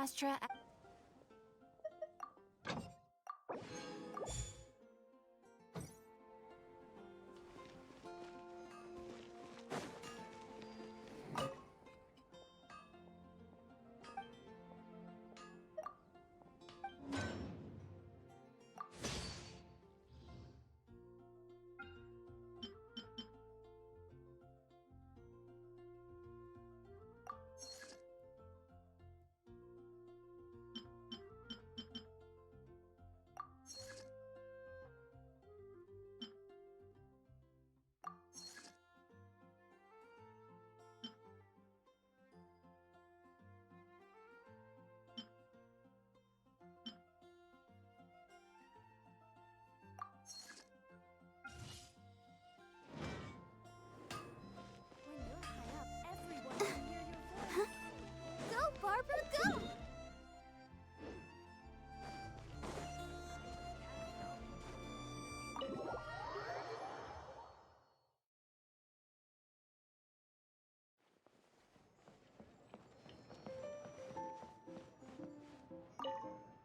Astra. Go, Barbara, go!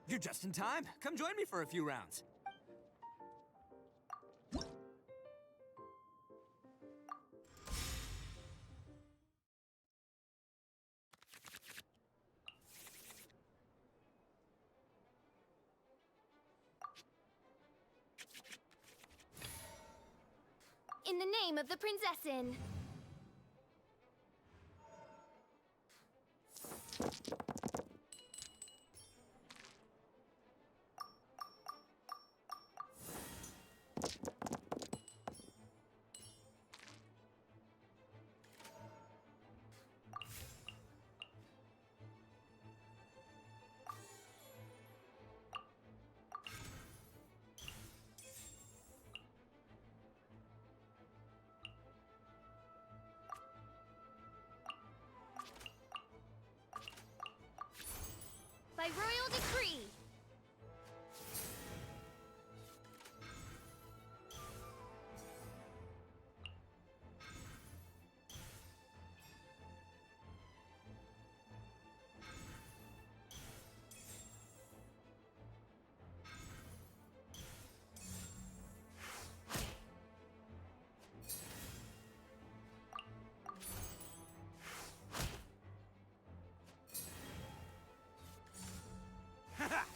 You're just in time. Come join me for a few rounds. In the name of the Prinzessin! By royal decree!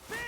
Bam!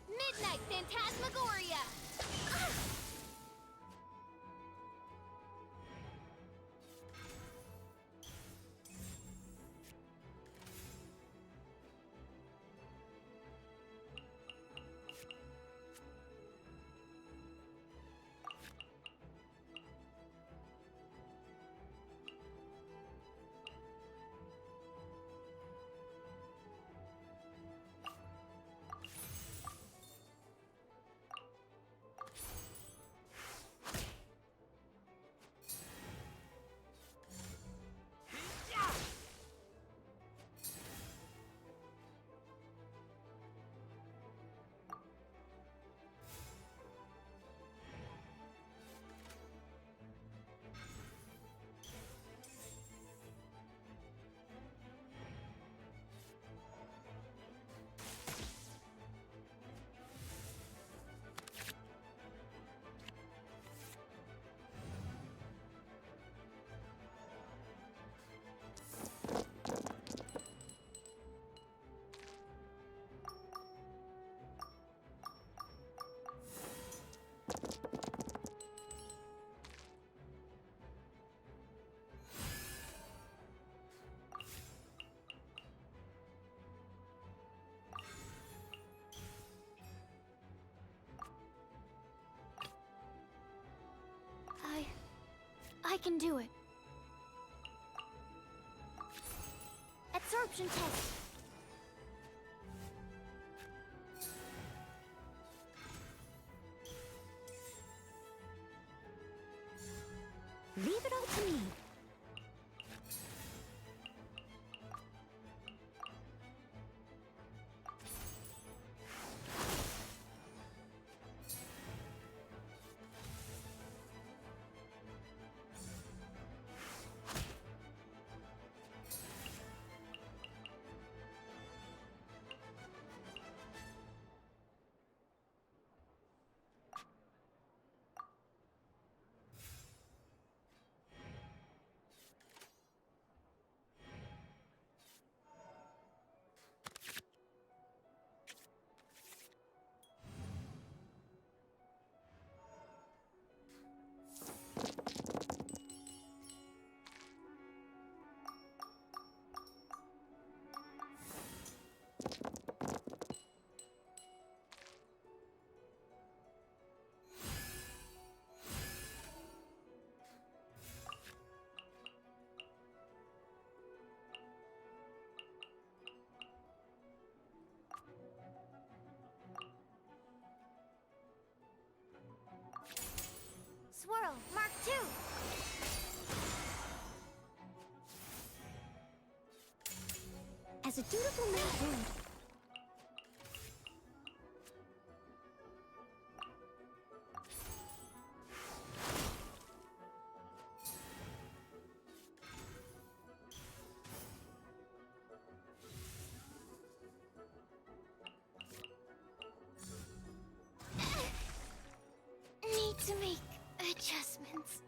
Midnight Phantasmagoria! Ah! can do it. Absorption test. Leave it all to me. Swirl, Mark II! As a dutiful man would. Need to make adjustments.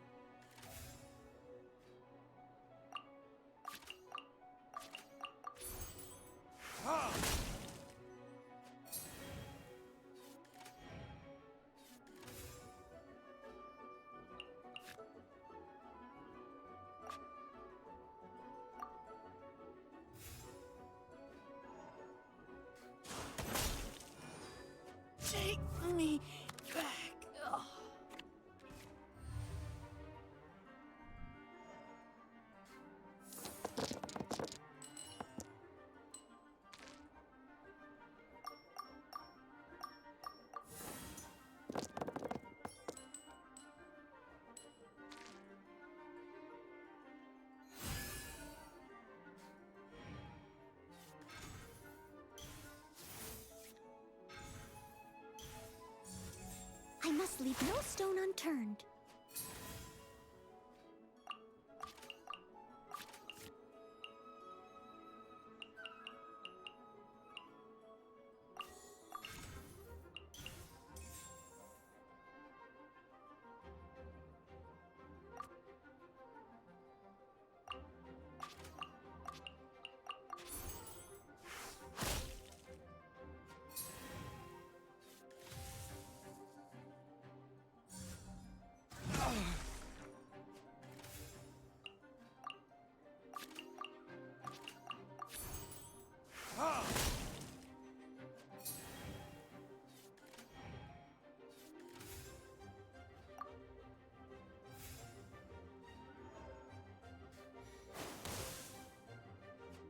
Take me back. Ugh. I must leave no stone unturned.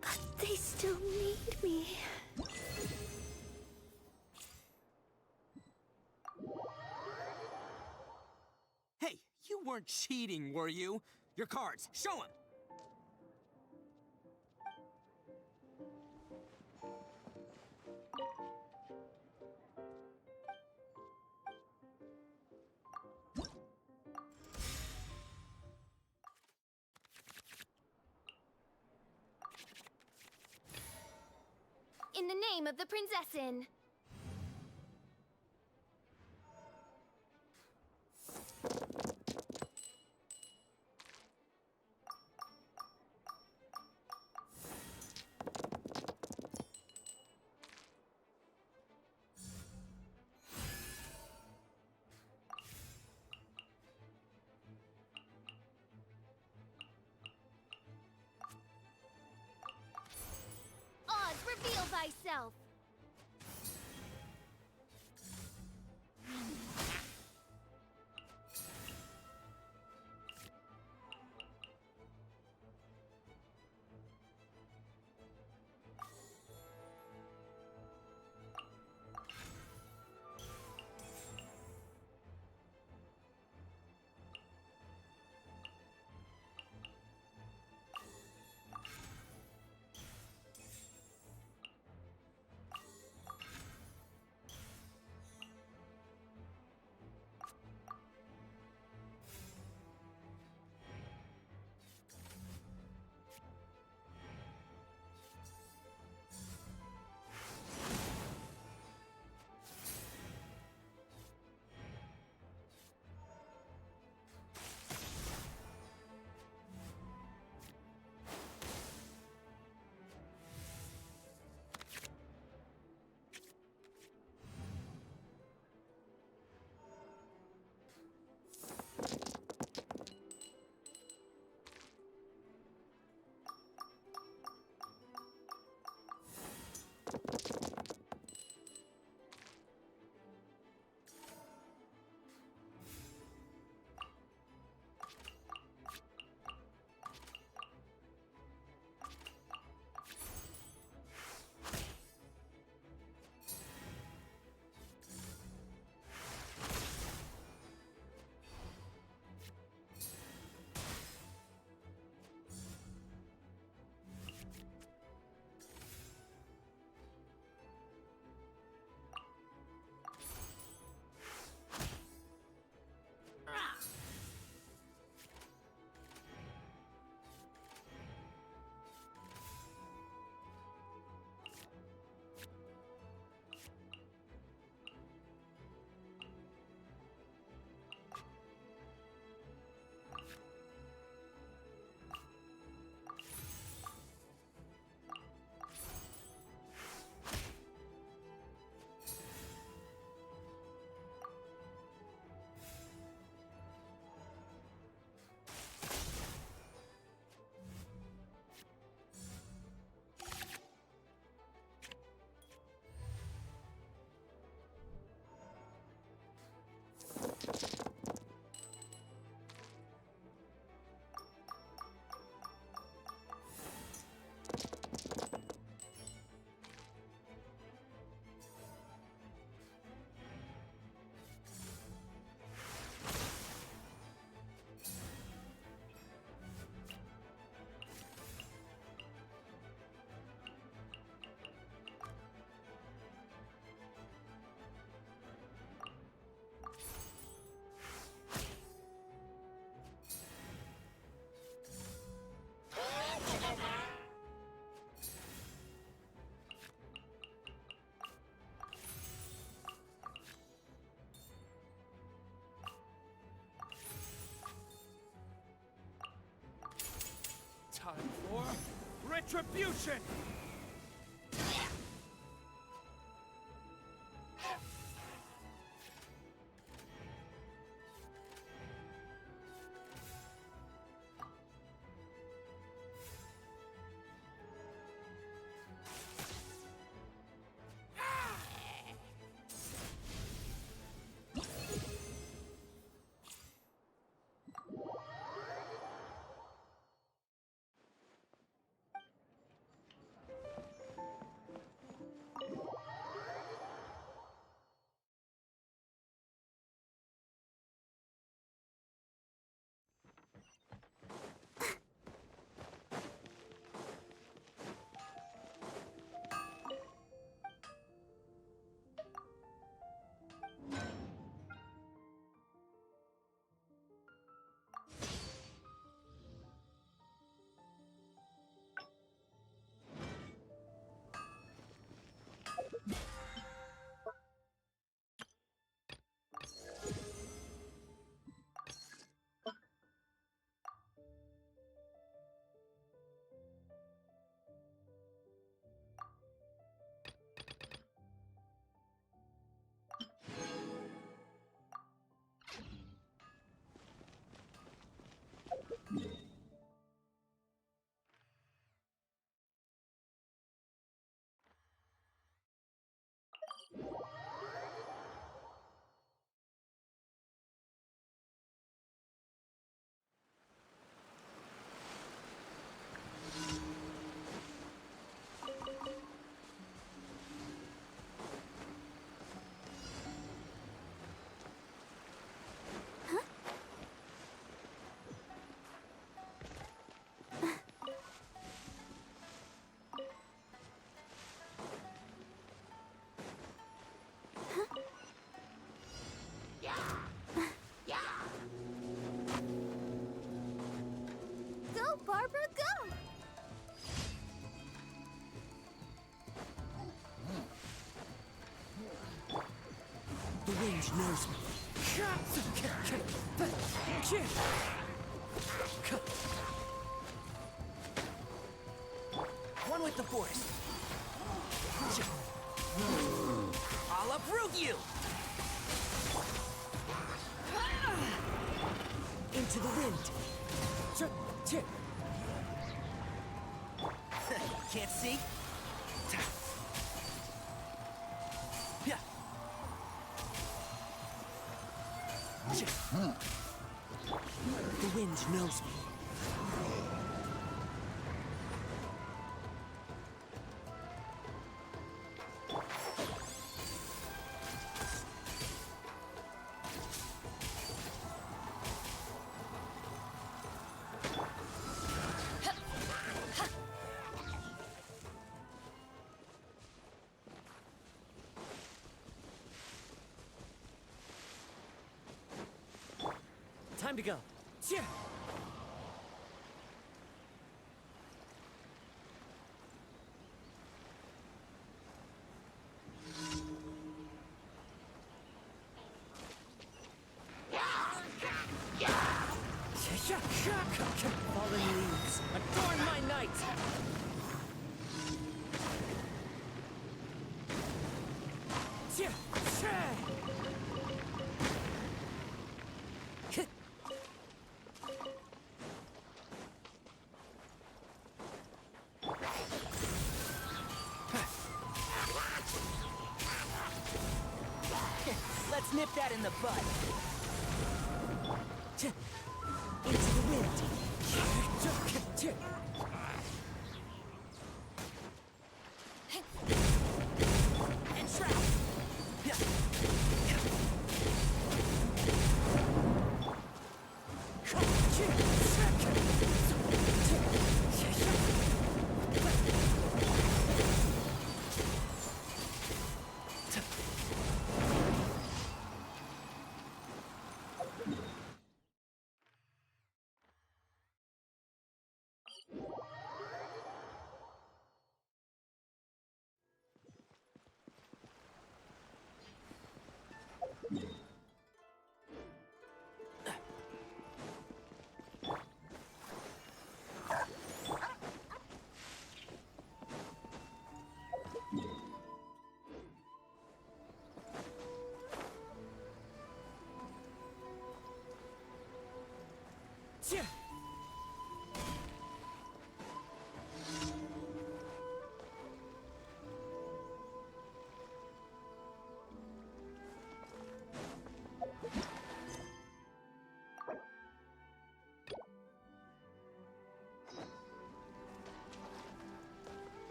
But they still need me. Hey, you weren't cheating, were you? Your cards, show them! In the name of the Prinzessin. Oz, reveal thyself! retribution! Go, Barbara, go! The wind knows me. One with the force. I'll uproot you! Into the wind. Can't see? Yeah. The wind knows me. Time to go. Cheer! Fallen leaves, adorn my night! Let's nip that in the bud. Into the wind. And trap.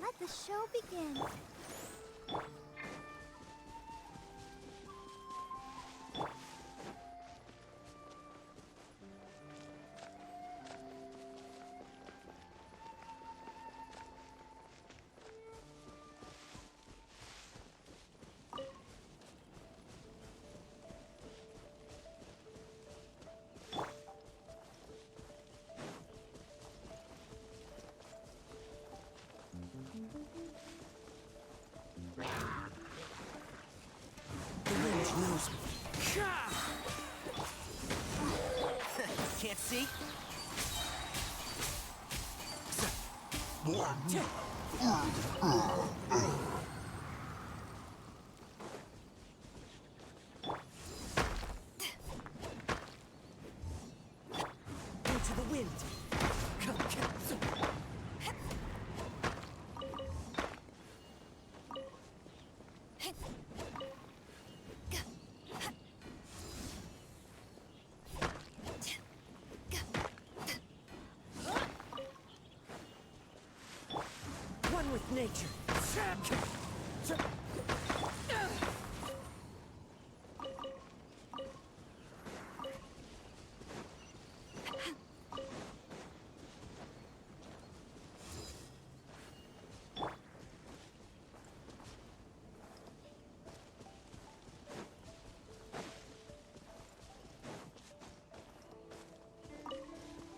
Let the show begin. The wind knows me. Can't see? Into the wind. One with nature.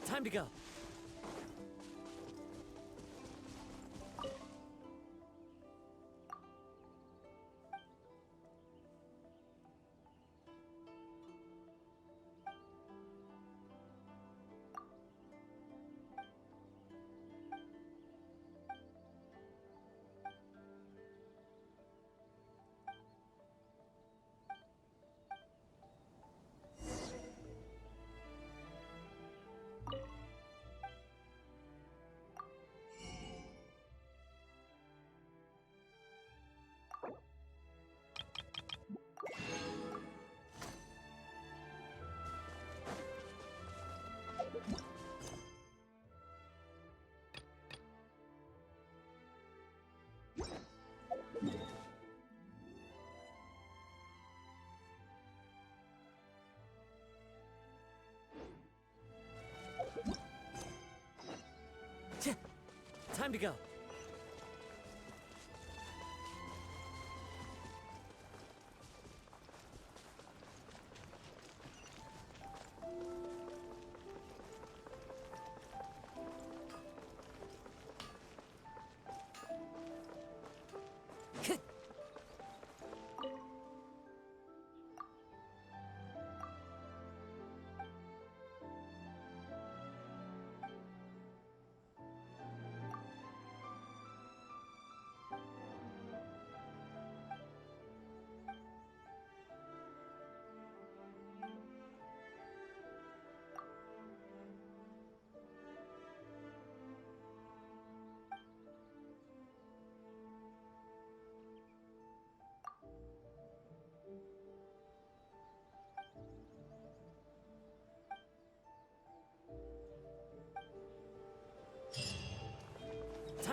Time to go. Time to go.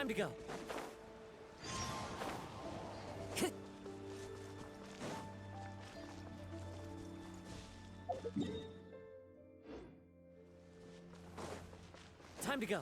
Time to go. Time to go.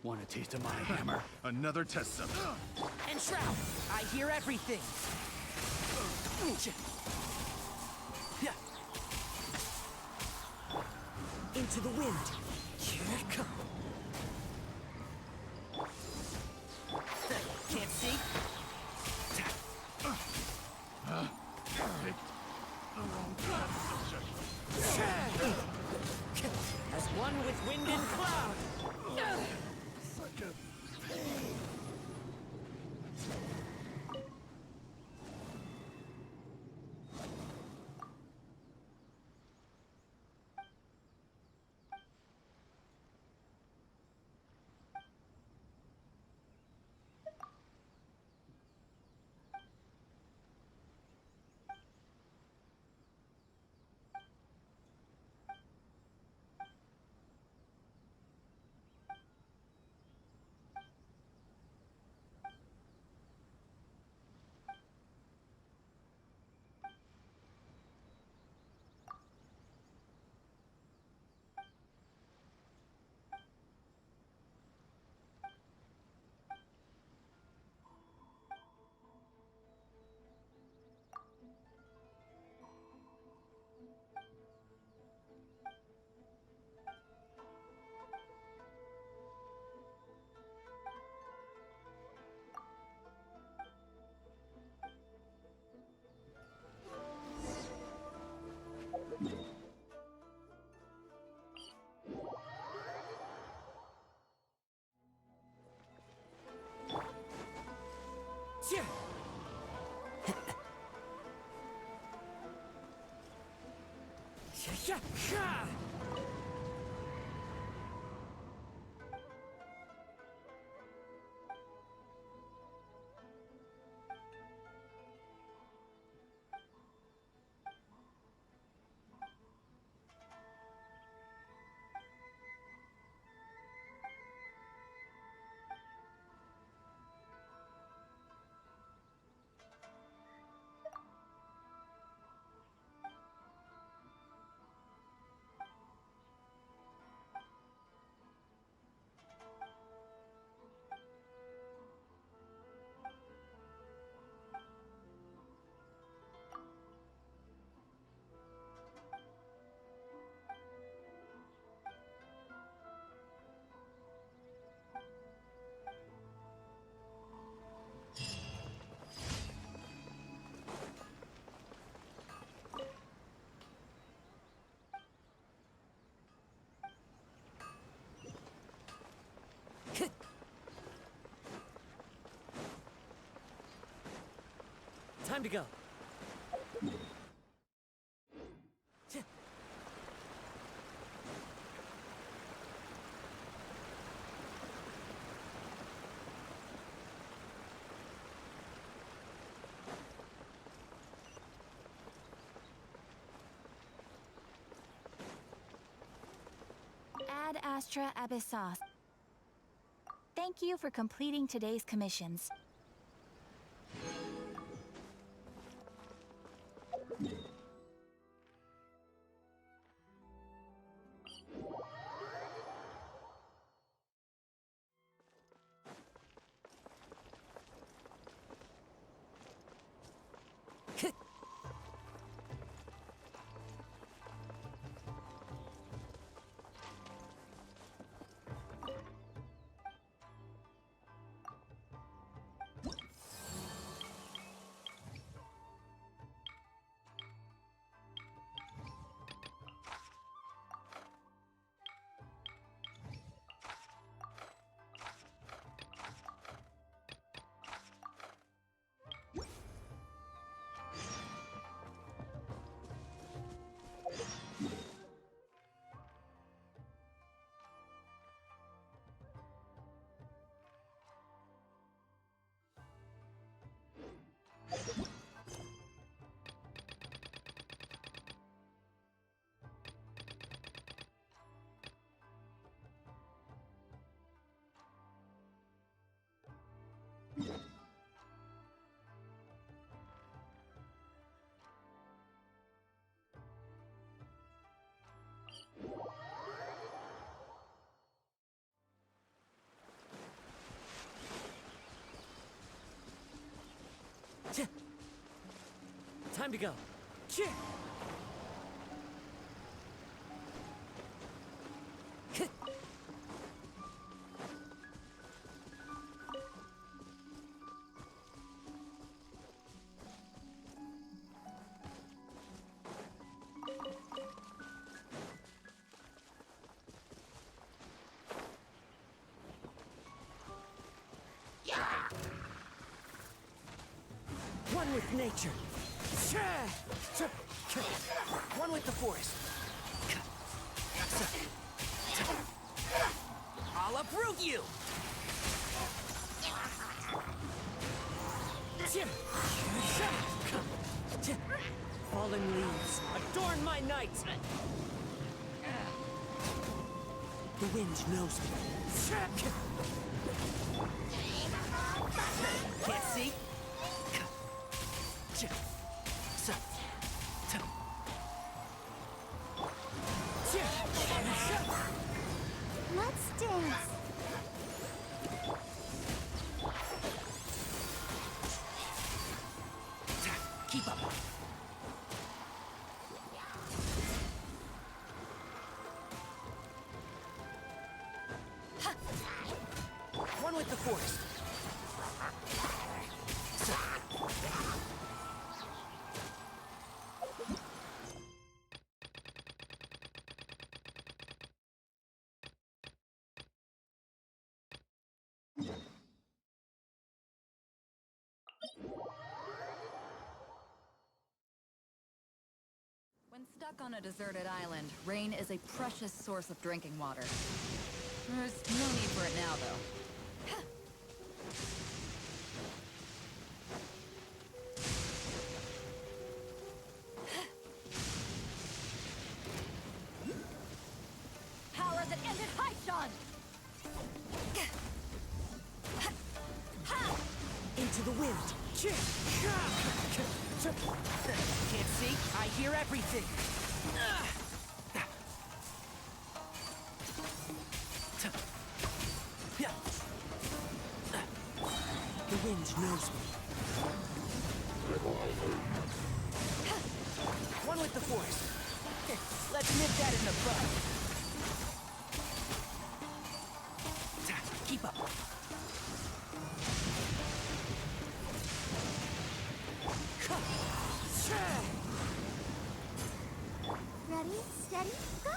Want a taste of my hammer? Another test subject. And Shroud, I hear everything. Into the wind. Here it comes. Can't see? Picked the wrong test subject. As one with wind and cloud. Such a pain. Time to go. Ad Astra Abyssos. Thank you for completing today's commissions. Time to go. One with nature. One with the forest. I'll uproot you! Fallen leaves, adorn my night! The wind knows me. Can't see? Let's dance. Keep up. One with the force. When stuck on a deserted island, rain is a precious source of drinking water. There's no need for it now, though. Power that ended Haishan! Into the wind. Can't see? I hear everything. The wind knows me. One with the force. Let's nip that in the bud. Keep up. Ready, steady, go!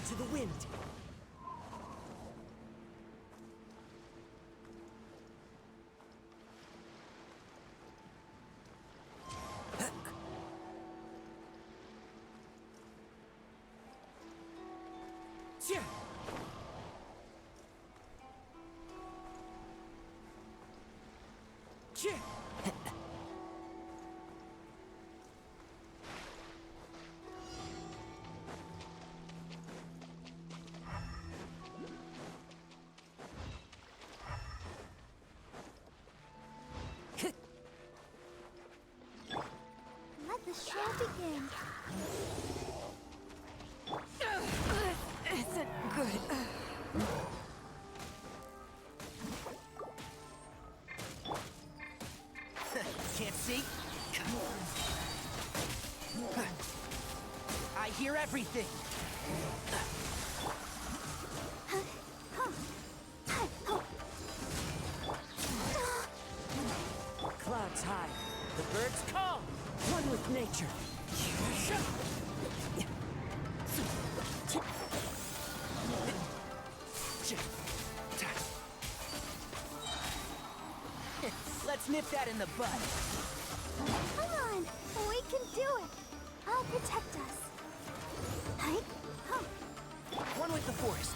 Into the wind. Let the show begin. Isn't good. Can't see? I hear everything. Clouds high, the birds calm, one with nature. Let's nip that in the bud. Come on, we can do it. I'll protect us. Hi. One with the forest.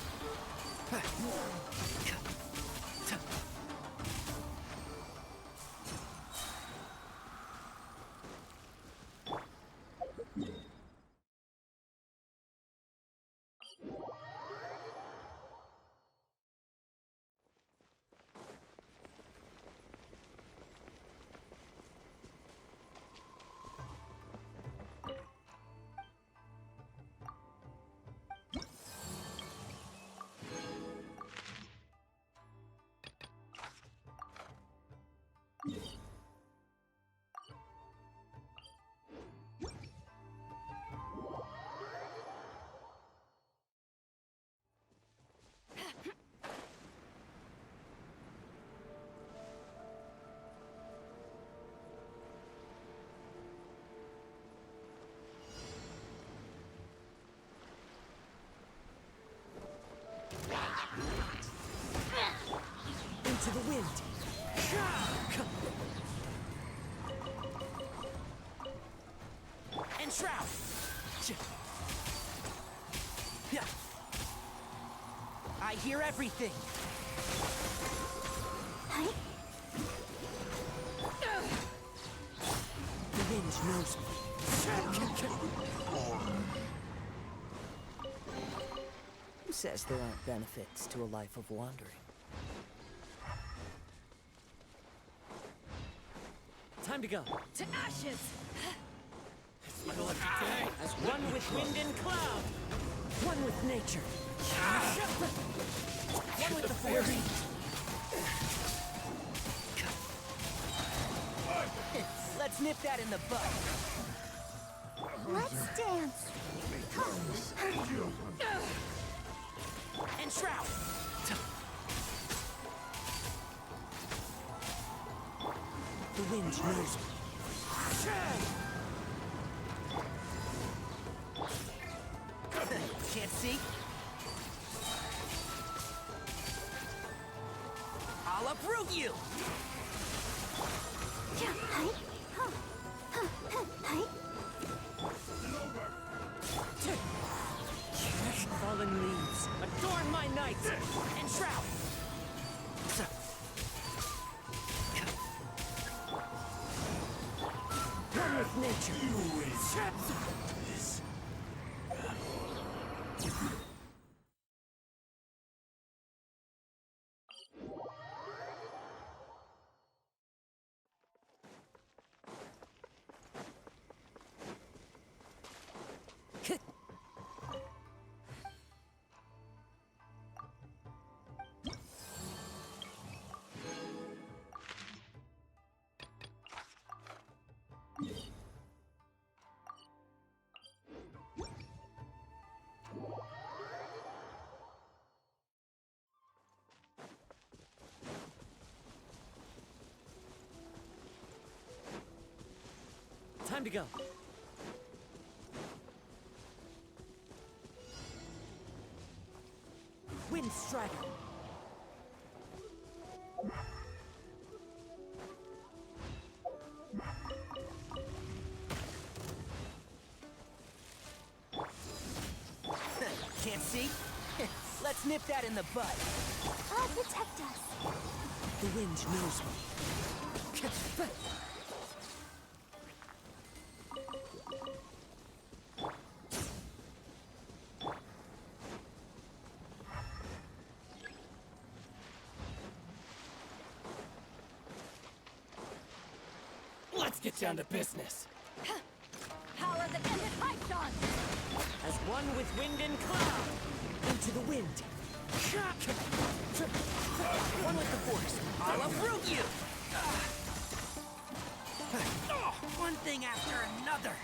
Into the wind. And shroud. I hear everything. Hi. The wind knows me. Who says there aren't benefits to a life of wandering? Time to go. To ashes! As one with wind and cloud. One with nature. One with the force. Let's nip that in the bud. Let's dance. And shroud. The wind knows me. Can't see? I'll uproot you! Hi. Hi. Fallen leaves, adorn my nights! And shroud! One with nature. Time to go. Wind Strider. Can't see? Let's nip that in the bud. I'll protect us. The wind knows me. Let's get down to business. Power that ended Python! As one with wind and cloud. Into the wind. One with the force. I'll uproot you! One thing after another.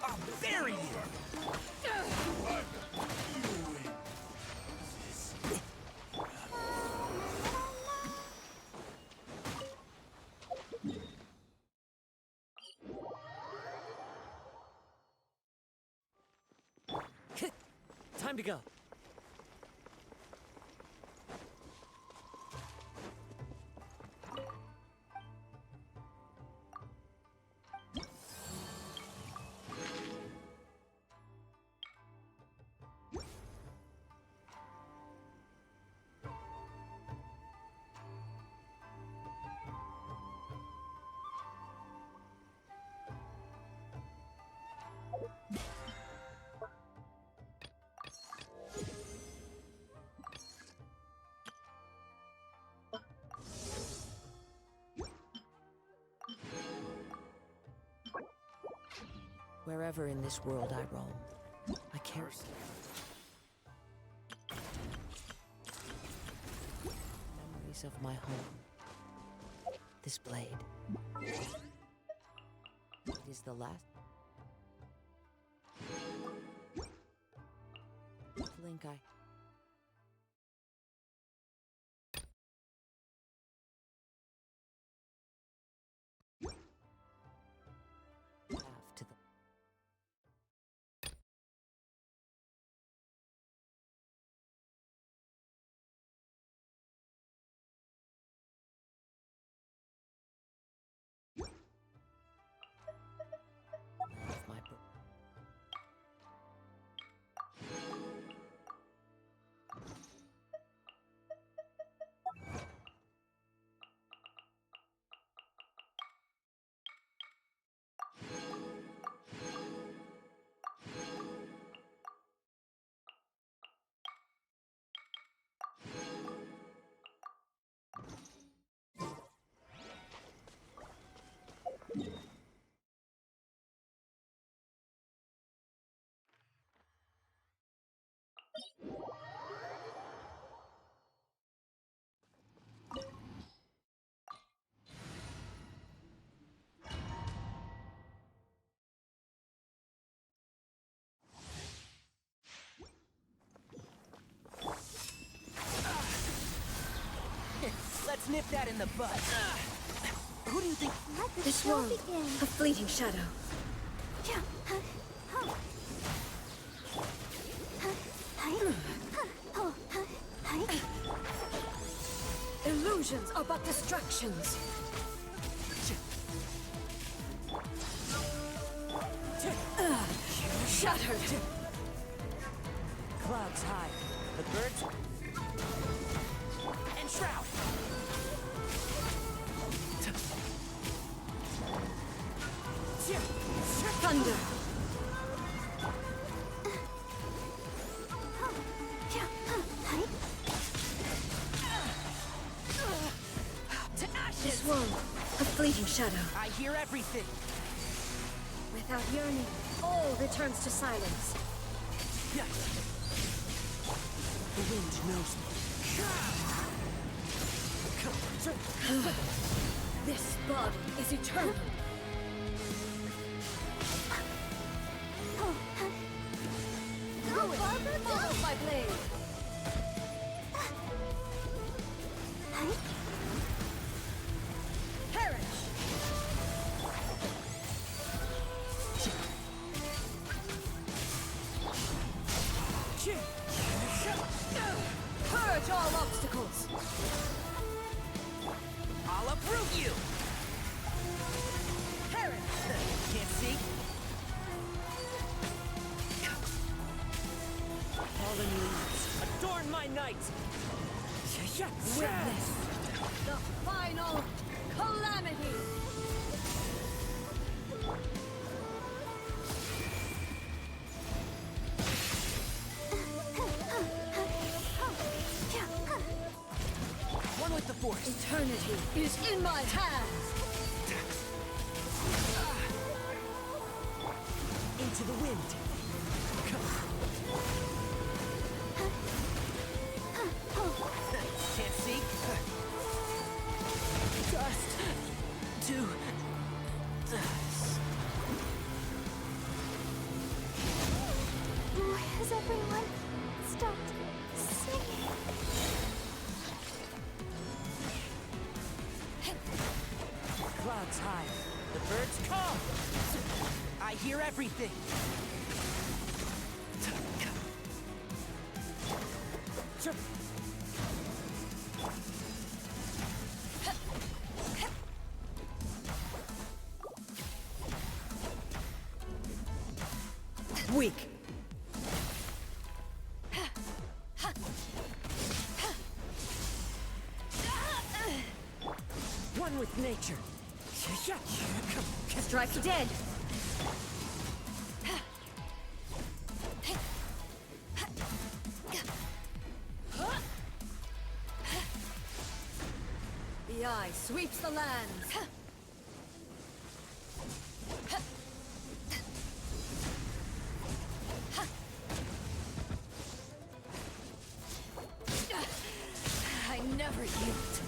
I'll bury you! Time to go. Wherever in this world I roam, I carry memories of my home. This blade. It is the last link I... have to the... of my book. Let's nip that in the bud. Who do you think? Let the This show world, begin. a fleeting shadow. Illusions are but distractions. Shattered. Clouds high. The birds... And Shroud! Thunder. To ashes! This world, a fleeting shadow. I hear everything. Without yearning, all returns to silence. The wind knows me. This body is eternal. Ruin follows my blade. Perish. night! Witness The final calamity! one with the Force. Eternity is in my hands! Into the wind. Can't see. Dust to dust. Why has everyone stopped singing? Clouds high. The birds come. I hear everything. Weak. One with nature. Strike dead! The eye sweeps the lands! I never yield.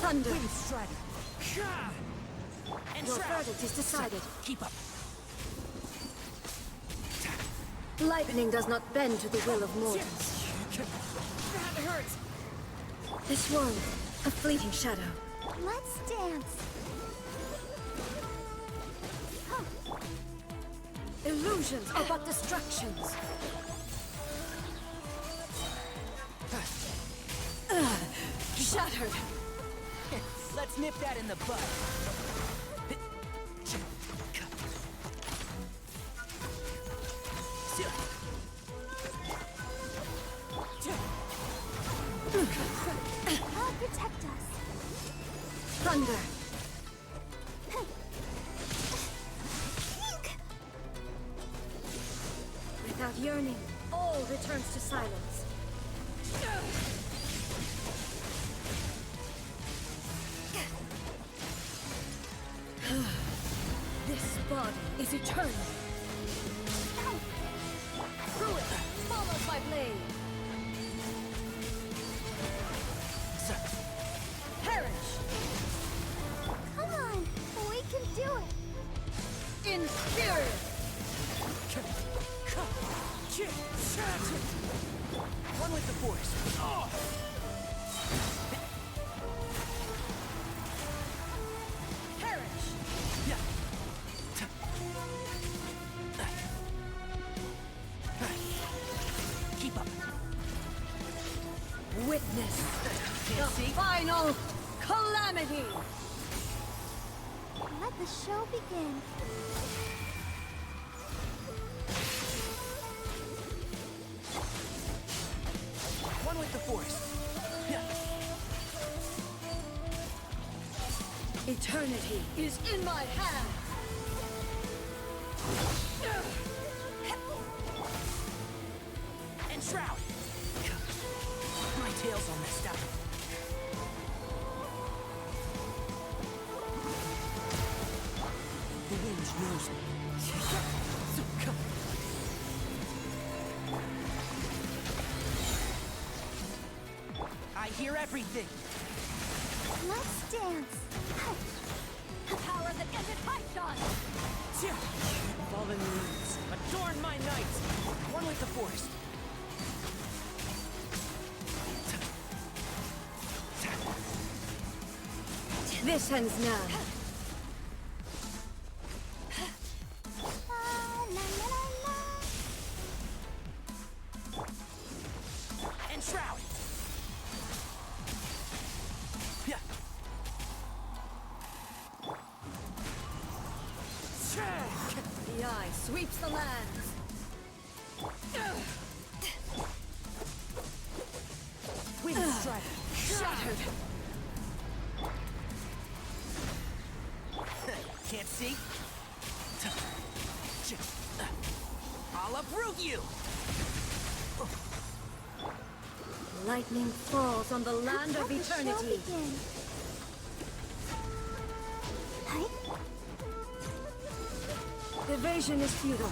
Thunder! Wind strider. And Your shroud. verdict is decided. Keep up. Lightning does not bend to the will of mortals. That hurts. This one, a fleeting shadow. Let's dance. Illusions are but distractions. Shattered! Let's nip that in the bud. I'll protect us. Thunder! Without yearning, all returns to silence. This body is eternal. Through it, follow my blade. Perish! Come on, we can do it. Inferior! One with the Force. Perish! Yeah. Keep up. Witness the Can't see. final calamity! Let the show begin. One with the Force. Yeah. Eternity is in my hand! And shroud. My tail's all messed up. The wind knows me. I hear everything. Let's dance. Power that ended Python! Fallen leaves, adorn my night! One with the forest. This ends now. La, la, la, la. And shroud! Yeah. The eye sweeps the lands. Wind strike! Shattered. Can't see? I'll uproot you! Lightning falls on the land of Let the show eternity. begin. Hi. Evasion is futile.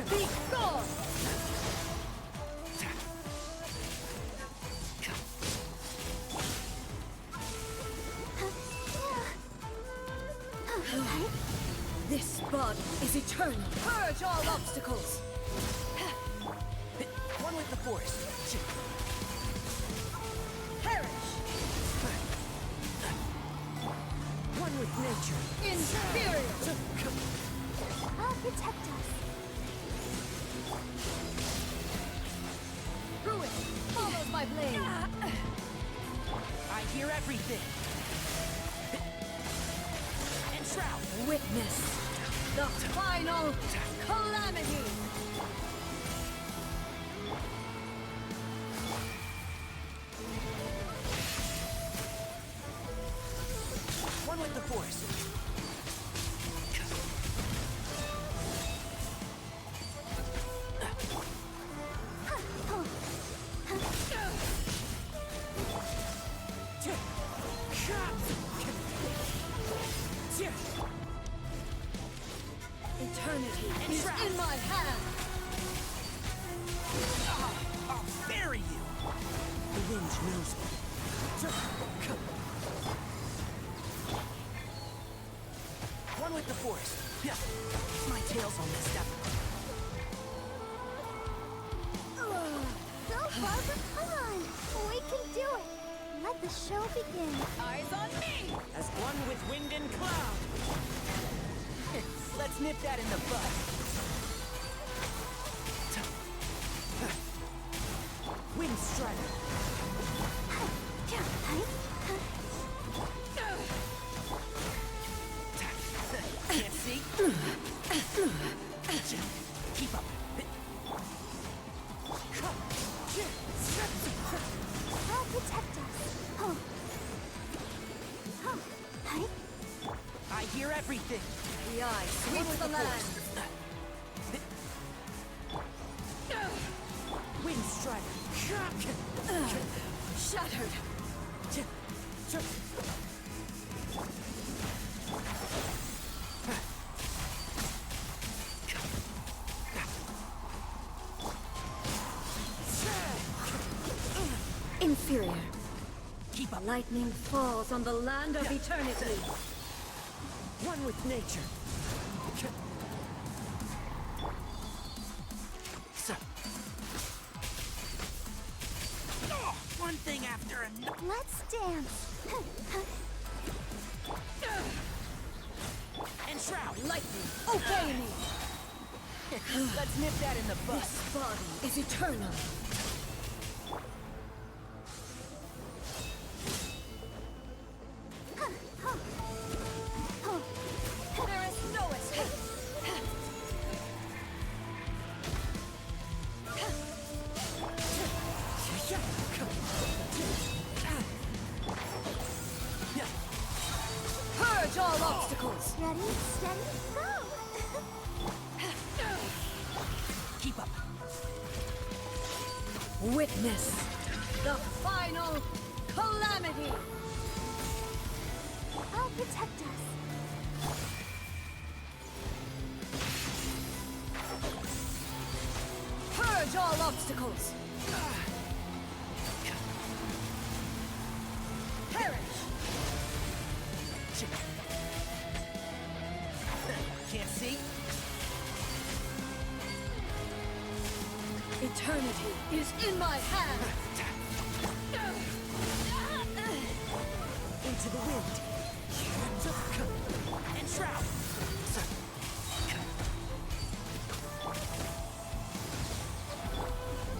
Be gone! This body is eternal. Purge all obstacles. One with the forest. Perish. One with nature. Inferior. I'll protect us. Ruin follows my blade. I hear everything. And shroud. Witness the final calamity. One with the forest. Eternity is in my hand. I'll bury you! The wind knows me. One with the forest. Yeah. My tail's all messed up. Go, Barbara, come on. We can do it. Let the show begin. Eyes on me! As one with wind and cloud. Let's nip that in the bud. Wind strike. Can't see? Keep up. I'll protect us. Oh. Oh. Hi. I hear everything. The eye sweeps the land. Wind strike. Shattered. Inferior. Keep up. Lightning falls on the land of eternity. One with nature. So. Oh, one thing after another. Let's dance. And shroud. Lightning, obey me. Let's nip that in the bud. This body is eternal. There is no escape! Purge all obstacles. Ready, steady, go. Keep up. Witness the final calamity. I'll protect us. Purge all obstacles. Eternity is in my hands! Into the wind. And shroud.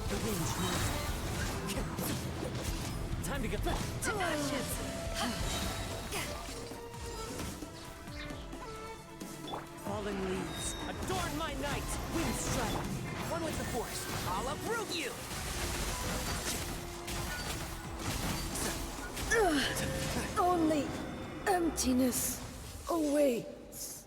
The wind's moving. Time to get back to ashes. Fallen leaves, adorn my night. Wind strike. One with the force. I'll uproot you. Only emptiness awaits.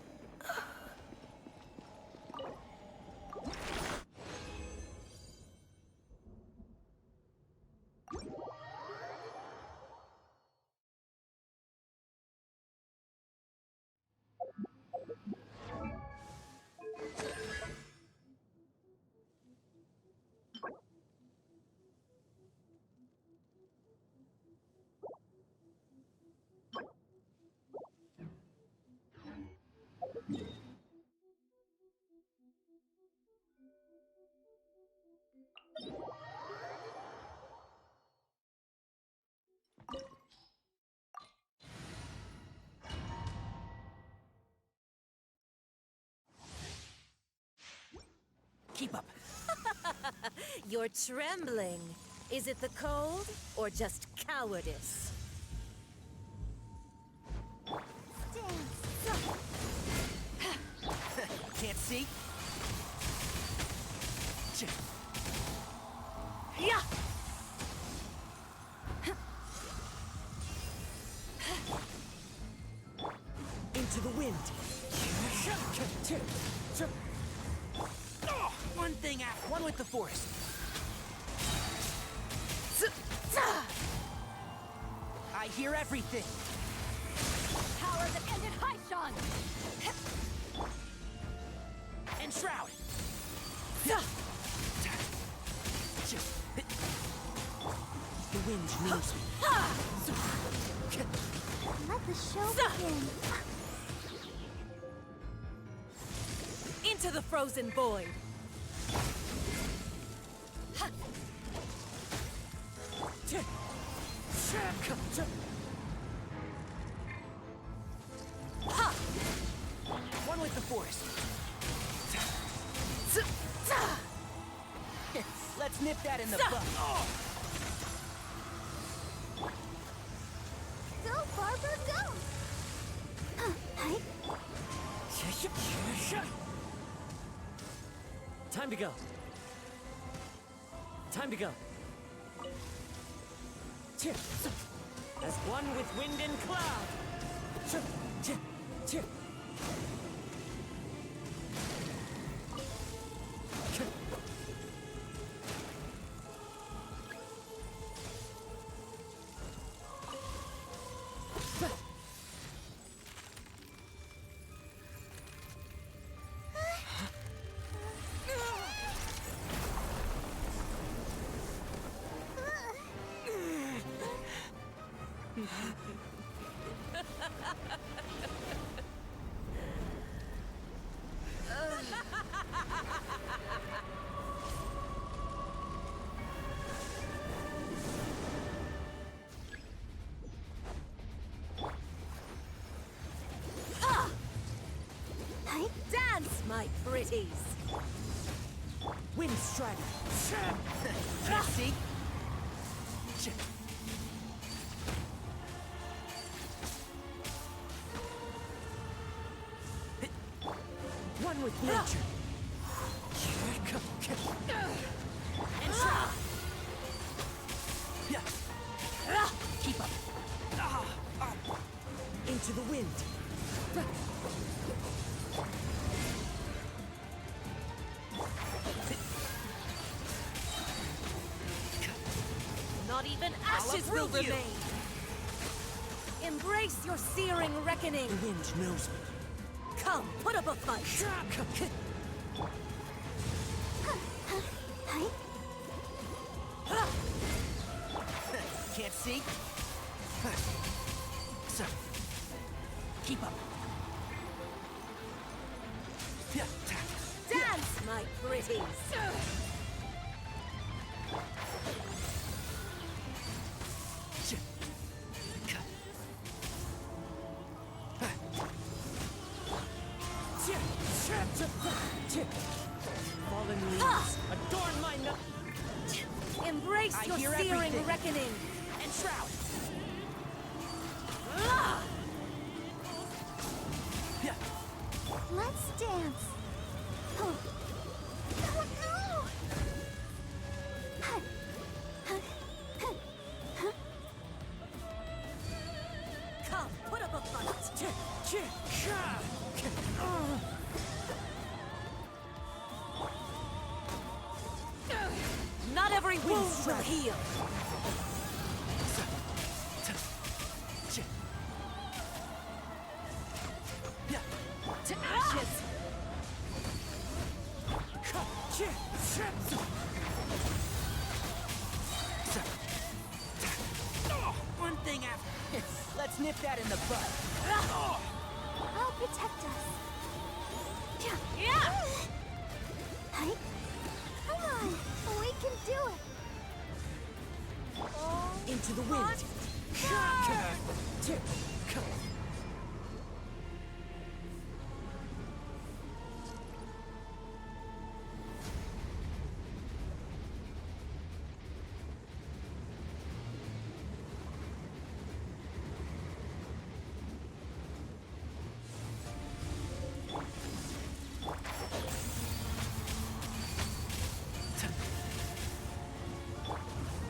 Keep up. You're trembling. Is it the cold or just cowardice? Can't see? Yeah! Into the wind. One thing after. One with the force. I hear everything. Power that ended Haishan! And shroud. The wind moves me. Let the show begin. Into the frozen void! One with the force. Let's nip that in the bud. Go, Barber, go! Hi. Time to go. Time to go. As one with wind and cloud. Dance, my pretties! Wind strike. See? One with nature. And shroud. Keep up. Into the wind. Not even ashes will uproot you. remain! Embrace your searing reckoning! The wind knows me. Come, put up a fight! Hi. Can't see? So, keep up. Dance, my pretties! Fallen leaves, adorn my night. Embrace I your hear searing everything. reckoning. And shroud. Ah! Yeah. Let's dance. Oh, oh no! Huh. Huh. Huh. Huh. Come, put up a fight. Not every wound will heal. To ashes. One thing after. Let's nip that in the bud. I'll protect us. Yeah! Hi. Come on, we can do it. Into the wind.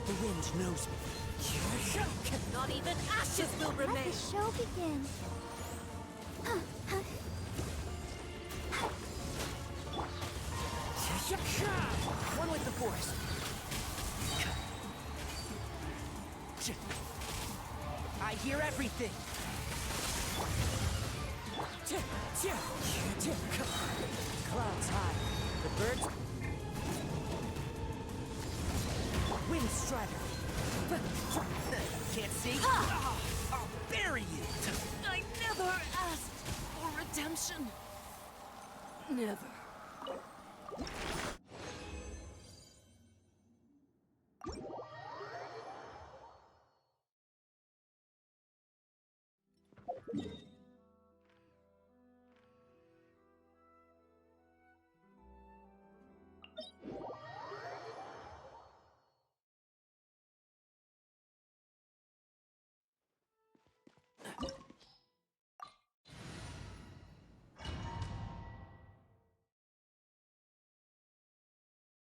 The wind knows me. Not even ashes will Let remain. the show begin. One with the force. I hear everything. Clouds high. The birds. Wind strider. Can't see? I'll bury you. I never asked for redemption. Never.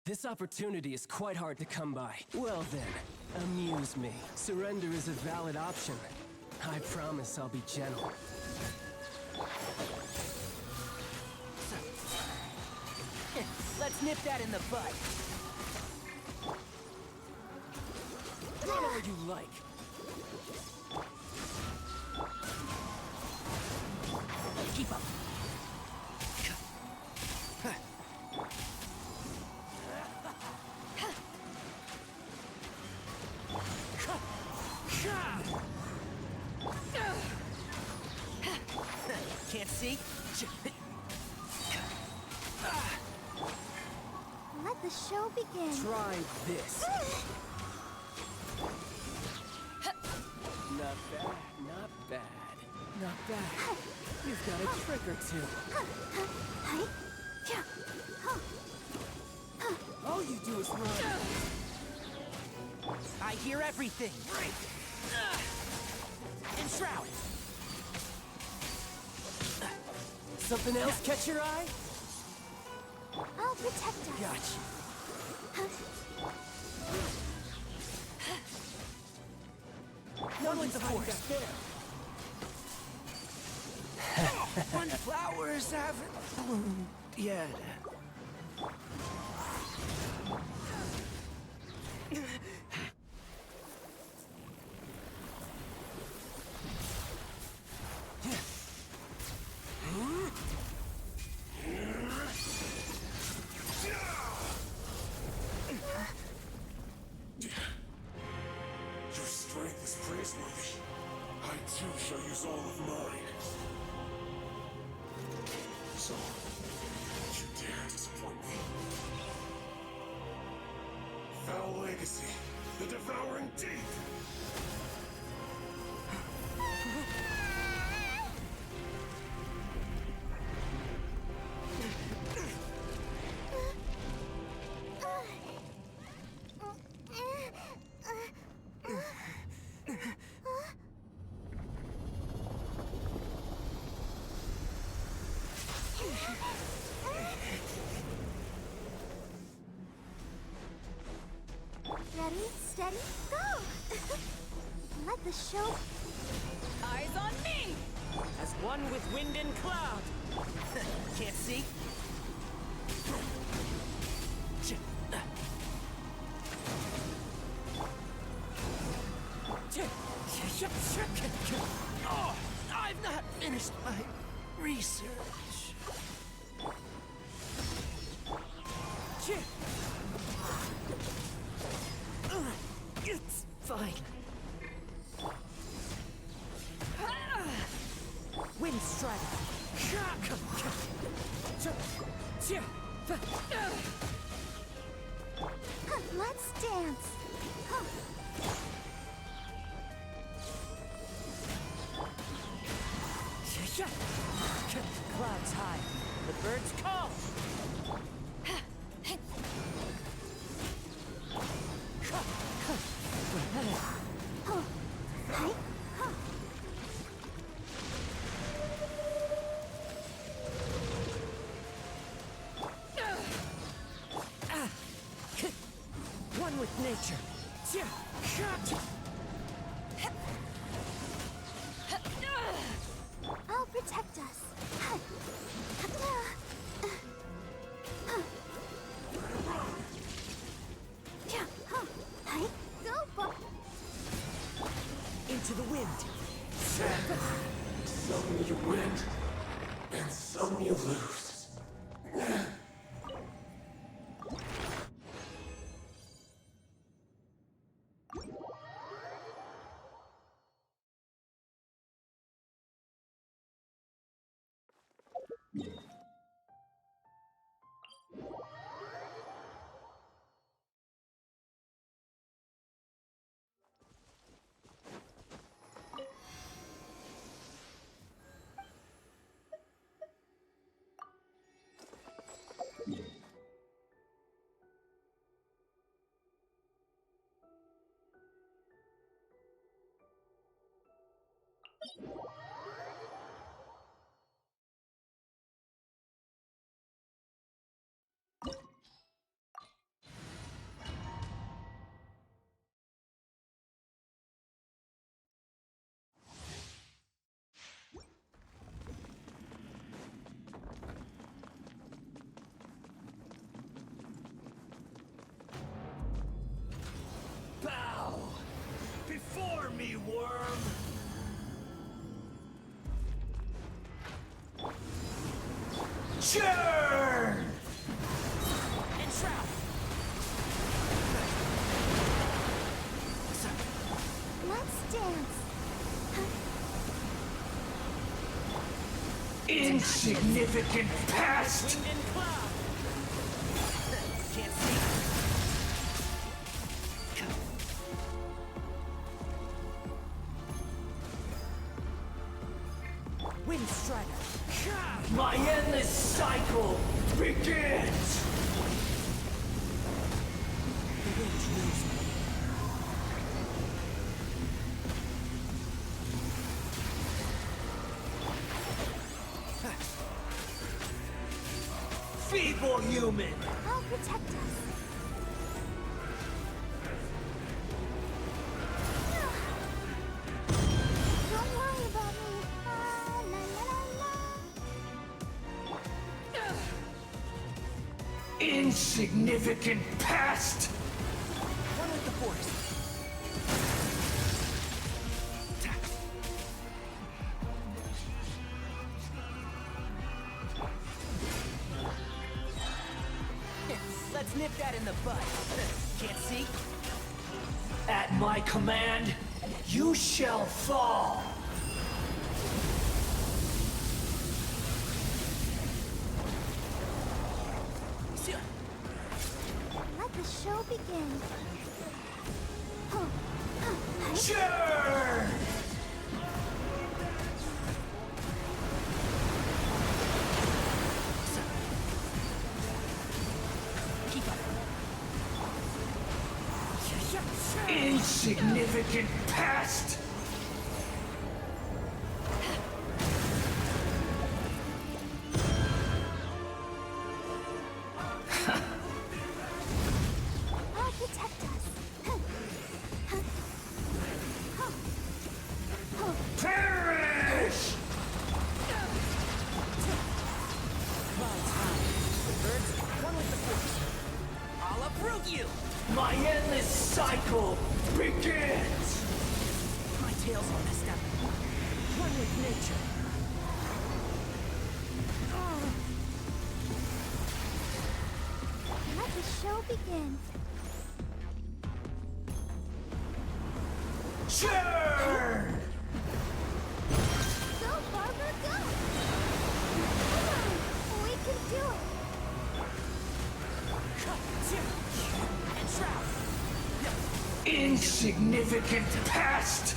This opportunity is quite hard to come by. Well then, amuse me. Surrender is a valid option. I promise I'll be gentle. Let's nip that in the bud. Whatever you like. Keep up. Can't see? Let the show begin. Try this. Not bad, not bad. Not bad. You've got a trick or two. Hi. All you do is run. I hear everything. Enshroud. Something else catch your eye? I'll protect us. Gotcha. One with the force. When flowers haven't bloomed yet. Your strength is praiseworthy. I too shall use all of mine. So, don't you dare disappoint me. Foul legacy, the devouring deep. steady, go! Let the show... Eyes on me! As one with wind and cloud. Can't see? Oh, I've not finished my research. It's fine. Wind Strider. Let's dance! Huh. Clouds high. The birds call. Huh. Hi. Huh. One with nature. I'll protect us. Go, Bob. Into the wind. Some you win, and some you lose. Bow before me, worm. Churn! Entrap. Let's dance. Insignificant past! Wind and cloud. Can't see. Wind Strider. My endless cycle begins! The wind moves me. Feeble human! I'll protect us. Don't worry about me. La la la la. Insignificant past! One with the force. Let's nip that in the bud. Can't see? At my command, you shall fall! Let the show begin. Huh. Hi. Churn! Keep up. Insignificant past! I'll protect us. Shoot you! My endless cycle begins! My tail's all messed up. Run with nature. Let the show begin. Churn! Go, Barbara, go! Come on, we can do it. And Shroud! Insignificant past!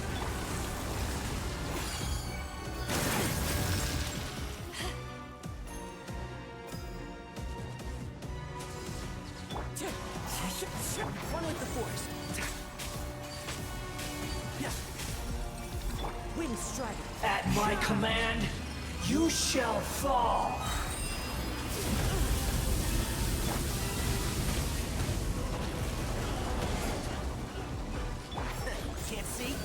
One with the force. Wind Strider. At my command, you shall fall! Can't see?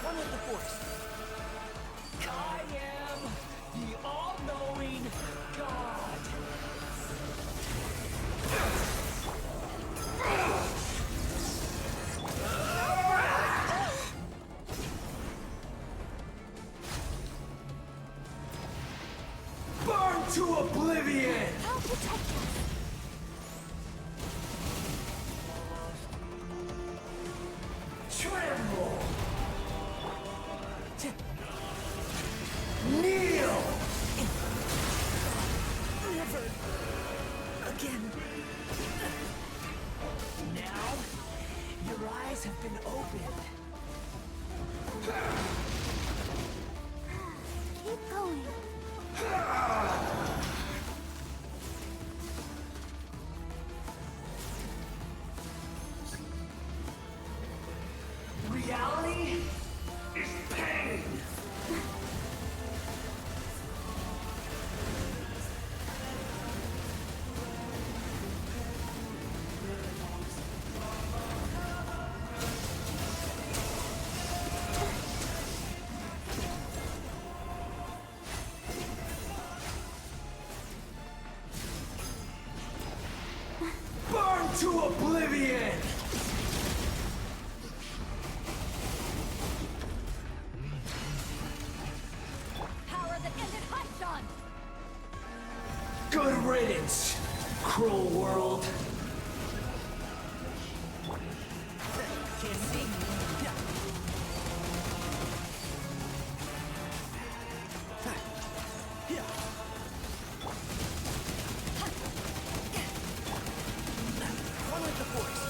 One with the force. I am the all-knowing God! Burn to oblivion! I'll protect us. Tremble! Kneel! Never again. Now, your eyes have been opened. Keep going. Reality is pain! Burn to oblivion! Power that ended Hudson! Good riddance, cruel world. Can't see? One with the force.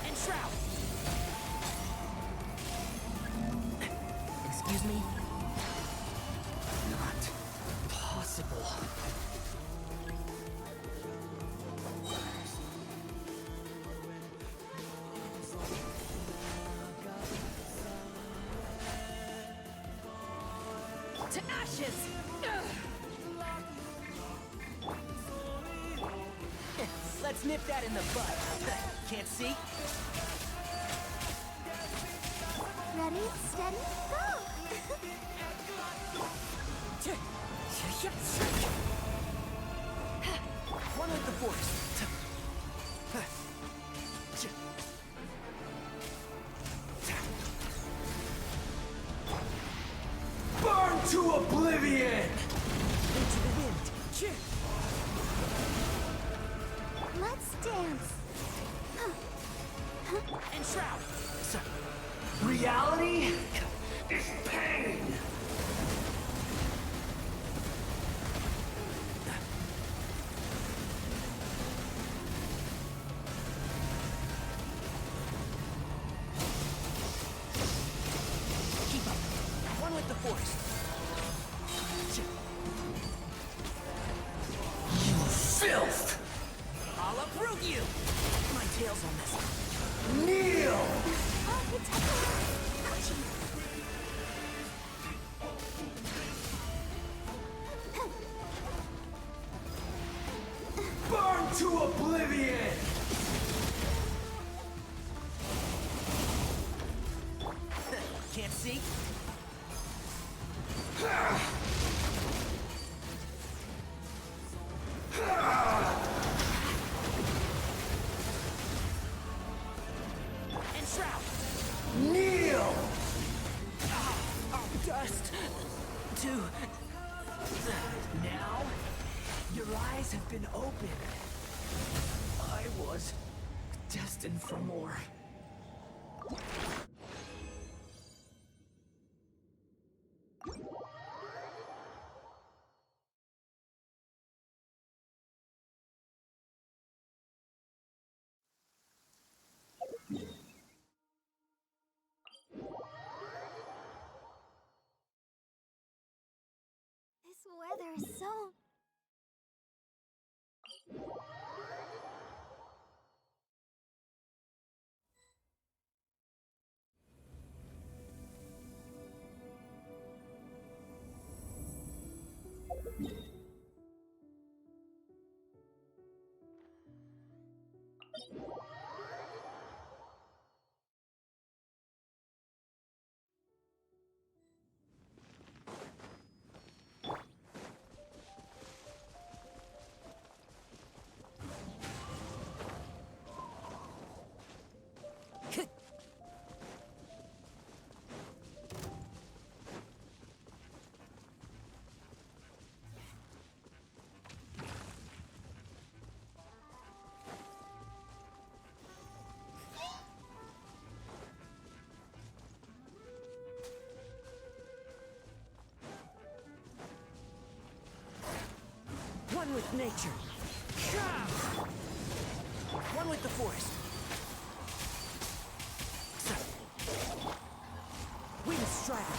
And Shroud. Excuse me? Not possible. To ashes! Let's nip that in the bud. Can't see? Ready, steady, go! One with the force. Burn to oblivion! Into the wind. Let's dance. And Shroud. Reality is pain! with the force. Filth! I'll uproot you! My tail's on this. Kneel! I'll protect us. Ouchie. Burn to oblivion! Can't see? And shroud! Kneel! Dust to... Now, your eyes have been opened. I was destined for more. This weather is so... One with nature. One with the forest. Wind strider.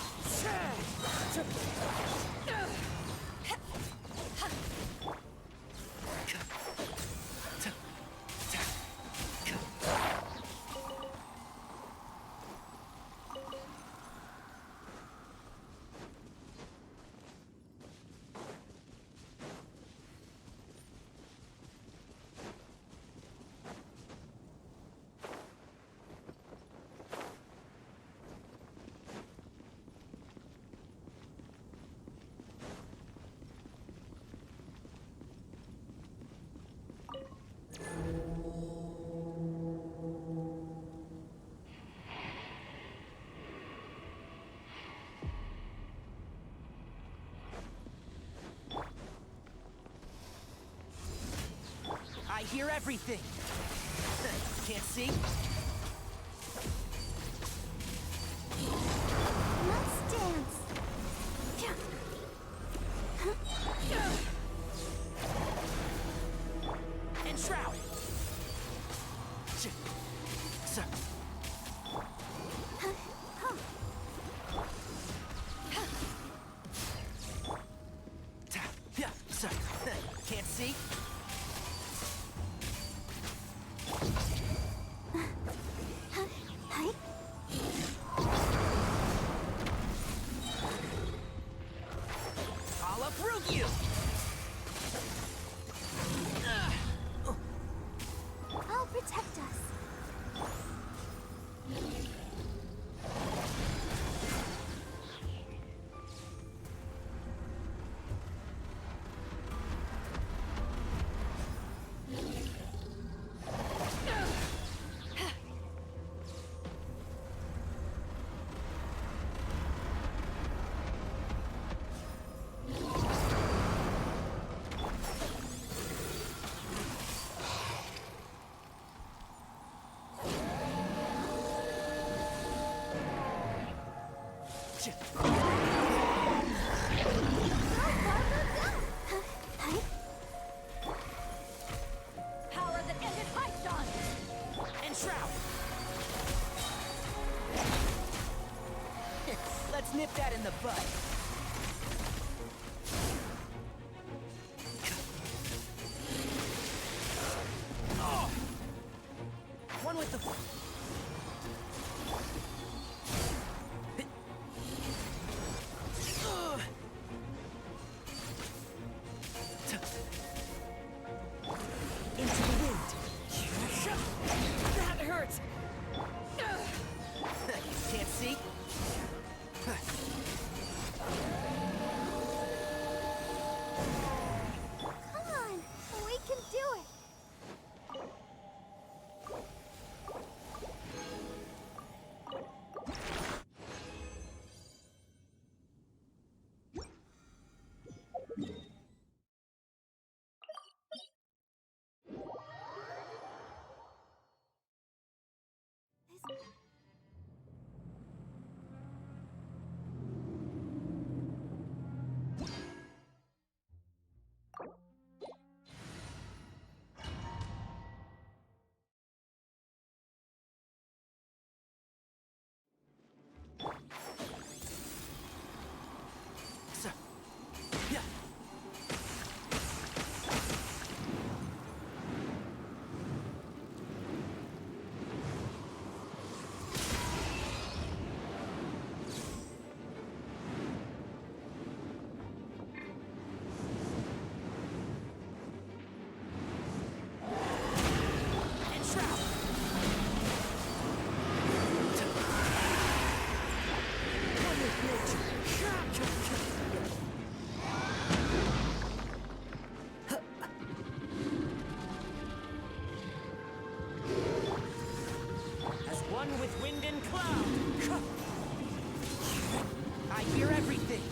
I hear everything. Can't see? Let's dance. And shroud. Can't see? Hi. I'll uproot you! I'll protect us. butt. Oh! One with the... Into the wind. That hurts. Can't see? Come on, we can do it. Yeah. As one with wind and cloud. I hear everything.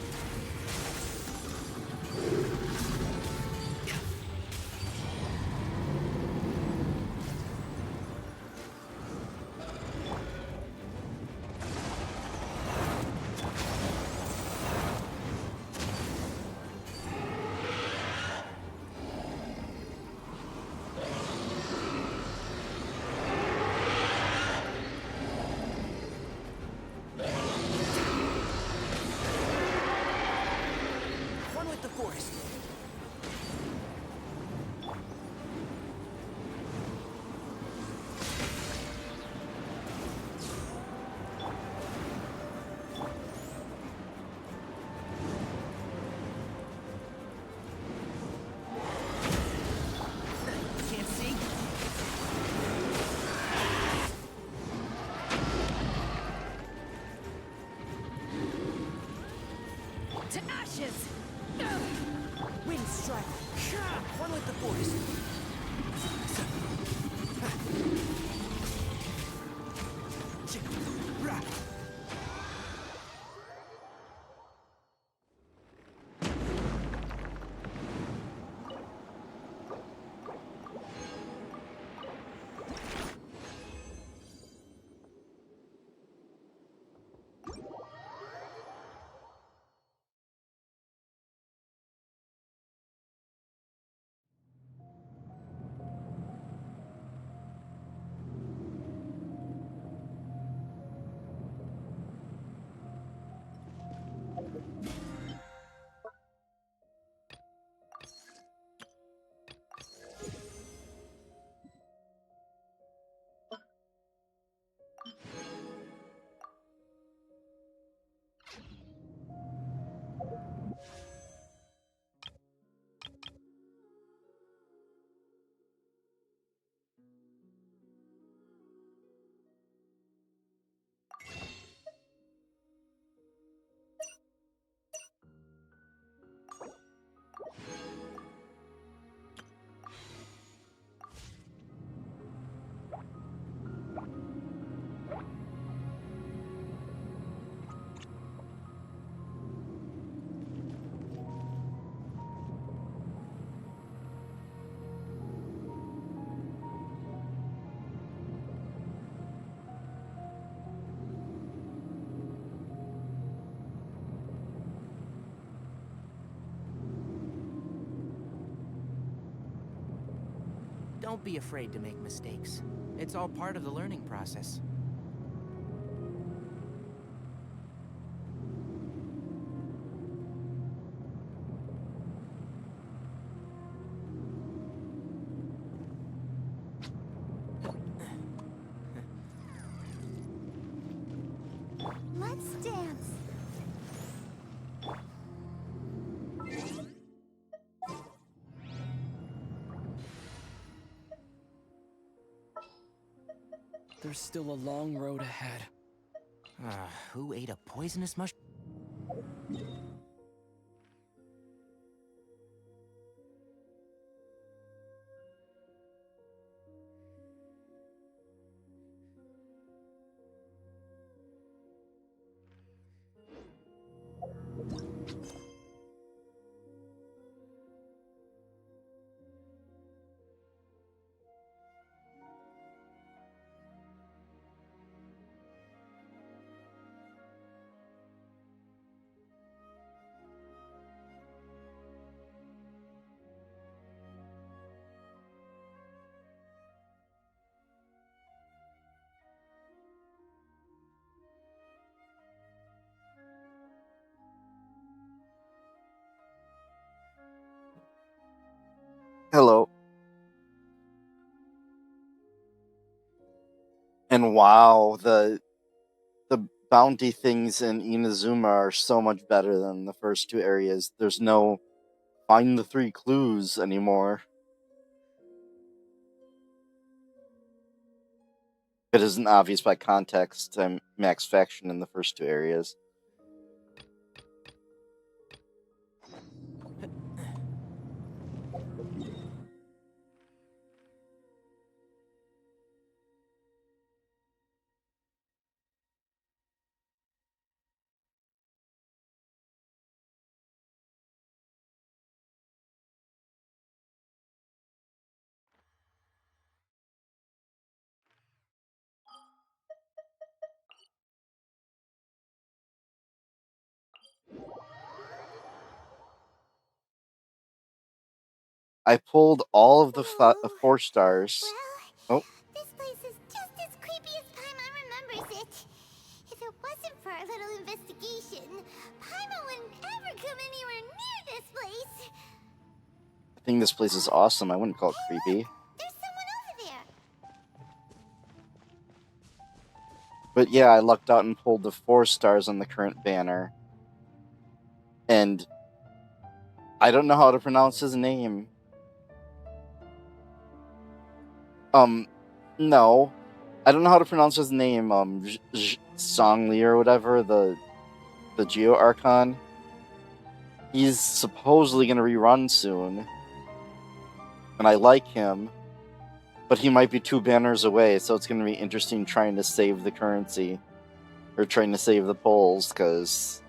One with the forest. Can't see? To ashes! Wind strike. One with the forest. Don't be afraid to make mistakes. It's all part of the learning process. There's still a long road ahead. Who ate a poisonous mushroom? Hello. And wow, the bounty things in Inazuma are so much better than the first two areas. There's no find the 3 clues anymore. It isn't obvious by context I'm max faction in the first two areas. I pulled all of the 4 stars. Well, this place is just as creepy as Paimon remembers it. If it wasn't for our little investigation, Paimon wouldn't ever come anywhere near this place. I think this place is awesome. I wouldn't call it creepy. There's someone over there. But yeah, I lucked out and pulled the 4 stars on the current banner. And I don't know how to pronounce his name. No. I don't know how to pronounce his name. Zhongli or whatever, the Geo Archon. He's supposedly going to rerun soon. And I like him. But he might be 2 banners away, so it's going to be interesting trying to save the currency. Or trying to save the polls, because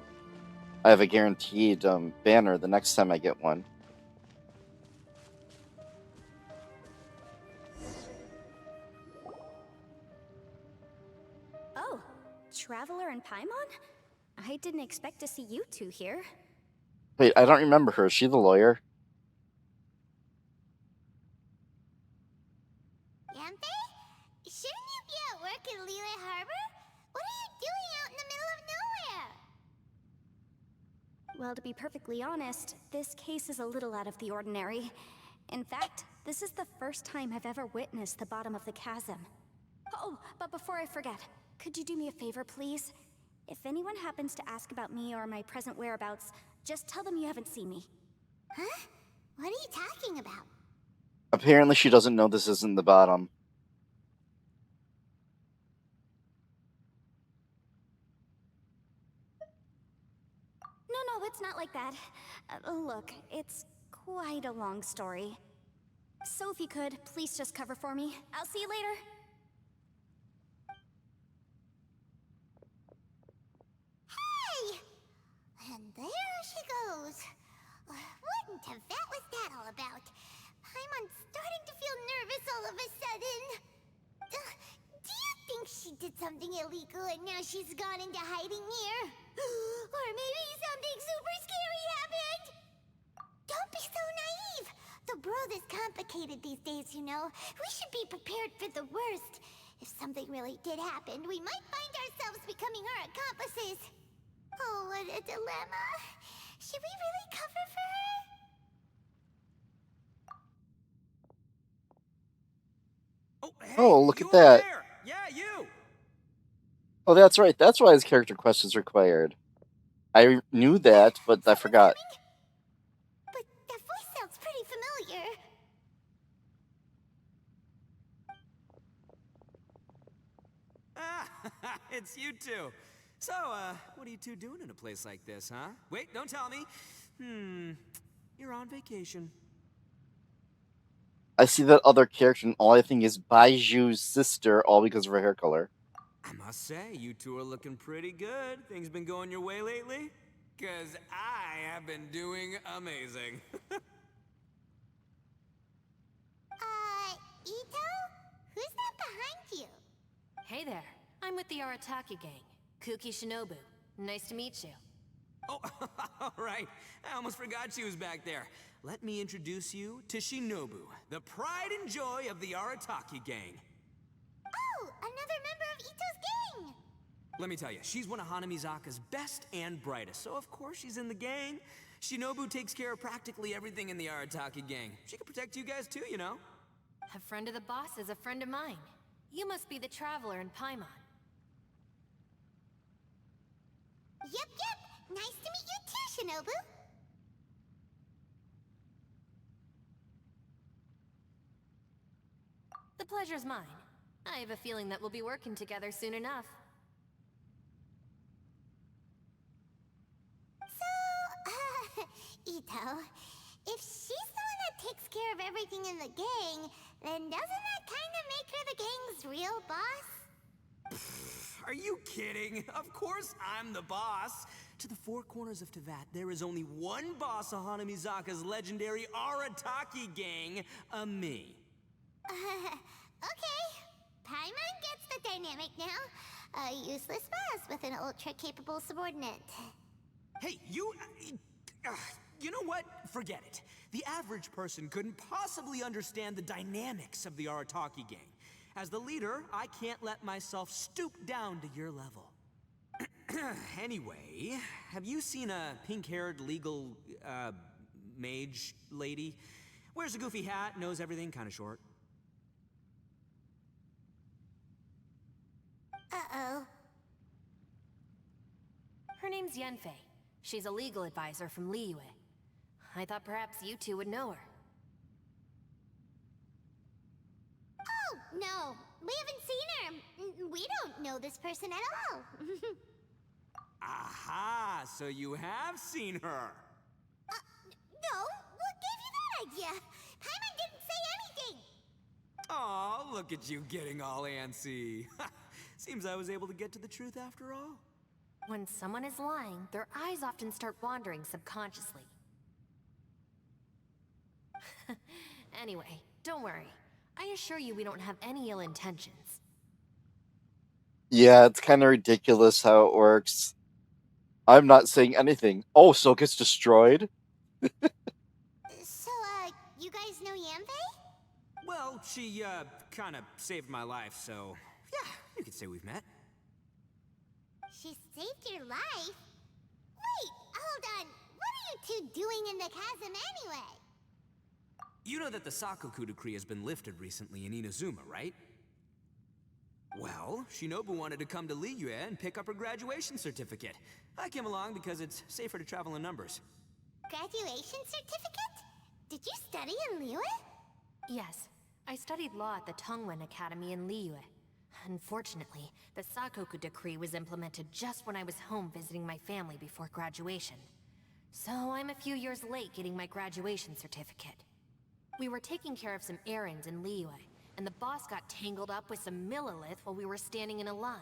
I have a guaranteed banner the next time I get one. Oh, Traveler and Paimon? I didn't expect to see you two here. Wait, I don't remember her. Is she the lawyer? Yampe? Shouldn't you be at work in Liyue Harbor? What are you doing out in the middle of nowhere? Well, to be perfectly honest, this case is a little out of the ordinary. In fact, this is the first time I've ever witnessed the bottom of the chasm. Oh, but before I forget, could you do me a favor, please? If anyone happens to ask about me or my present whereabouts, just tell them you haven't seen me. Huh? What are you talking about? Apparently she doesn't know this isn't the bottom. No, it's not like that. Look, it's quite a long story. So if you could, please just cover for me. I'll see you later. Hey! And there she goes. What in Tibet was that all about? Paimon's starting to feel nervous all of a sudden. Do you think she did something illegal and now she's gone into hiding here? Or maybe something super scary happened? Don't be so naive. The world is complicated these days, you know. We should be prepared for the worst. If something really did happen, we might find ourselves becoming her accomplices. Oh, what a dilemma. Should we really cover for her? Hey, Oh, look you at that. over there. Yeah, you. Oh, that's right. That's why his character quest is required. I knew that, but I forgot. But that voice sounds pretty familiar. It's you two. So, what are you two doing in a place like this, huh? Wait, don't tell me. You're on vacation. I see that other character, and all I think is Baiju's sister, all because of her hair color. I must say, you two are looking pretty good. Things been going your way lately? Cause I have been doing amazing. Ito? Who's that behind you? Hey there. I'm with the Arataki gang. Kuki Shinobu. Nice to meet you. Oh, all right. I almost forgot she was back there. Let me introduce you to Shinobu, the pride and joy of the Arataki gang. Oh, another member of Ito's gang! Let me tell you, she's one of Hanamizaka's best and brightest, so of course she's in the gang. Shinobu takes care of practically everything in the Arataki gang. She can protect you guys too, you know? A friend of the boss is a friend of mine. You must be the traveler in Paimon. Yep. Nice to meet you too, Shinobu. The pleasure's mine. I have a feeling that we'll be working together soon enough. So, Ito, if she's the one that takes care of everything in the gang, then doesn't that kind of make her the gang's real boss? Are you kidding? Of course I'm the boss. To the four corners of Teyvat, there is only one boss of Hanamizaka's legendary Arataki gang, me. Okay. Paimon gets the dynamic now. A useless boss with an ultra-capable subordinate. Hey, you know what? Forget it. The average person couldn't possibly understand the dynamics of the Arataki gang. As the leader, I can't let myself stoop down to your level. Anyway, have you seen a pink-haired legal, mage lady? Wears a goofy hat, knows everything, kinda short. Uh-oh. Her name's Yanfei. She's a legal advisor from Liyue. I thought perhaps you two would know her. Oh, no. We haven't seen her. We don't know this person at all. Aha! So you have seen her. No. What gave you that idea? Paimon didn't say anything. Aw, look at you getting all antsy. Seems I was able to get to the truth after all. When someone is lying, their eyes often start wandering subconsciously. Anyway, don't worry. I assure you we don't have any ill intentions. Yeah, it's kind of ridiculous how it works. I'm not saying anything. Oh, so it gets destroyed? So, you guys know Yanfei? Well, she, kinda saved my life, so... yeah, you could say we've met. She saved your life? Wait, hold on. What are you two doing in the chasm anyway? You know that the Sakoku decree has been lifted recently in Inazuma, right? Well, Shinobu wanted to come to Liyue and pick up her graduation certificate. I came along because it's safer to travel in numbers. Graduation certificate? Did you study in Liyue? Yes, I studied law at the Tongwen Academy in Liyue. Unfortunately, the Sakoku decree was implemented just when I was home visiting my family before graduation. So I'm a few years late getting my graduation certificate. We were taking care of some errands in Liyue, and the boss got tangled up with some Millilith while we were standing in a line.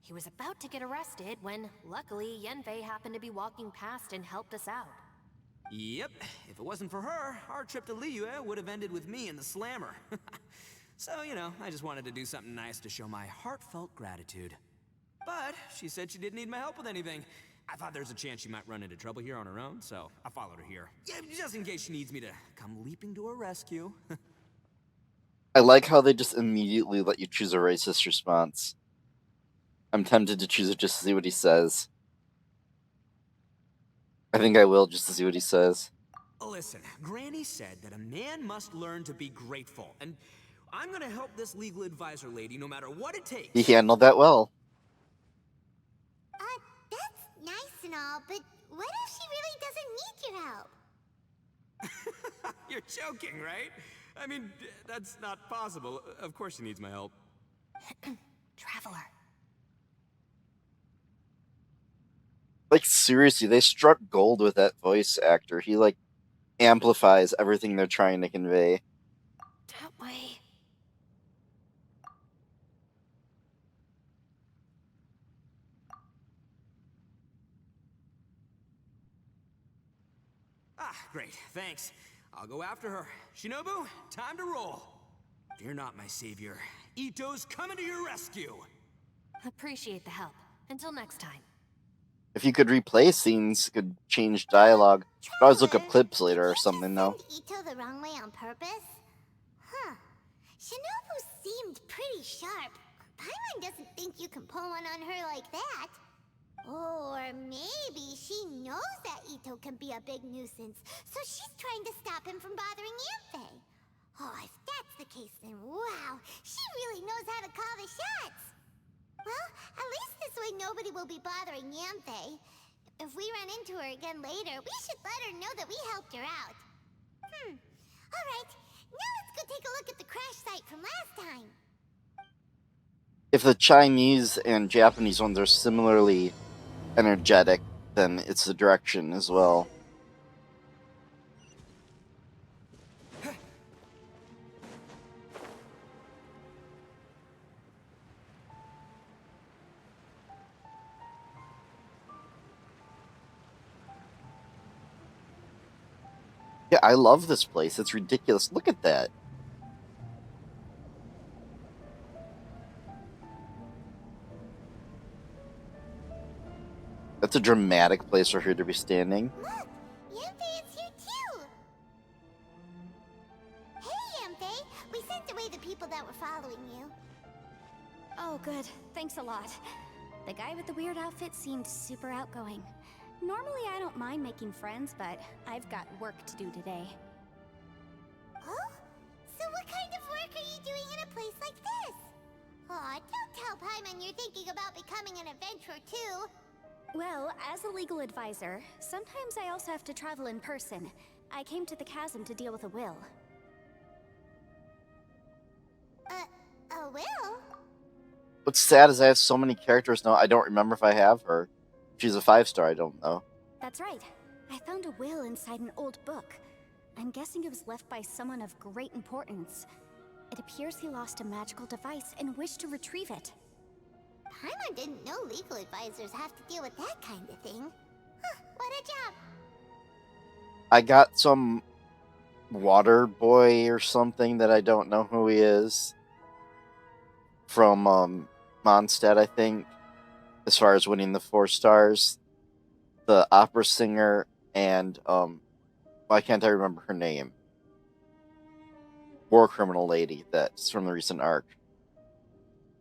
He was about to get arrested when, luckily, Yanfei happened to be walking past and helped us out. Yep, if it wasn't for her, our trip to Liyue would have ended with me and the Slammer. So, you know, I just wanted to do something nice to show my heartfelt gratitude. But she said she didn't need my help with anything. I thought there's a chance she might run into trouble here on her own, so I followed her here. Yeah, just in case she needs me to come leaping to her rescue. I like how they just immediately let you choose a racist response. I'm tempted to choose it just to see what he says. I think I will just to see what he says. Listen, Granny said that a man must learn to be grateful, and I'm gonna help this legal advisor lady no matter what it takes. He handled that well. That's nice and all, but what if she really doesn't need your help? You're joking, right? I mean, that's not possible. Of course she needs my help. Traveler. Like, seriously, they struck gold with that voice actor. He, like, amplifies everything they're trying to convey. That way. Ah, great, thanks. I'll go after her. Shinobu, time to roll. Fear not, my savior. Ito's coming to your rescue. Appreciate the help. Until next time. If you could replay scenes, you could change dialogue. You could always look up Traveler, clips later or did you something, though. just send Ito the wrong way on purpose? Huh. Shinobu seemed pretty sharp. Paimon doesn't think you can pull one on her like that. Or maybe she knows that Ito can be a big nuisance, so she's trying to stop him from bothering Yanfei. Oh, if that's the case, then wow, she really knows how to call the shots. Well, at least this way nobody will be bothering Yanfei. If we run into her again later, we should let her know that we helped her out. Alright, now let's go take a look at the crash site from last time. If the Chinese and Japanese ones are similarly energetic, then it's the direction as well. Yeah, I love this place. It's ridiculous. Look at that. That's a dramatic place for her to be standing. Look, Yanfei is here too. Hey, Yanfei, we sent away the people that were following you. Oh, good. Thanks a lot. The guy with the weird outfit seemed super outgoing. Normally, I don't mind making friends, but I've got work to do today. Oh? So what kind of work are you doing in a place like this? Aw, don't tell Paimon you're thinking about becoming an adventurer too. Well, as a legal advisor, sometimes I also have to travel in person. I came to the chasm to deal with a will. A will? What's sad is I have so many characters now, I don't remember if I have her. She's a 5-star, I don't know. That's right. I found a will inside an old book. I'm guessing it was left by someone of great importance. It appears he lost a magical device and wished to retrieve it. Paimon didn't know legal advisors have to deal with that kind of thing. Huh, what a job. I got some water boy or something that I don't know who he is. From Mondstadt, I think. As far as winning the 4 stars. The opera singer and why can't I remember her name? War criminal lady that's from the recent arc.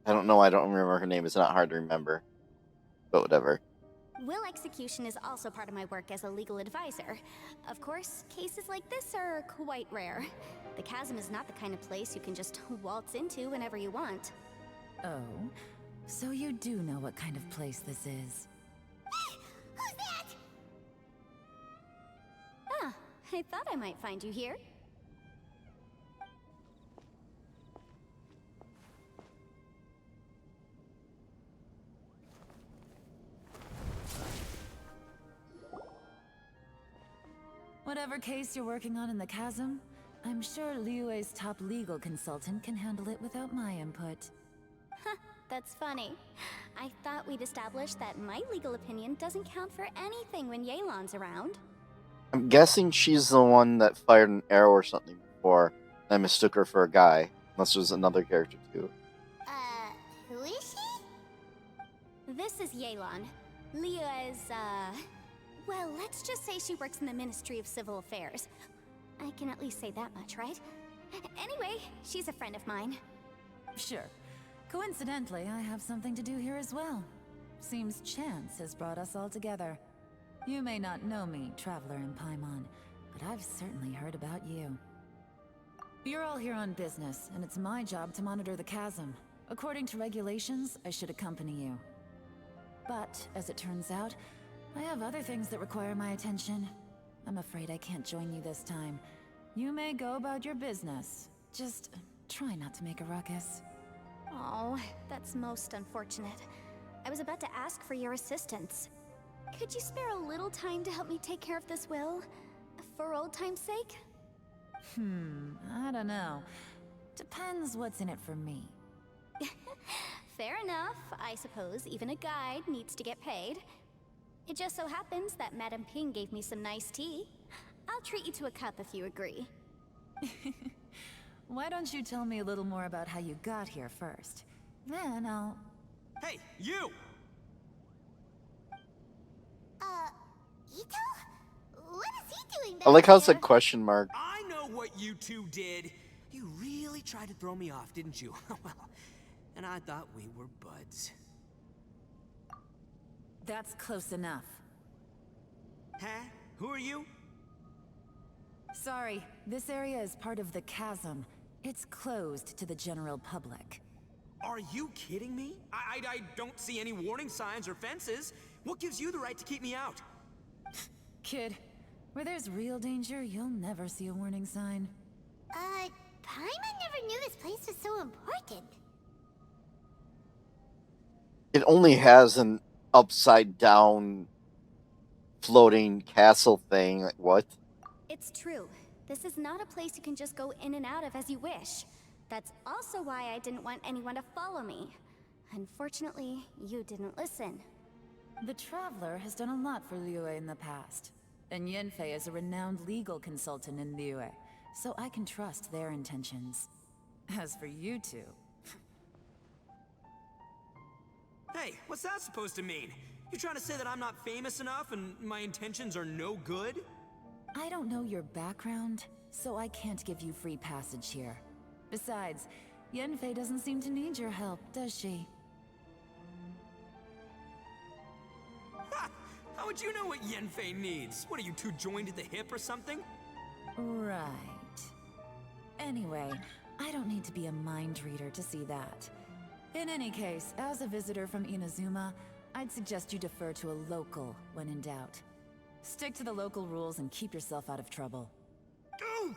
I don't know, I don't remember her name. It's not hard to remember. But whatever. Will execution is also part of my work as a legal advisor. Of course, cases like this are quite rare. The chasm is not the kind of place you can just waltz into whenever you want. Oh, so you do know what kind of place this is. Who's that? Ah, I thought I might find you here. Whatever case you're working on in the chasm, I'm sure Liyue's top legal consultant can handle it without my input. That's funny. I thought we'd established that my legal opinion doesn't count for anything when Yelan's around. I'm guessing she's the one that fired an arrow or something before. And I mistook her for a guy. Unless there's another character too. Who is she? This is Yelan. Liyue is, well, let's just say she works in the Ministry of Civil Affairs. I can at least say that much, right? Anyway, she's a friend of mine. Sure. Coincidentally, I have something to do here as well. Seems chance has brought us all together. You may not know me, Traveler in Paimon, but I've certainly heard about you. You're all here on business, and it's my job to monitor the chasm. According to regulations, I should accompany you. But, as it turns out, I have other things that require my attention. I'm afraid I can't join you this time. You may go about your business. Just try not to make a ruckus. Oh, that's most unfortunate. I was about to ask for your assistance. Could you spare a little time to help me take care of this will? For old time's sake? I don't know. Depends what's in it for me. Fair enough. I suppose even a guide needs to get paid. It just so happens that Madame Ping gave me some nice tea. I'll treat you to a cup if you agree. Why don't you tell me a little more about how you got here first? Then I'll... Hey, you! Ito? What is he doing back I like how it's a there? question mark. I know what you two did. You really tried to throw me off, didn't you? Well, and I thought we were buds. That's close enough. Huh? Who are you? Sorry, this area is part of the chasm. It's closed to the general public. Are you kidding me? I don't see any warning signs or fences. What gives you the right to keep me out? Kid, where there's real danger, you'll never see a warning sign. Paimon never knew this place was so important. It only has an upside down floating castle thing. Like, what? It's true. This is not a place you can just go in and out of as you wish. That's also why I didn't want anyone to follow me. Unfortunately, you didn't listen. The Traveler has done a lot for Liyue in the past. And Yanfei is a renowned legal consultant in Liyue, so I can trust their intentions. As for you two... Hey, what's that supposed to mean? You trying to say that I'm not famous enough and my intentions are no good? I don't know your background, so I can't give you free passage here. Besides, Yanfei doesn't seem to need your help, does she? Ha! How would you know what Yanfei needs? What, are you two joined at the hip or something? Right. Anyway, I don't need to be a mind reader to see that. In any case, as a visitor from Inazuma, I'd suggest you defer to a local when in doubt. Stick to the local rules and keep yourself out of trouble. Oh,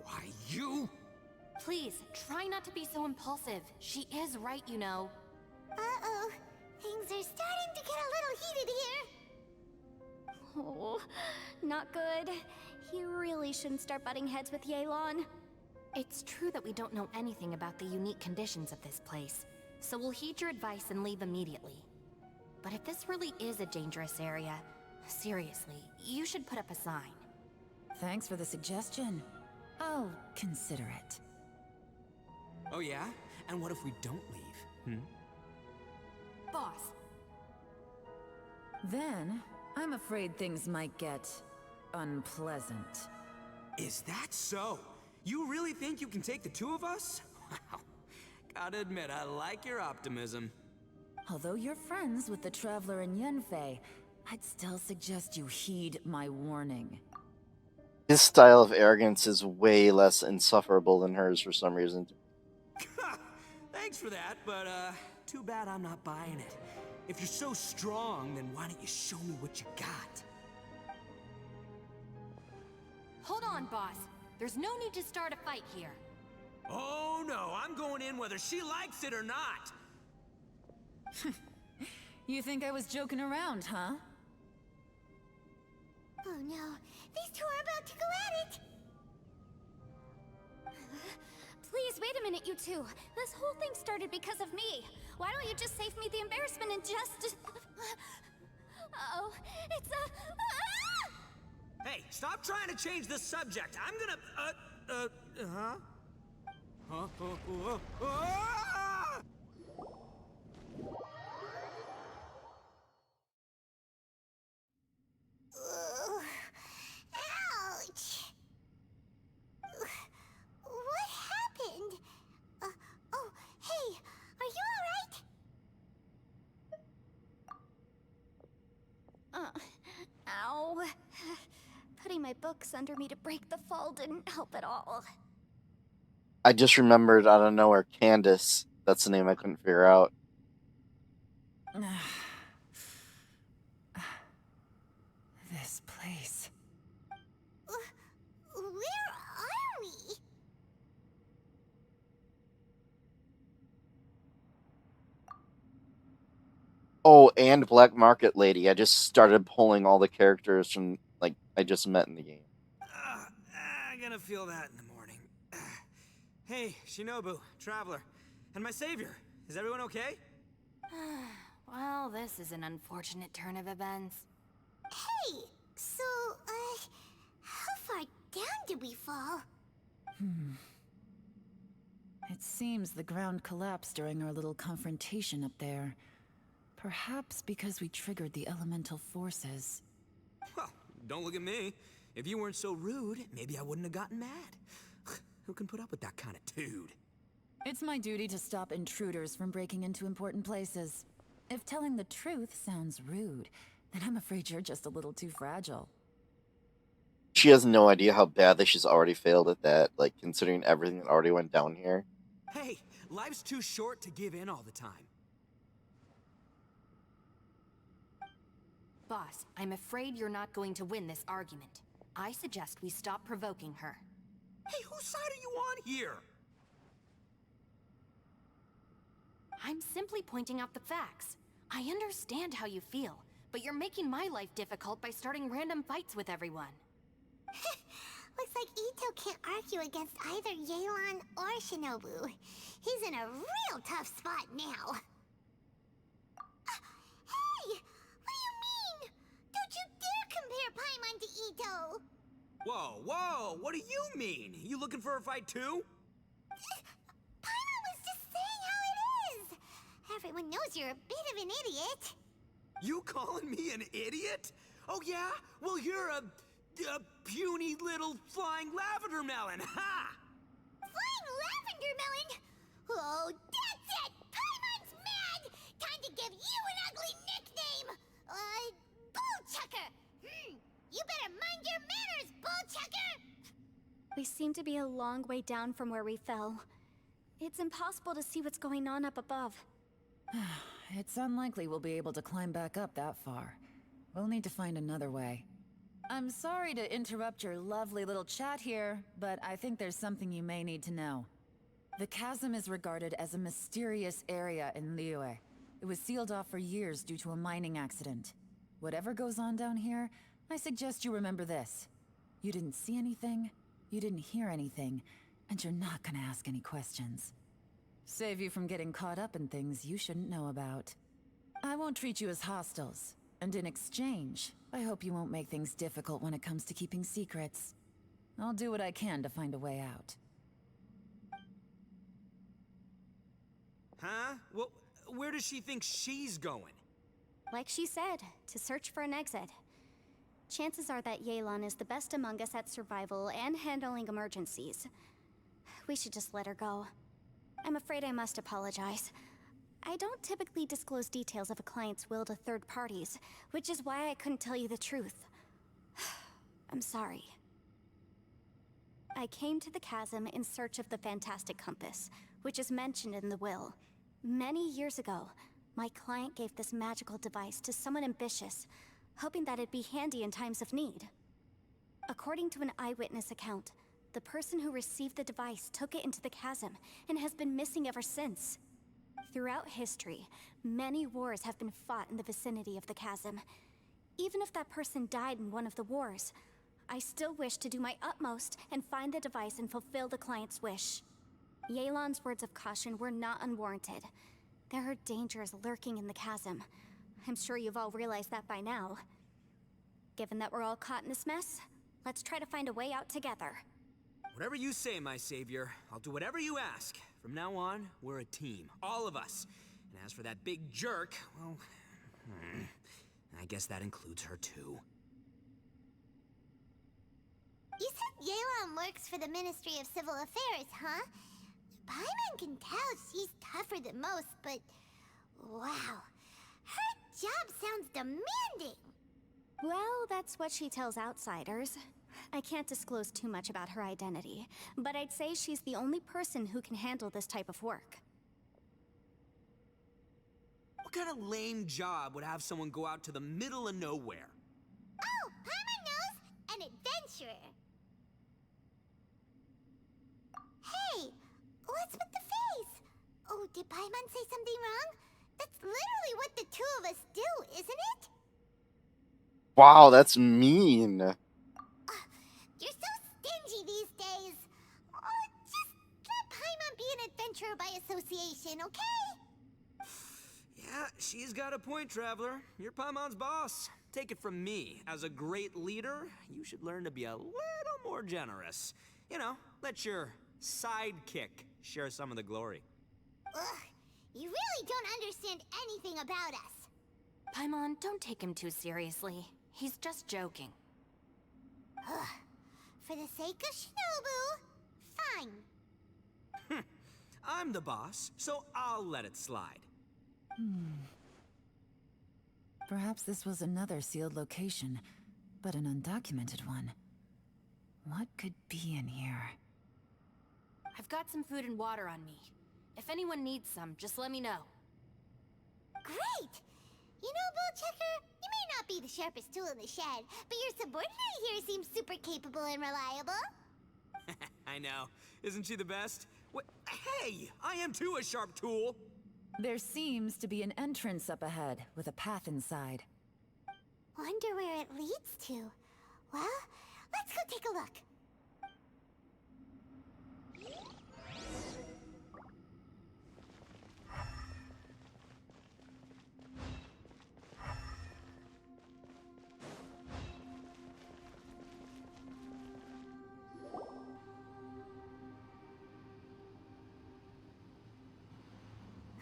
why you? Please, try not to be so impulsive. She is right, you know. Uh-oh. Things are starting to get a little heated here. Oh, not good. You really shouldn't start butting heads with Yelan. It's true that we don't know anything about the unique conditions of this place, so we'll heed your advice and leave immediately. But if this really is a dangerous area, seriously, you should put up a sign. Thanks for the suggestion. I'll consider it. Oh yeah? And what if we don't leave? Boss, Then, I'm afraid things might get... unpleasant. Is that so? You really think you can take the two of us? Wow. Gotta admit, I like your optimism. Although you're friends with the Traveler and Yanfei, I'd still suggest you heed my warning. His style of arrogance is way less insufferable than hers for some reason. Thanks for that, but too bad I'm not buying it. If you're so strong, then why don't you show me what you got? hold on, boss. There's no need to start a fight here. Oh no, I'm going in whether she likes it or not. You think I was joking around, huh? Oh no, these two are about to go at it! Please, wait a minute, you two. This whole thing started because of me. Why don't you just save me the embarrassment and just... Uh-oh, it's a... Ah! Hey, stop trying to change the subject. I'm gonna, huh? Ah! Ouch! What happened? Oh, hey, are you alright? Ow. Putting my books under me to break the fall didn't help at all. I just remembered out of nowhere Candace. That's the name I couldn't figure out. This place. Where are we? Oh, and Black Market Lady. I just started pulling all the characters from, like, I just met in the game. I'm gonna feel that in the morning. Hey, Shinobu, Traveler, and my savior. Is everyone okay? Well, this is an unfortunate turn of events. Hey, so, how far down did we fall? It seems the ground collapsed during our little confrontation up there. Perhaps because we triggered the elemental forces. Well, don't look at me. If you weren't so rude, maybe I wouldn't have gotten mad. Who can put up with that kind of dude? It's my duty to stop intruders from breaking into important places. If telling the truth sounds rude, then I'm afraid you're just a little too fragile. She has no idea how badly she's already failed at that, like, considering everything that already went down here. Hey, life's too short to give in all the time. Boss, I'm afraid you're not going to win this argument. I suggest we stop provoking her. Hey, whose side are you on here? I'm simply pointing out the facts. I understand how you feel, but you're making my life difficult by starting random fights with everyone. Looks like Ito can't argue against either Yelan or Shinobu. He's in a real tough spot now. Hey! What do you mean? Don't you dare compare Paimon to Ito! Whoa, whoa, what do you mean? You looking for a fight too? Paimon was just saying how it is! Everyone knows you're a bit of an idiot. You calling me an idiot? Oh yeah? Well, you're a puny little flying lavender melon, ha! Flying lavender melon? Oh, that's it! Paimon's mad! Time to give you an ugly nickname! Bullchucker! You better mind your manners, Bullchucker! We seem to be a long way down from where we fell. It's impossible to see what's going on up above. It's unlikely we'll be able to climb back up that far. We'll need to find another way. I'm sorry to interrupt your lovely little chat here, but I think there's something you may need to know. The chasm is regarded as a mysterious area in Liyue. It was sealed off for years due to a mining accident. Whatever goes on down here, I suggest you remember this. You didn't see anything, you didn't hear anything, and you're not gonna ask any questions. Save you from getting caught up in things you shouldn't know about. I won't treat you as hostiles, and in exchange, I hope you won't make things difficult when it comes to keeping secrets. I'll do what I can to find a way out. Huh? Well, where does she think she's going? Like she said, to search for an exit. Chances are that Yelan is the best among us at survival and handling emergencies. We should just let her go. I'm afraid I must apologize. I don't typically disclose details of a client's will to third parties, which is why I couldn't tell you the truth. I'm sorry. I came to the chasm in search of the Fantastic Compass, which is mentioned in the will. Many years ago, my client gave this magical device to someone ambitious, hoping that it'd be handy in times of need. According to an eyewitness account, the person who received the device took it into the chasm and has been missing ever since. Throughout history, many wars have been fought in the vicinity of the chasm. Even if that person died in one of the wars, I still wish to do my utmost and find the device and fulfill the client's wish. Yelan's words of caution were not unwarranted. There are dangers lurking in the chasm. I'm sure you've all realized that by now. Given that we're all caught in this mess, let's try to find a way out together. Whatever you say, my savior. I'll do whatever you ask. From now on, we're a team. All of us. And as for that big jerk, well... I guess that includes her too. You said Yelan works for the Ministry of Civil Affairs, huh? Paimon can tell she's tougher than most, but... wow. Her job sounds demanding! Well, that's what she tells outsiders. I can't disclose too much about her identity, but I'd say she's the only person who can handle this type of work. What kind of lame job would have someone go out to the middle of nowhere? Oh, Paimon knows! An adventurer! Hey! What's with the face? Oh, did Paimon say something wrong? That's literally what the two of us do, isn't it? Wow, that's mean. You're so stingy these days. Oh, just let Paimon be an adventurer by association, okay? Yeah, she's got a point, Traveler. You're Paimon's boss. Take it from me. As a great leader, you should learn to be a little more generous. You know, let your sidekick share some of the glory. Ugh, you really don't understand anything about us. Paimon, don't take him too seriously. He's just joking. Ugh, for the sake of Shinobu, fine. I'm the boss, so I'll let it slide. Perhaps this was another sealed location, but an undocumented one. What could be in here? I've got some food and water on me. If anyone needs some, just let me know. Great! You know, Bullchecker, you may not be the sharpest tool in the shed, but your subordinate here seems super capable and reliable. I know. Isn't she the best? Hey! I am too a sharp tool! There seems to be an entrance up ahead, with a path inside. Wonder where it leads to. Well, let's go take a look.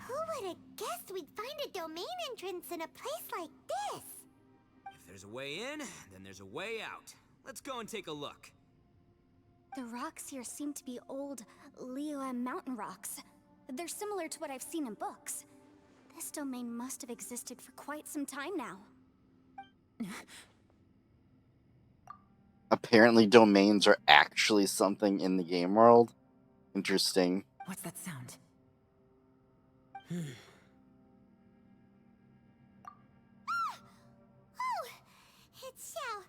Who would have guessed we'd find a domain entrance in a place like this? If there's a way in, then there's a way out. Let's go and take a look. The rocks here seem to be old Liyue mountain rocks. They're similar to what I've seen in books. This domain must have existed for quite some time now. Apparently domains are actually something in the game world. Interesting. What's that sound? Oh, it's Xiao.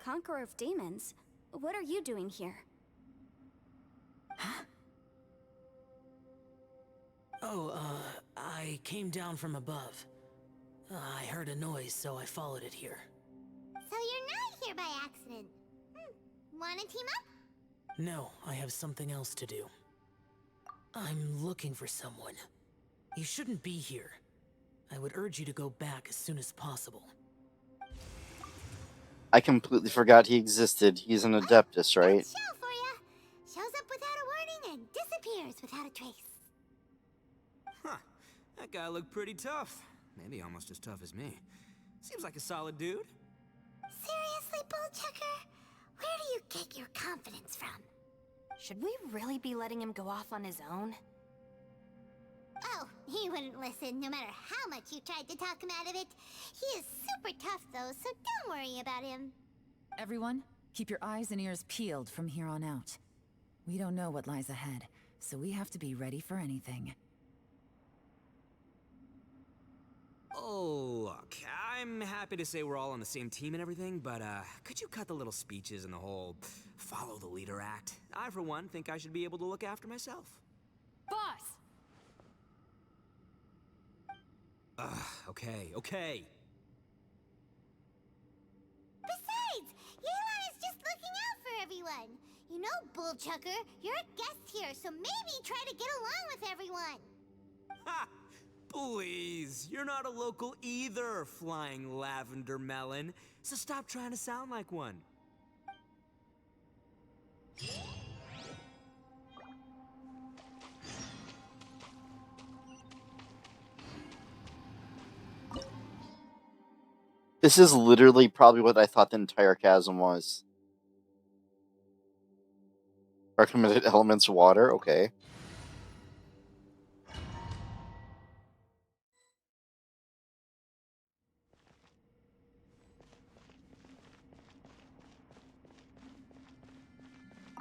Conqueror of Demons, what are you doing here? I came down from above. I heard a noise, so I followed it here. So you're not here by accident. Wanna team up? No, I have something else to do. I'm looking for someone. You shouldn't be here. I would urge you to go back as soon as possible. I completely forgot he existed. He's an Adeptus, right? That's Xiao for ya. Shows up without a warning and disappears without a trace. Huh. That guy looked pretty tough. Maybe almost as tough as me. Seems like a solid dude. Seriously, Bullchecker? Where do you get your confidence from? Should we really be letting him go off on his own? Oh, he wouldn't listen no matter how much you tried to talk him out of it. He is super tough though, so don't worry about him. Everyone, keep your eyes and ears peeled from here on out. We don't know what lies ahead, so we have to be ready for anything. Oh, look, I'm happy to say we're all on the same team and everything, but could you cut the little speeches and the whole follow the leader act? I, for one, think I should be able to look after myself. Boss! Okay. Besides, Yelan is just looking out for everyone. You know, Bullchucker, you're a guest here, so maybe try to get along with everyone. Ha! Please, you're not a local either, flying lavender melon, so stop trying to sound like one. This is literally probably what I thought the entire chasm was. Recommended elements water, okay.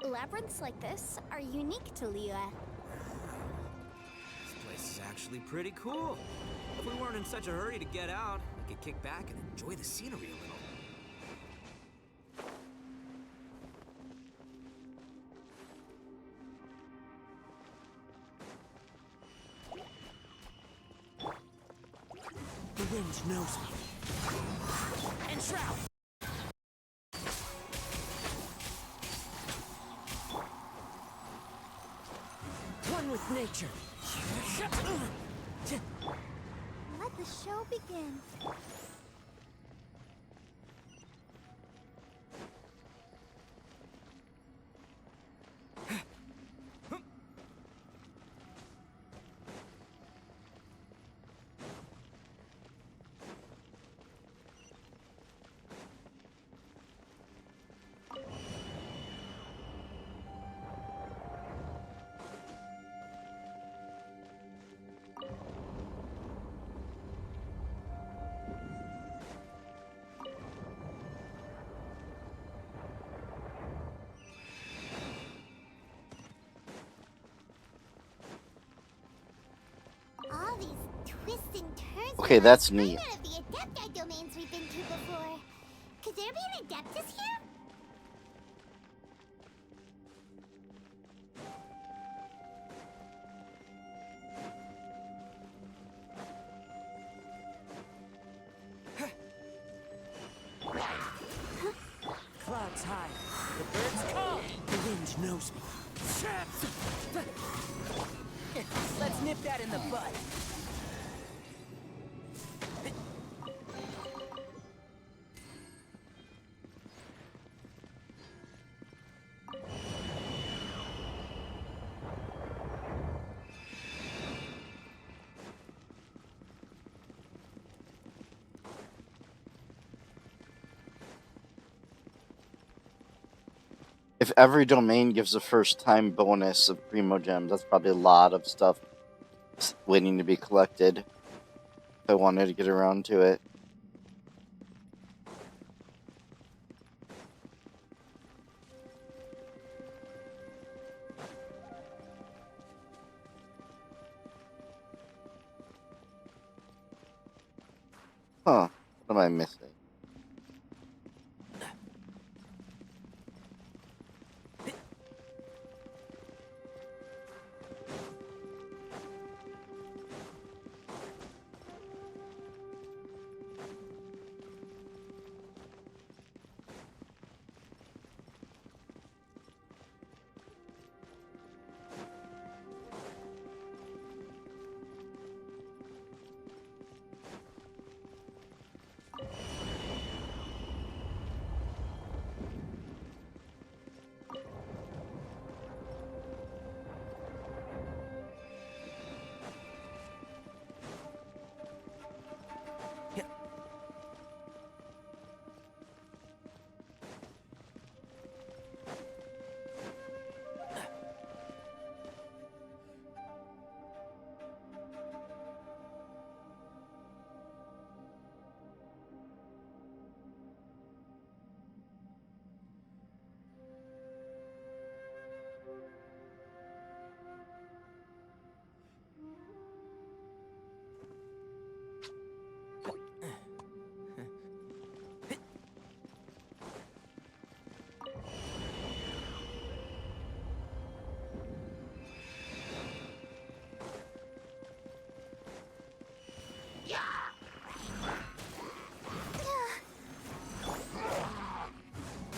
Labyrinths like this are unique to Liyue. This place is actually pretty cool. If we weren't in such a hurry to get out, we could kick back and enjoy the scenery a little. The wind knows me. Enshroud! One with nature. Let the show begin. All these twists and turns. Okay, that's neat. None of the Adepti domains we've been to before. Could there be an Adeptus here? Clouds high. The birds call. The wind knows me. Let's nip that in the bud. If every domain gives a first-time bonus of Primo Gems, that's probably a lot of stuff waiting to be collected. If I wanted to get around to it. Huh. What am I missing?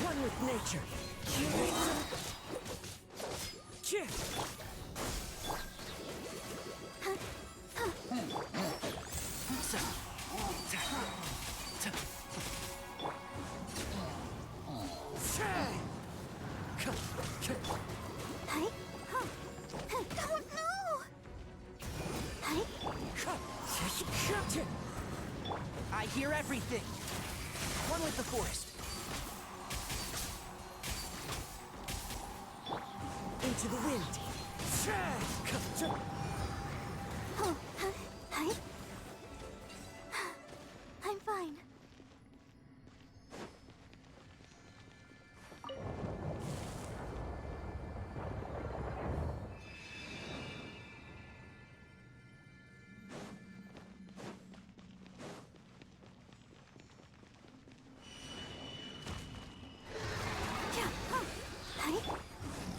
One with nature. I hear everything. One with the forest. Into the wind. I'm fine.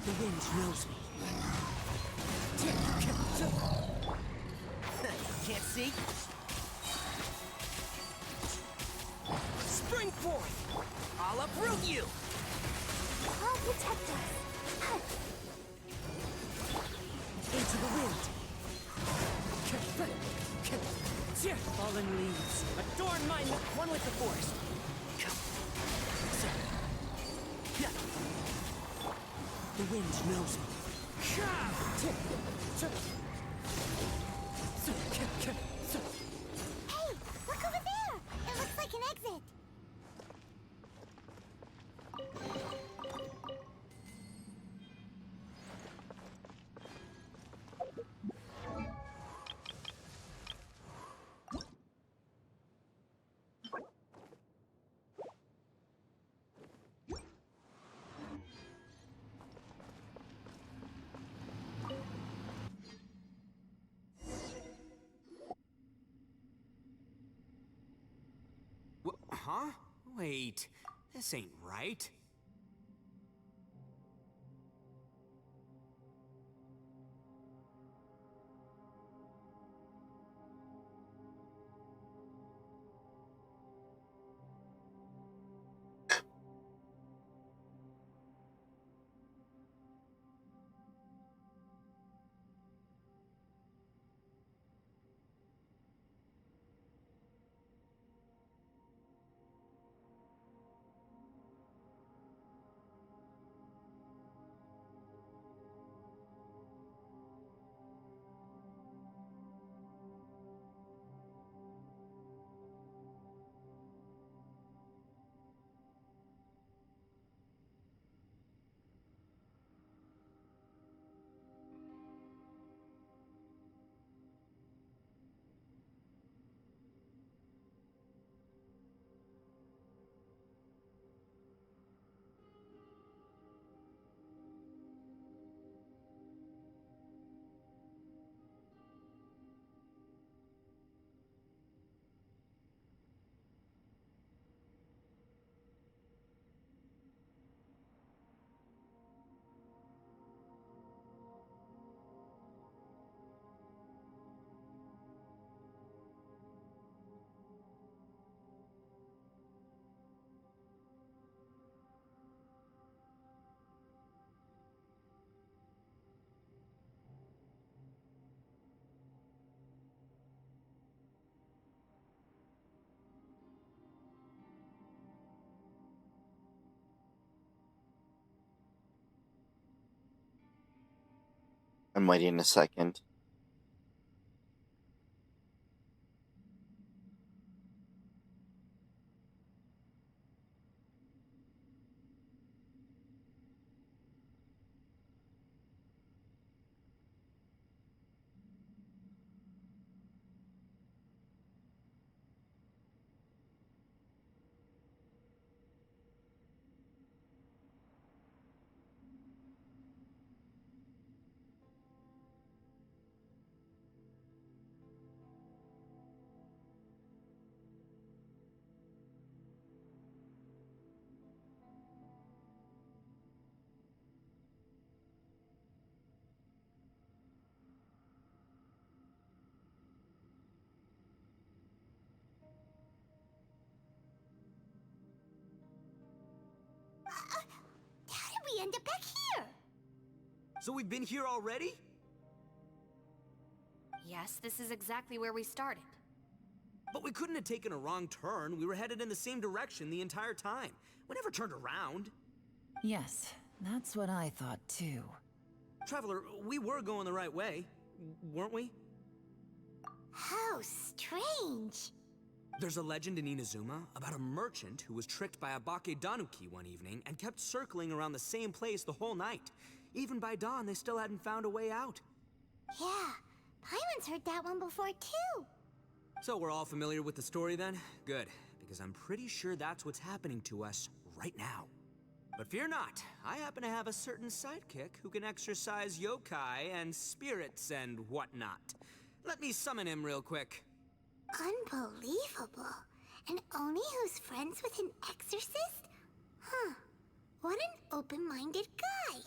The wind knows me. Can't see? forth! I'll uproot you! I'll protect us. Into the wind. Fallen leaves, adorn my one with the forest. The wind knows me. Hey, look over there! It looks like an exit. Huh? Wait, this ain't right. I'm waiting a second. How did we end up back here? So we've been here already? Yes, this is exactly where we started. But we couldn't have taken a wrong turn. We were headed in the same direction the entire time. We never turned around. Yes, that's what I thought too. Traveler, we were going the right way, weren't we? How strange. There's a legend in Inazuma about a merchant who was tricked by a Bakedanuki one evening and kept circling around the same place the whole night. Even by dawn, they still hadn't found a way out. Yeah, Paimon's heard that one before too. So we're all familiar with the story then? Good, because I'm pretty sure that's what's happening to us right now. But fear not, I happen to have a certain sidekick who can exercise yokai and spirits and whatnot. Let me summon him real quick. Unbelievable. And Oni who's friends with an exorcist? Huh. What an open-minded guy.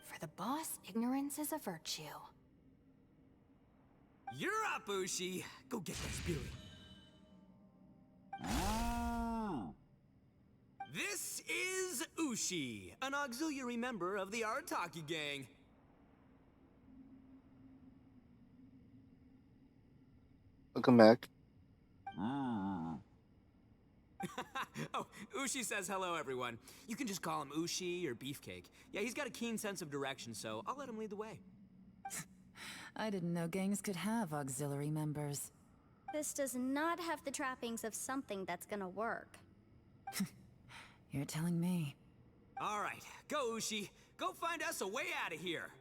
For the boss, ignorance is a virtue. You're up, Ushi. Go get that spirit. Ushi, an auxiliary member of the Arataki gang. Welcome back. Oh, Ushi says hello, everyone. You can just call him Ushi or Beefcake. Yeah, he's got a keen sense of direction, so I'll let him lead the way. I didn't know gangs could have auxiliary members. This does not have the trappings of something that's gonna work. You're telling me. All right, go Ushi. Go find us a way out of here.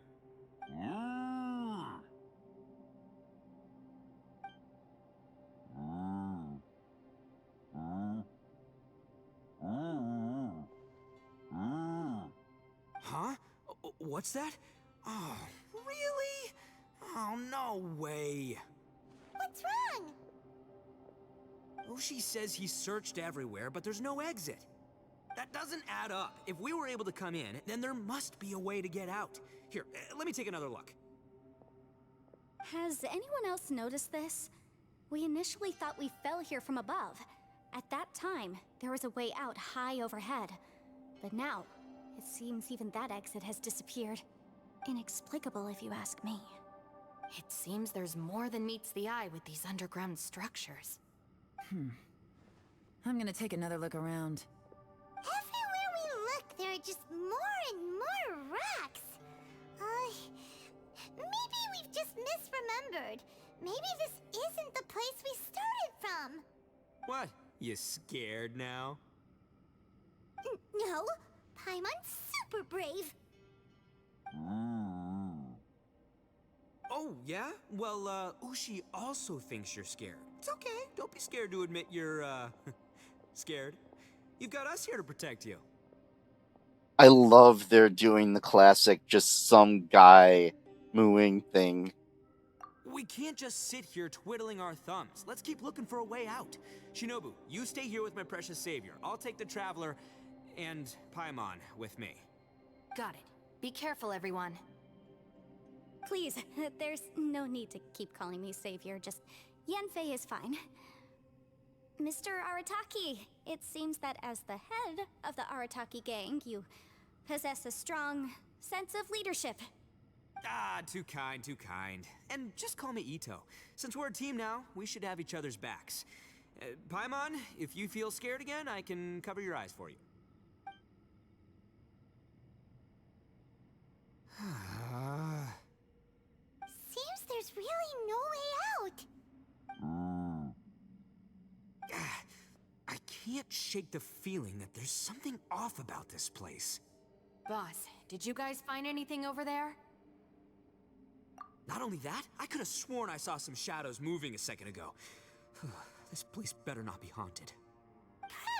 Huh? What's that? Oh, really? Oh, no way. What's wrong? Ushi says he searched everywhere, but there's no exit. That doesn't add up. If we were able to come in, then there must be a way to get out. Here, let me take another look. Has anyone else noticed this? We initially thought we fell here from above. At that time, there was a way out high overhead. But now, it seems even that exit has disappeared. Inexplicable if you ask me. It seems there's more than meets the eye with these underground structures. I'm gonna take another look around. Everywhere we look, there are just more and more rocks. Maybe we've just misremembered. Maybe this isn't the place we started from. What? You scared now? No, Paimon's super brave. Oh, yeah? Well, Ushi also thinks you're scared. It's okay. Don't be scared to admit you're, scared. You've got us here to protect you. I love they're doing the classic just some guy mooing thing. We can't just sit here twiddling our thumbs. Let's keep looking for a way out. Shinobu, you stay here with my precious savior. I'll take the Traveler and Paimon with me. Got it. Be careful, everyone. Please, there's no need to keep calling me savior, just Yanfei is fine. Mr. Arataki, it seems that as the head of the Arataki gang, you possess a strong sense of leadership. Ah, too kind, too kind. And just call me Ito. Since we're a team now, we should have each other's backs. Paimon, if you feel scared again, I can cover your eyes for you. Seems there's really no way out. I can't shake the feeling that there's something off about this place. Boss, did you guys find anything over there? Not only that, I could have sworn I saw some shadows moving a second ago. This place better not be haunted.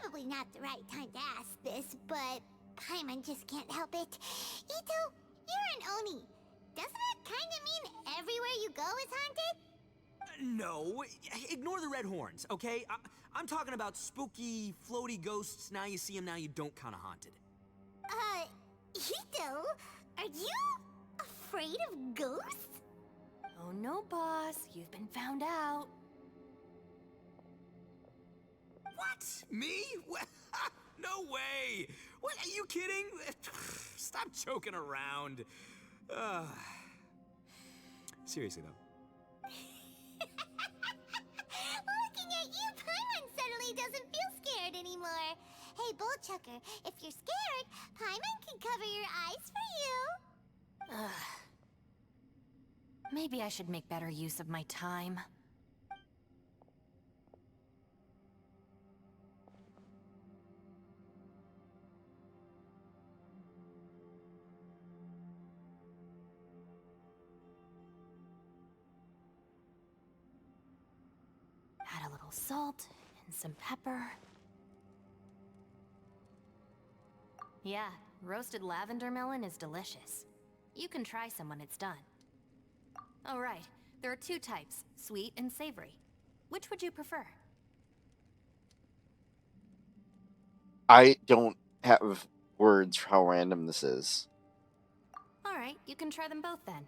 Probably not the right time to ask this, but Paimon just can't help it. Ito, you're an Oni. Doesn't that kind of mean everywhere you go is haunted? No, ignore the red horns, okay? I'm talking about spooky, floaty ghosts. Now you see them, now you don't kind of haunted. Ito, are you afraid of ghosts? Oh no, boss. You've been found out. What? Me? No way! What, are you kidding? Stop joking around. Seriously, though. Looking at you, Paimon suddenly doesn't feel scared anymore. Hey, Bullchucker, if you're scared, Paimon can cover your eyes for you. Maybe I should make better use of my time. Add a little salt and some pepper. Yeah, roasted lavender melon is delicious. You can try some when it's done. Oh right, there are two types, sweet and savory. Which would you prefer? I don't have words for how random this is. Alright, you can try them both then.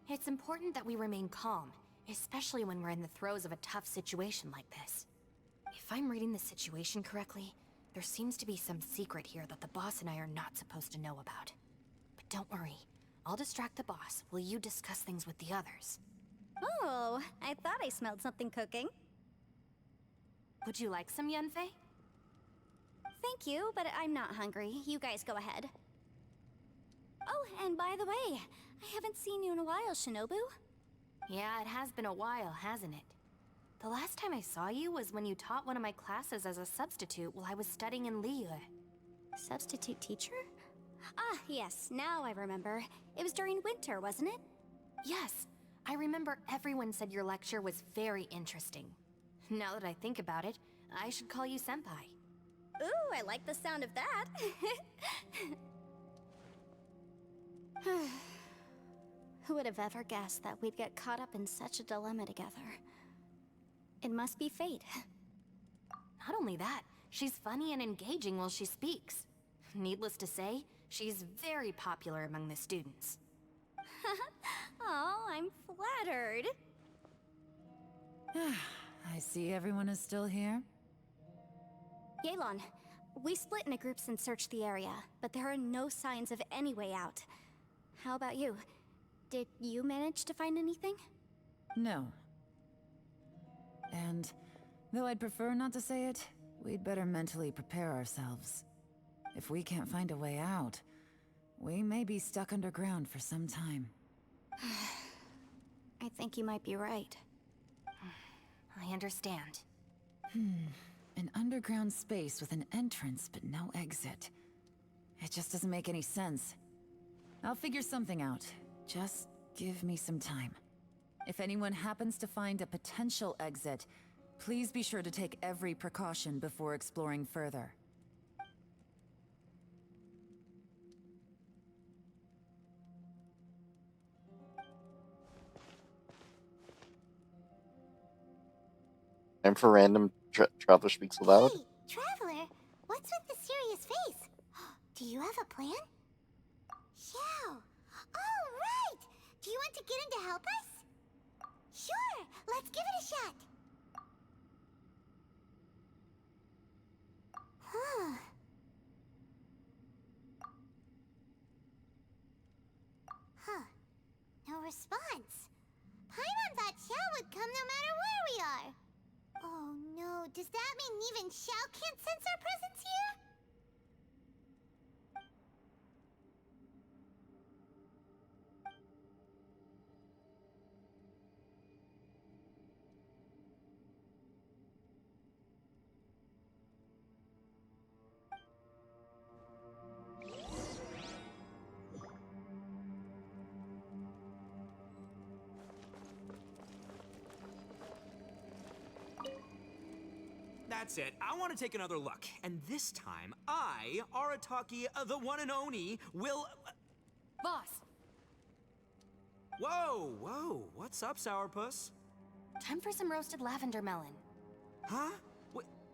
It's important that we remain calm, especially when we're in the throes of a tough situation like this. If I'm reading the situation correctly, There seems to be some secret here that the boss and I are not supposed to know about. But don't worry. I'll distract the boss while you discuss things with the others. Oh, I thought I smelled something cooking. Would you like some Yunfei? Thank you, but I'm not hungry. You guys go ahead. Oh, and by the way, I haven't seen you in a while, Shinobu. Yeah, it has been a while, hasn't it? The last time I saw you was when you taught one of my classes as a substitute while I was studying in Liyue. Substitute teacher? Ah, yes, now I remember. It was during winter, wasn't it? Yes, I remember everyone said your lecture was very interesting. Now that I think about it, I should call you Senpai. Ooh, I like the sound of that. Who would have ever guessed that we'd get caught up in such a dilemma together? It must be fate. Not only that, she's funny and engaging while she speaks. Needless to say, she's very popular among the students. Oh, I'm flattered. I see everyone is still here. Yelan, we split into groups and searched the area, but there are no signs of any way out. How about you? Did you manage to find anything? No. And though I'd prefer not to say it, we'd better mentally prepare ourselves. If we can't find a way out, we may be stuck underground for some time. I think you might be right. I understand. An underground space with an entrance but no exit. It just doesn't make any sense. I'll figure something out. Just give me some time. If anyone happens to find a potential exit, please be sure to take every precaution before exploring further. Time for random Traveler Speaks Aloud. Hey, Traveler, what's with the serious face? Do you have a plan? Yeah. Oh, right! Do you want to get in to help us? Sure, let's give it a shot. Huh. Huh. No response. Paimon thought Xiao would come no matter where we are. Oh no, does that mean even Xiao can't sense our presence here? That's it. I want to take another look. And this time, I, Arataki, the one and only, will... Boss! Whoa, whoa. What's up, Sourpuss? Time for some roasted lavender melon. Huh?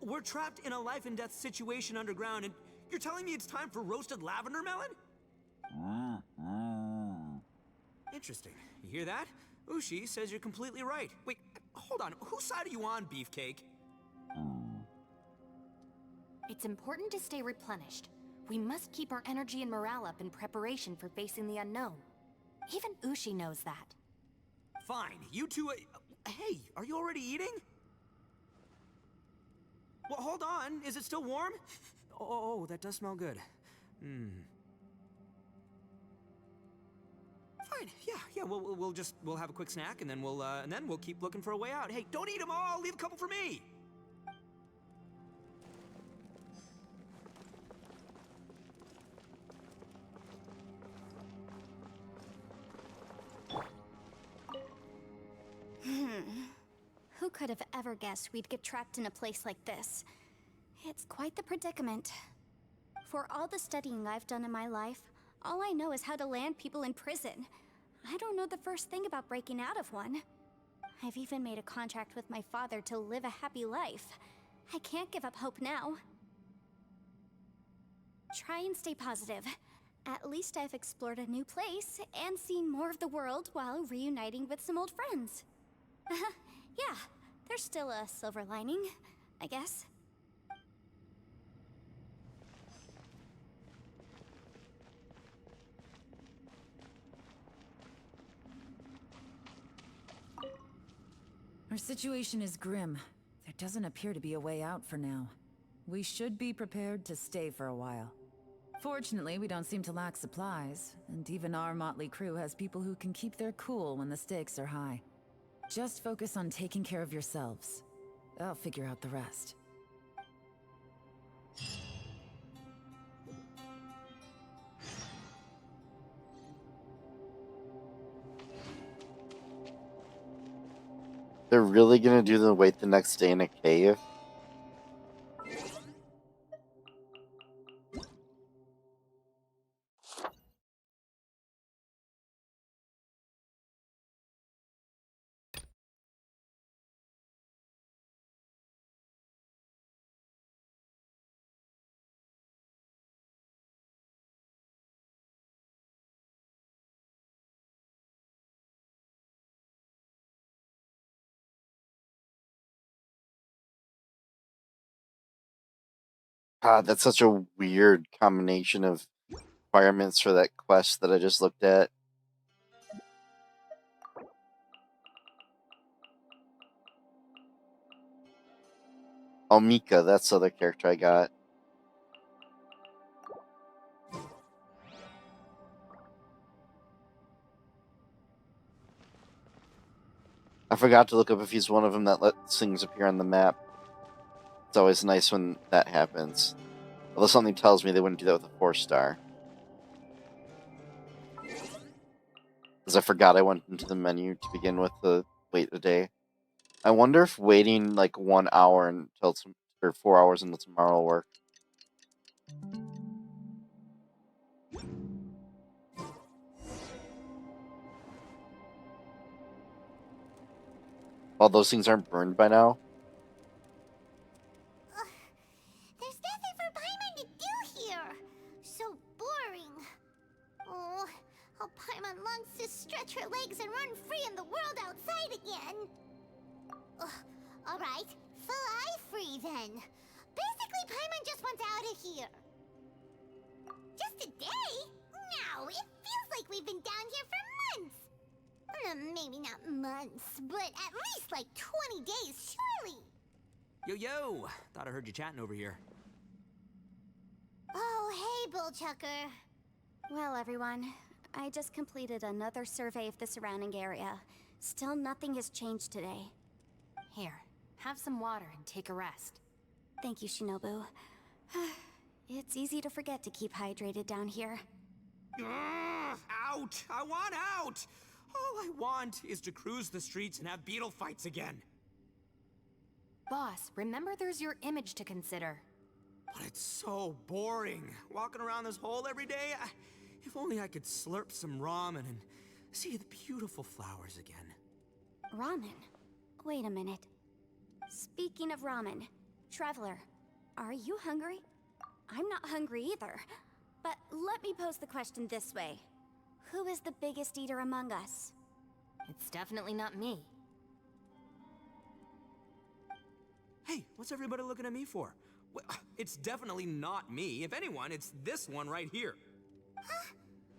We're trapped in a life and death situation underground, and you're telling me it's time for roasted lavender melon? Interesting. You hear that? Ushi says you're completely right. Wait, hold on. Whose side are you on, Beefcake? It's important to stay replenished. We must keep our energy and morale up in preparation for facing the unknown. Even Ushi knows that. Fine, you two... hey, are you already eating? Well, hold on. Is it still warm? Oh, that does smell good. Fine. Yeah. We'll have a quick snack, and then we'll keep looking for a way out. Hey, don't eat them all. Leave a couple for me. Who could have ever guessed we'd get trapped in a place like this? It's quite the predicament. For all the studying I've done in my life, all I know is how to land people in prison. I don't know the first thing about breaking out of one. I've even made a contract with my father to live a happy life. I can't give up hope now. Try and stay positive. At least I've explored a new place and seen more of the world while reuniting with some old friends. Yeah, there's still a silver lining, I guess. Our situation is grim. There doesn't appear to be a way out for now. We should be prepared to stay for a while. Fortunately, we don't seem to lack supplies, and even our motley crew has people who can keep their cool when the stakes are high. Just focus on taking care of yourselves. I'll figure out the rest. They're really gonna do the wait the next day in a cave? God, that's such a weird combination of requirements for that quest that I just looked at. Oh, Mika, that's the other character I got. I forgot to look up if he's one of them that lets things appear on the map. It's always nice when that happens. Although something tells me they wouldn't do that with a 4-star. Because I forgot I went into the menu to begin with to wait a day. I wonder if waiting like 1 hour until or 4 hours until tomorrow will work. All those things aren't burned by now. There's nothing for Paimon to do here. So boring. Oh, how Paimon longs to stretch her legs and run free in the world outside again. Alright, fly free then. Basically, Paimon just wants out of here. Just a day? No, it feels like we've been down here for months. Maybe not months, but at least like 20 days, surely. Yo! Thought I heard you chatting over here. Oh, hey, Bullchucker. Well, everyone, I just completed another survey of the surrounding area. Still nothing has changed today. Here, have some water and take a rest. Thank you, Shinobu. It's easy to forget to keep hydrated down here. Out! I want out! All I want is to cruise the streets and have beetle fights again. Boss, remember there's your image to consider. But it's so boring, walking around this hole every day. If only I could slurp some ramen and see the beautiful flowers again. Ramen? Wait a minute. Speaking of ramen, Traveler, are you hungry? I'm not hungry either. But let me pose the question this way. Who is the biggest eater among us? It's definitely not me. Hey, what's everybody looking at me for? Well, it's definitely not me. If anyone, it's this one right here. Huh?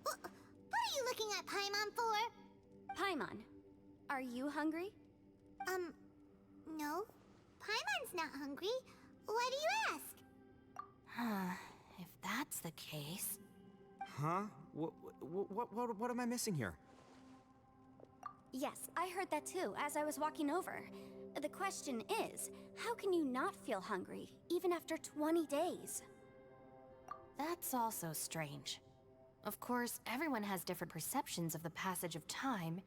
What are you looking at Paimon for? Paimon, are you hungry? No. Paimon's not hungry. Why do you ask? If that's the case... Huh? What am I missing here? Yes, I heard that too, as I was walking over. The question is, how can you not feel hungry, even after 20 days? That's also strange. Of course, everyone has different perceptions of the passage of time,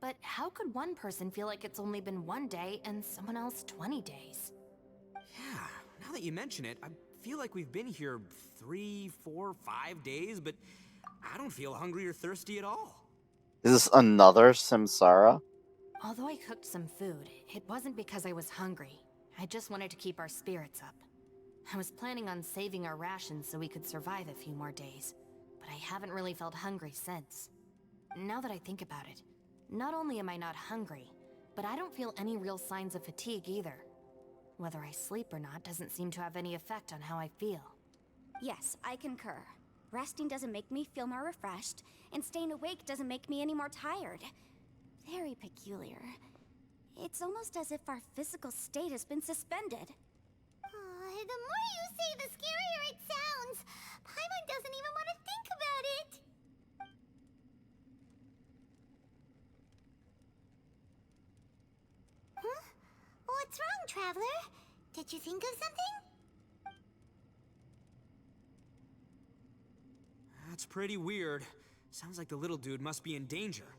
but how could one person feel like it's only been 1 day and someone else 20 days? Yeah, now that you mention it, I feel like we've been here 3, 4, 5 days, but I don't feel hungry or thirsty at all. Is this another Samsara? Although I cooked some food, it wasn't because I was hungry. I just wanted to keep our spirits up. I was planning on saving our rations so we could survive a few more days, but I haven't really felt hungry since. Now that I think about it, not only am I not hungry, but I don't feel any real signs of fatigue either. Whether I sleep or not doesn't seem to have any effect on how I feel. Yes, I concur. Resting doesn't make me feel more refreshed, and staying awake doesn't make me any more tired. Very peculiar. It's almost as if our physical state has been suspended. The more you say, the scarier it sounds. Paimon doesn't even want to think about it. Huh? What's wrong, Traveler? Did you think of something? That's pretty weird. Sounds like the little dude must be in danger.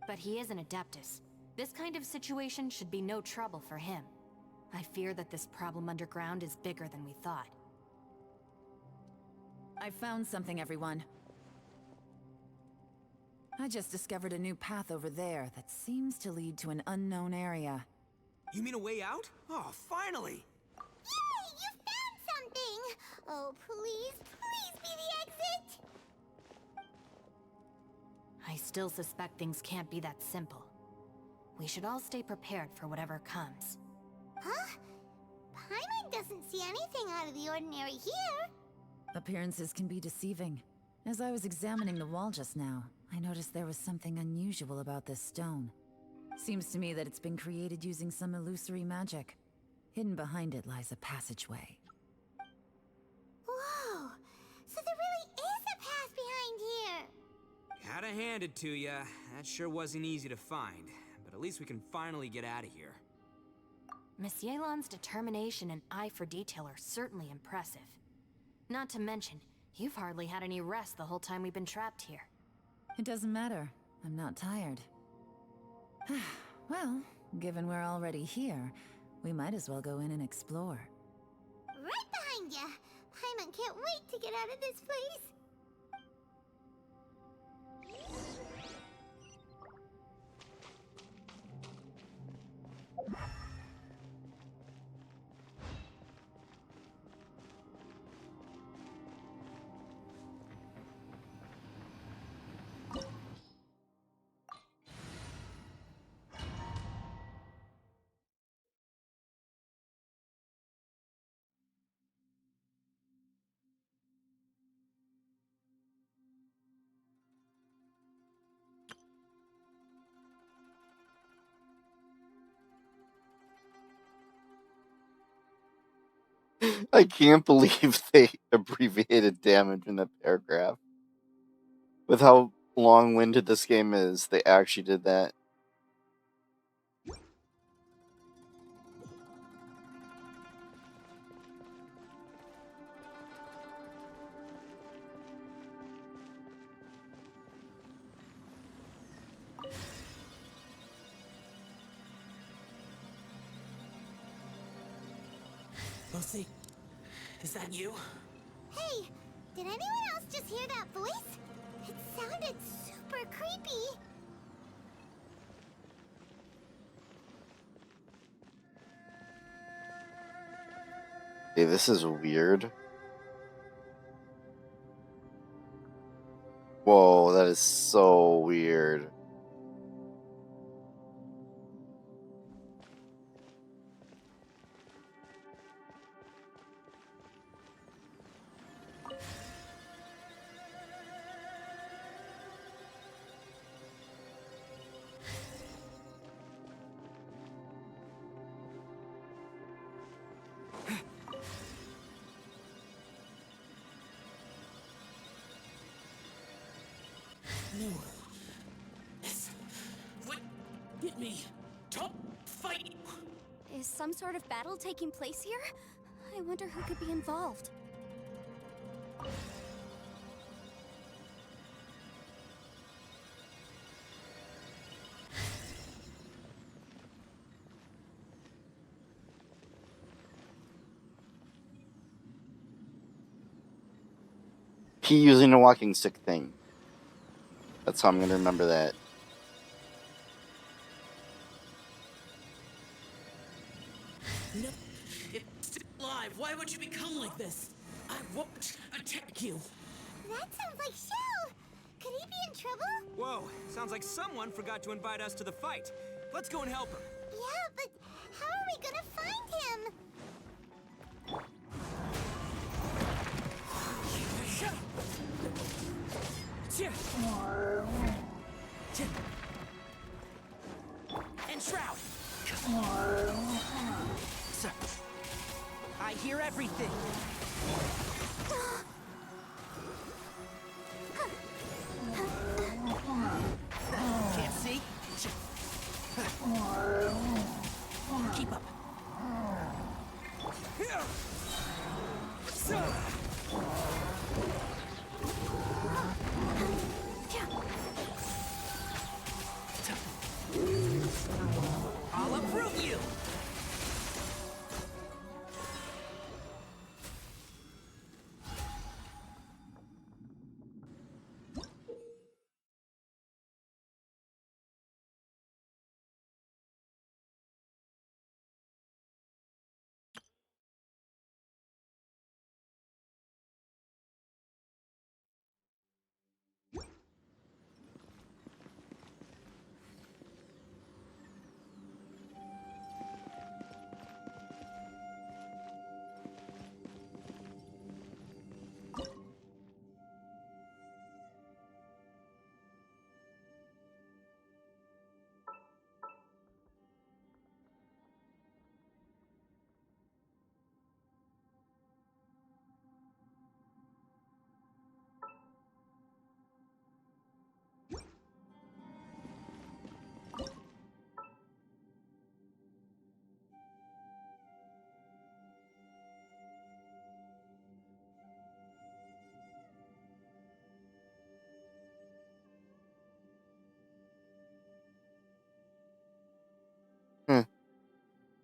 But he is an Adeptus. This kind of situation should be no trouble for him. I fear that this problem underground is bigger than we thought. I found something, everyone. I just discovered a new path over there that seems to lead to an unknown area. You mean a way out? Oh, finally! Yay! You found something! Oh, please, please be the exit! I still suspect things can't be that simple. We should all stay prepared for whatever comes. Huh? Paimon doesn't see anything out of the ordinary here. Appearances can be deceiving. As I was examining the wall just now, I noticed there was something unusual about this stone. Seems to me that it's been created using some illusory magic. Hidden behind it lies a passageway. Whoa! So there really is a path behind here! Gotta hand it to ya. That sure wasn't easy to find. But at least we can finally get out of here. Miss Yelan's determination and eye for detail are certainly impressive. Not to mention, you've hardly had any rest the whole time we've been trapped here. It doesn't matter. I'm not tired. Well, given we're already here, we might as well go in and explore. Right behind ya! Paimon can't wait to get out of this place! I can't believe they abbreviated damage in that paragraph. With how long-winded this game is, they actually did that. Lucy, is that you? Hey, did anyone else just hear that voice? It sounded super creepy. Hey, this is weird. Whoa, that is so weird. No. What? Get me. Top fight. Is some sort of battle taking place here? I wonder who could be involved. He using a walking stick thing. That's how I'm gonna remember that. No. It's still alive. Why would you become like this? I won't attack you. That sounds like Shell! Could he be in trouble? Whoa, sounds like someone forgot to invite us to the fight. Let's go and help him. Yeah, but how are we gonna find him? And Shroud! Sir, I hear everything. Can't see? Keep up. I'll uproot you!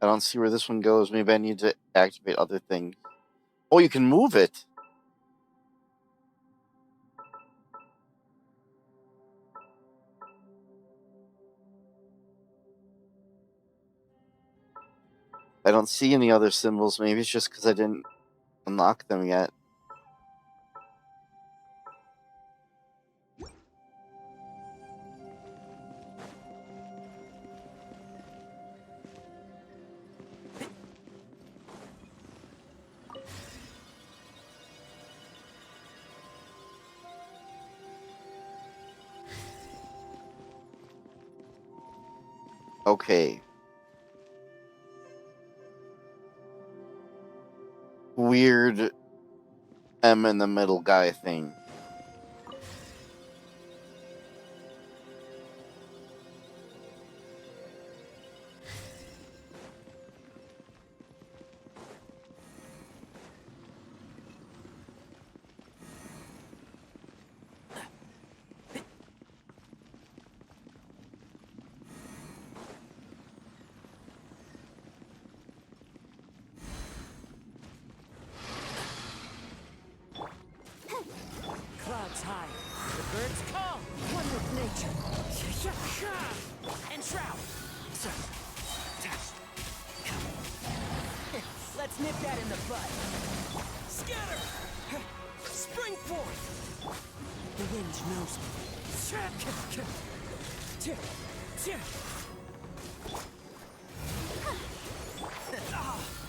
I don't see where this one goes. Maybe I need to activate other things. Oh, you can move it. I don't see any other symbols. Maybe it's just because I didn't unlock them yet. Okay. Weird M in the middle guy thing. Clouds high. The birds call. One with nature. And shroud. Let's nip that in the bud. Scatter! Spring forth! The wind knows me.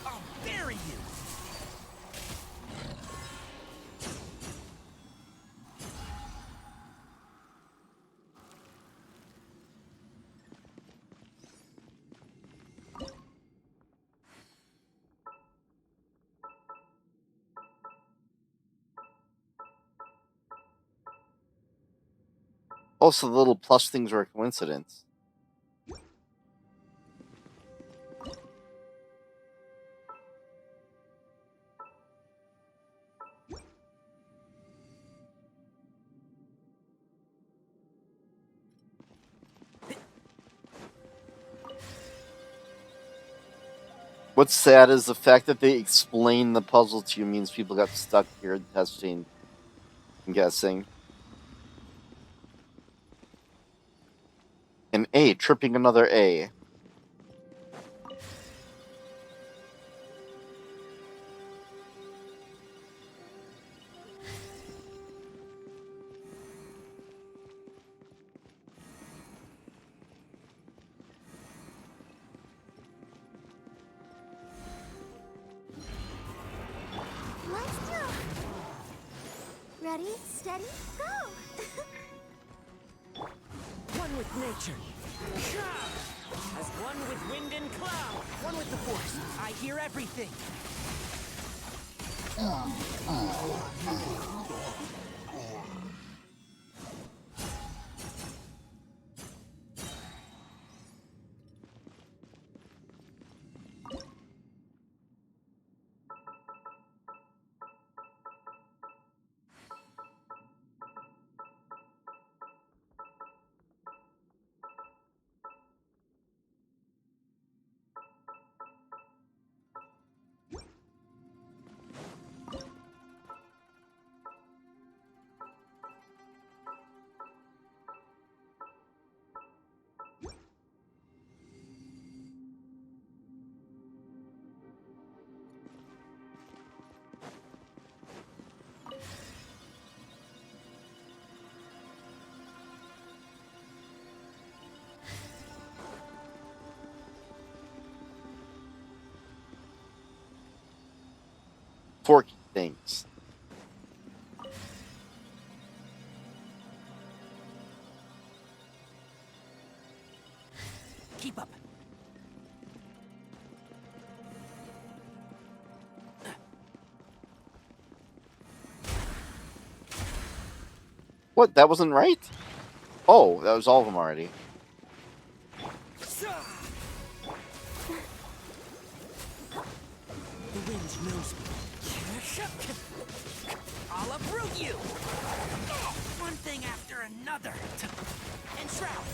I'll bury you! Also, the little plus things were a coincidence. What's sad is the fact that they explain the puzzle to you means people got stuck here testing, I'm guessing. An A, tripping another A. Let's do. Ready, steady, go! One with nature. As one with wind and cloud. One with the force. I hear everything. Forky things. Keep up. What? That wasn't right? Oh, that was all of them already. The wind knows me. I'll uproot you! One thing after another. Enshroud!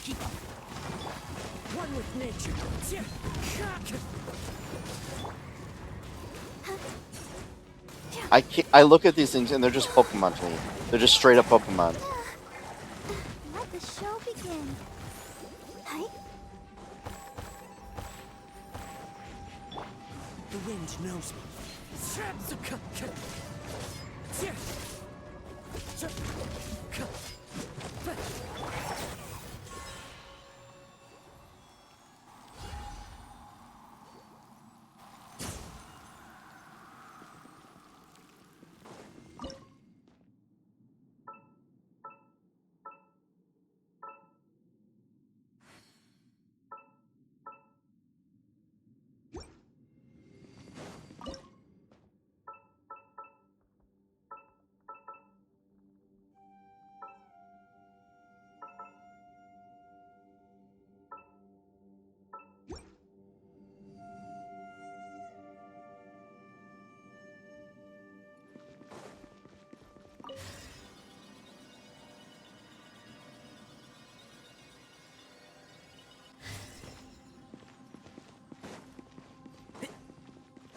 Keep up. One with nature. I look at these things and they're just Pokemon to me. They're just straight up Pokemon. Let the show begin. Hi. The wind knows me.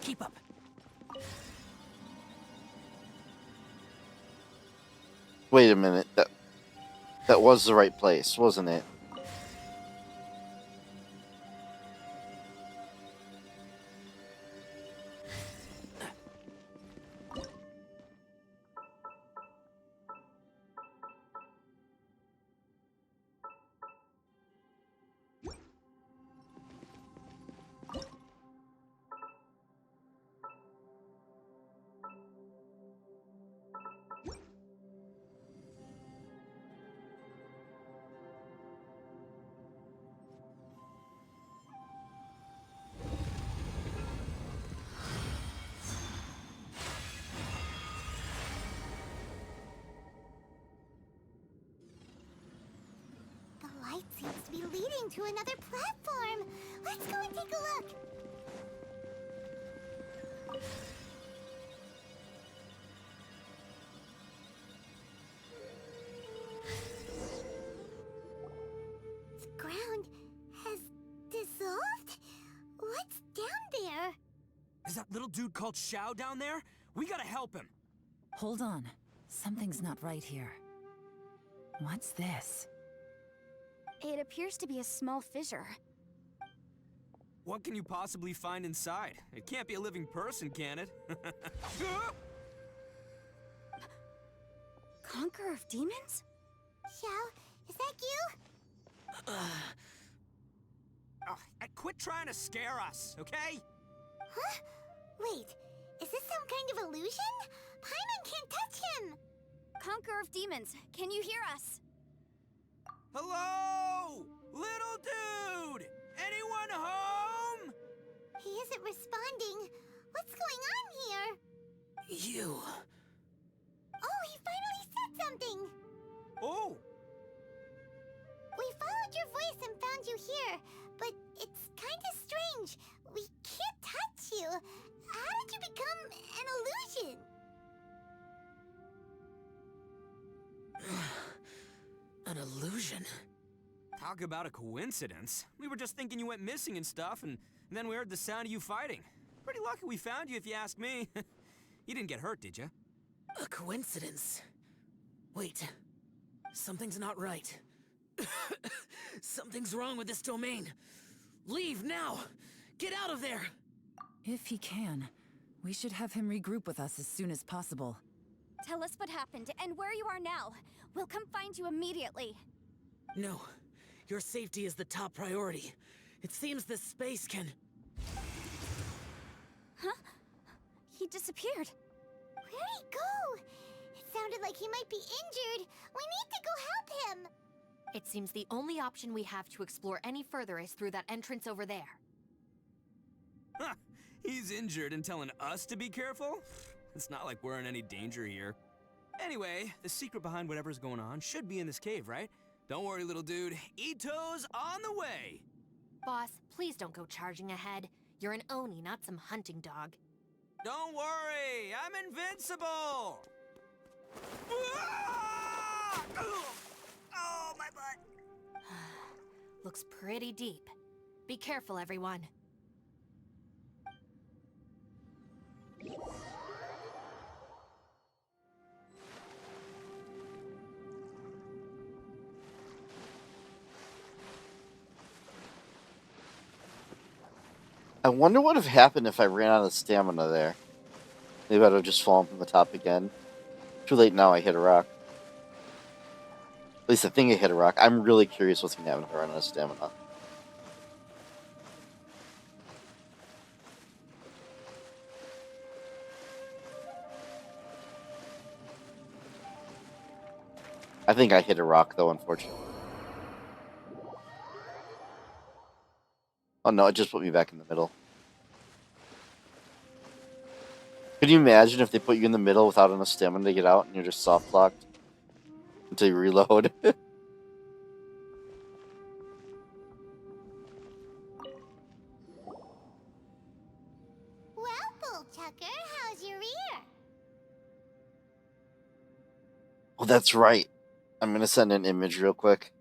Keep up. Wait a minute. That was the right place, wasn't it? The light seems to be leading to another platform. Let's go and take a look. The ground has dissolved? What's down there? Is that little dude called Xiao down there? We gotta help him. Hold on. Something's not right here. What's this? It appears to be a small fissure. What can you possibly find inside? It can't be a living person, can it? Conqueror of demons? Xiao, is that you? Quit trying to scare us, okay? Huh? Wait, is this some kind of illusion? Paimon can't touch him! Conqueror of demons, can you hear us? Hello? Little dude! Anyone home? He isn't responding. What's going on here? You. Oh, he finally said something! Oh! We followed your voice and found you here, but it's kinda strange. We can't touch you. How did you become an illusion? An illusion? Talk about a coincidence. We were just thinking you went missing and stuff, and then we heard the sound of you fighting. Pretty lucky we found you, if you ask me. You didn't get hurt, did you? A coincidence? Wait. Something's not right. Something's wrong with this domain. Leave now! Get out of there! If he can, we should have him regroup with us as soon as possible. Tell us what happened and where you are now. We'll come find you immediately. No. Your safety is the top priority. It seems this space can... Huh? He disappeared. Where'd he go? It sounded like he might be injured. We need to go help him. It seems the only option we have to explore any further is through that entrance over there. Huh. He's injured and telling us to be careful? It's not like we're in any danger here. Anyway, the secret behind whatever's going on should be in this cave, right? Don't worry, little dude. Ito's on the way! Boss, please don't go charging ahead. You're an Oni, not some hunting dog. Don't worry! I'm invincible! Oh, my butt! Looks pretty deep. Be careful, everyone. I wonder what would have happened if I ran out of stamina there. Maybe I'd have just fallen from the top again. Too late now, I hit a rock. At least I think I hit a rock. I'm really curious what's going to happen if I run out of stamina. I think I hit a rock, though, unfortunately. Oh no, it just put me back in the middle. Could you imagine if they put you in the middle without enough stamina to get out and you're just soft-locked until you reload? Well, Bullchucker, how's your ear? Oh, that's right. I'm going to send an image real quick.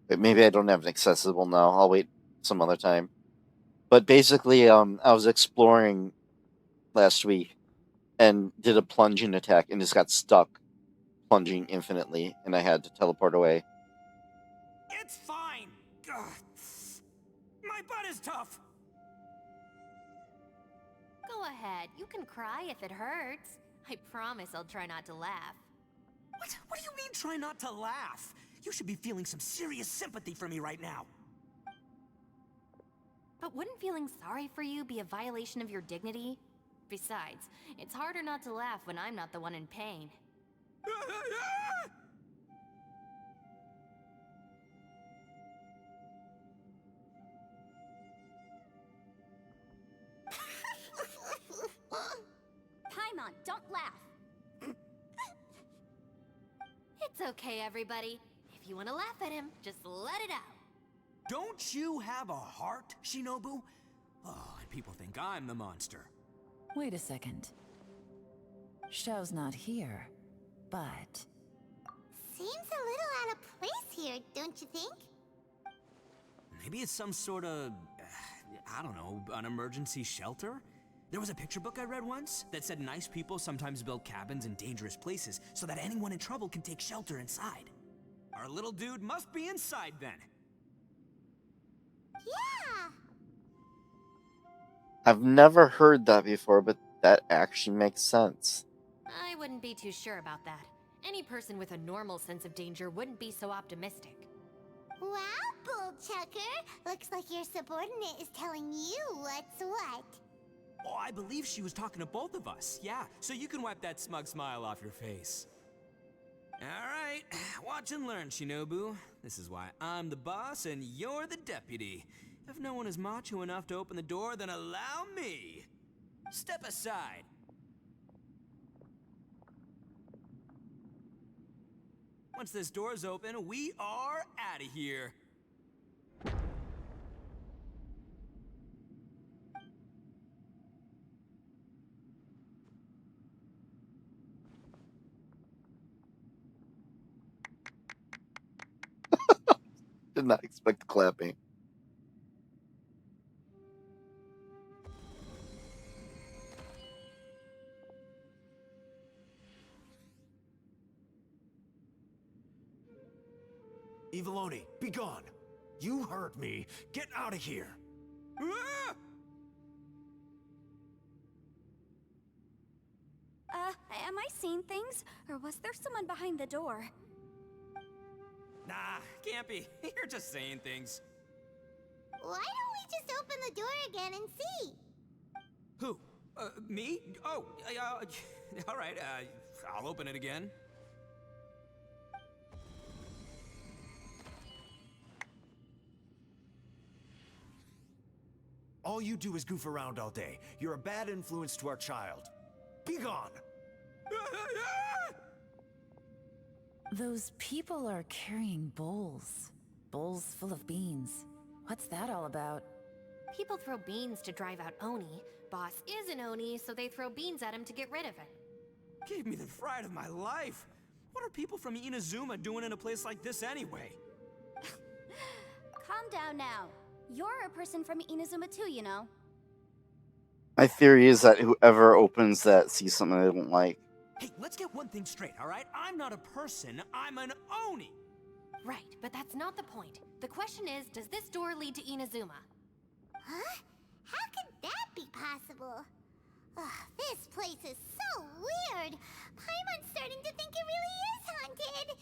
But maybe I don't have it accessible now. I'll wait some other time. But basically, I was exploring last week and did a plunging attack and just got stuck plunging infinitely, and I had to teleport away. It's fine! Ugh. My butt is tough! Go ahead, you can cry if it hurts. I promise I'll try not to laugh. What do you mean, try not to laugh? You should be feeling some serious sympathy for me right now. But wouldn't feeling sorry for you be a violation of your dignity? Besides, it's harder not to laugh when I'm not the one in pain. Paimon, don't laugh. It's okay, everybody. If you want to laugh at him, just let it out. Don't you have a heart, Shinobu? Oh, and people think I'm the monster. Wait a second. Xiao's not here, but... Seems a little out of place here, don't you think? Maybe it's some sort of, I don't know, an emergency shelter? There was a picture book I read once that said nice people sometimes build cabins in dangerous places so that anyone in trouble can take shelter inside. Our little dude must be inside then. Yeah! I've never heard that before, but that actually makes sense. I wouldn't be too sure about that. Any person with a normal sense of danger wouldn't be so optimistic. Wow, Bullchucker! Looks like your subordinate is telling you what's what. Oh, I believe she was talking to both of us. Yeah, so you can wipe that smug smile off your face. Alright, watch and learn, Shinobu. This is why I'm the boss and you're the deputy. If no one is macho enough to open the door, then allow me. Step aside. Once this door's open, we are out of here. Did not expect the clapping. Eviloni, be gone! You heard me. Get out of here! Ah! Am I seeing things? Or was there someone behind the door? Nah, can't be. You're just saying things. Why don't we just open the door again and see? Who? Me? Oh, alright, I'll open it again. All you do is goof around all day. You're a bad influence to our child. Be gone! Those people are carrying bowls. Bowls full of beans. What's that all about? People throw beans to drive out Oni. Boss is an Oni, so they throw beans at him to get rid of him. Gave me the fright of my life. What are people from Inazuma doing in a place like this anyway? Calm down now. You're a person from Inazuma too, you know. My theory is that whoever opens that sees something they don't like. Hey, let's get one thing straight, alright? I'm not a person, I'm an Oni! Right, but that's not the point. The question is, does this door lead to Inazuma? Huh? How could that be possible? Ugh, this place is so weird. Paimon's starting to think it really is haunted.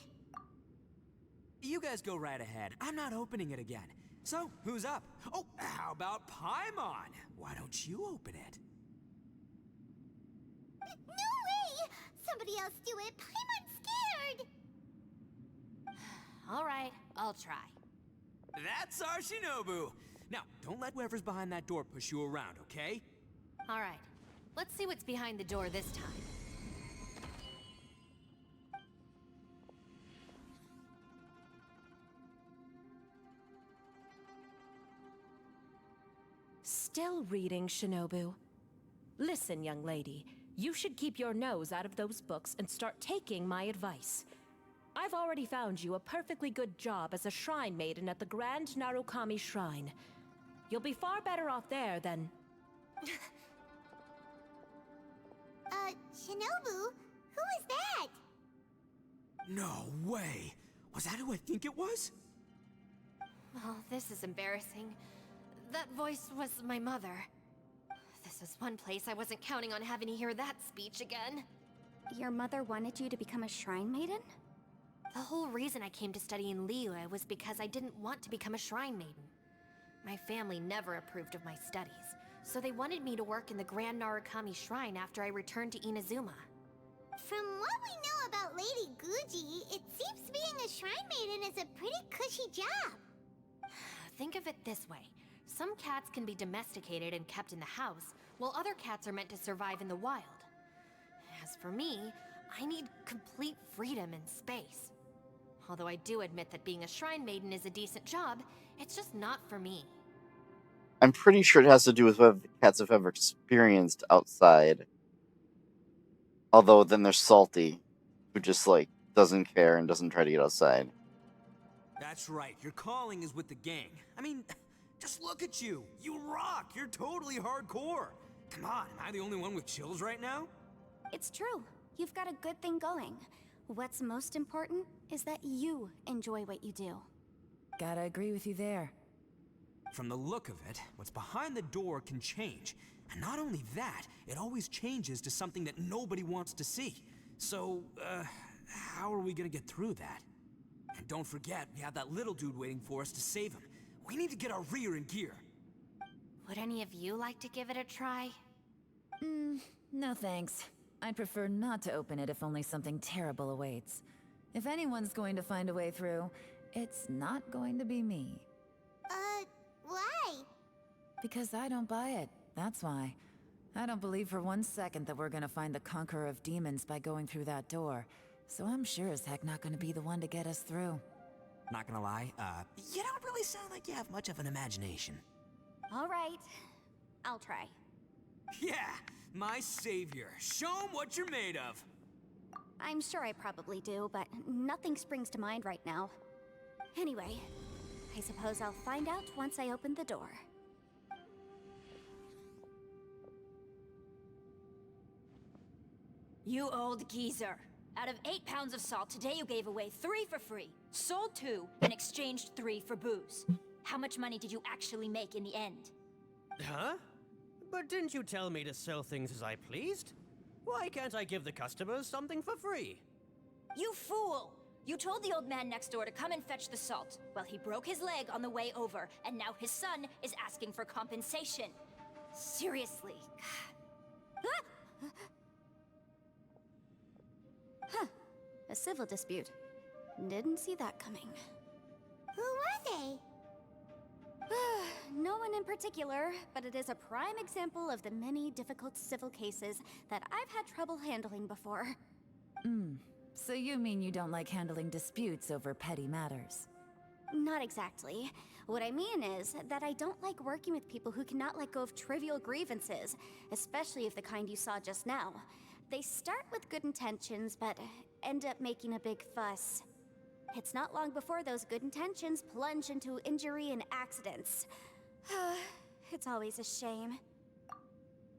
You guys go right ahead. I'm not opening it again. So, who's up? Oh, how about Paimon? Why don't you open it? No way! Somebody else do it. Paimon's scared. Alright, I'll try. That's our Shinobu! Now, don't let whoever's behind that door push you around, okay? Alright, let's see what's behind the door this time. Still reading, Shinobu. Listen, young lady, you should keep your nose out of those books and start taking my advice. I've already found you a perfectly good job as a shrine maiden at the Grand Narukami Shrine. You'll be far better off there than... Shinobu? Who is that? No way! Was that who I think it was? Oh, this is embarrassing. That voice was my mother. This is one place I wasn't counting on having to hear that speech again. Your mother wanted you to become a shrine maiden? The whole reason I came to study in Liyue was because I didn't want to become a shrine maiden. My family never approved of my studies, so they wanted me to work in the Grand Narukami Shrine after I returned to Inazuma. From what we know about Lady Guji, it seems being a shrine maiden is a pretty cushy job. Think of it this way. Some cats can be domesticated and kept in the house, while other cats are meant to survive in the wild. As for me, I need complete freedom and space. Although I do admit that being a shrine maiden is a decent job, it's just not for me. I'm pretty sure it has to do with what the cats have ever experienced outside. Although then there's Salty, who just, like, doesn't care and doesn't try to get outside. That's right, your calling is with the gang. I mean, just look at you. You rock. You're totally hardcore. Come on, am I the only one with chills right now? It's true. You've got a good thing going. What's most important is that you enjoy what you do. Gotta agree with you there. From the look of it, what's behind the door can change. And not only that, it always changes to something that nobody wants to see. So, how are we gonna get through that? And don't forget, we have that little dude waiting for us to save him. We need to get our rear in gear. Would any of you like to give it a try? No thanks. I'd prefer not to open it if only something terrible awaits. If anyone's going to find a way through, it's not going to be me. Why? Because I don't buy it, that's why. I don't believe for 1 second that we're gonna find the Conqueror of Demons by going through that door. So I'm sure as heck not gonna be the one to get us through. Not gonna lie, you don't really sound like you have much of an imagination. All right, I'll try. Yeah, my savior. Show 'em what you're made of. I'm sure I probably do, but nothing springs to mind right now. Anyway, I suppose I'll find out once I open the door. You old geezer. Out of 8 pounds of salt, today you gave away 3 for free, sold 2, and exchanged 3 for booze. How much money did you actually make in the end? Huh? But didn't you tell me to sell things as I pleased? Why can't I give the customers something for free? You fool! You told the old man next door to come and fetch the salt. Well, he broke his leg on the way over, and now his son is asking for compensation. Seriously. Huh. A civil dispute. Didn't see that coming. Who were they? No one in particular, but it is a prime example of the many difficult civil cases that I've had trouble handling before. So you mean you don't like handling disputes over petty matters? Not exactly. What I mean is that I don't like working with people who cannot let go of trivial grievances, especially of the kind you saw just now. They start with good intentions, but end up making a big fuss. It's not long before those good intentions plunge into injury and accidents. It's always a shame.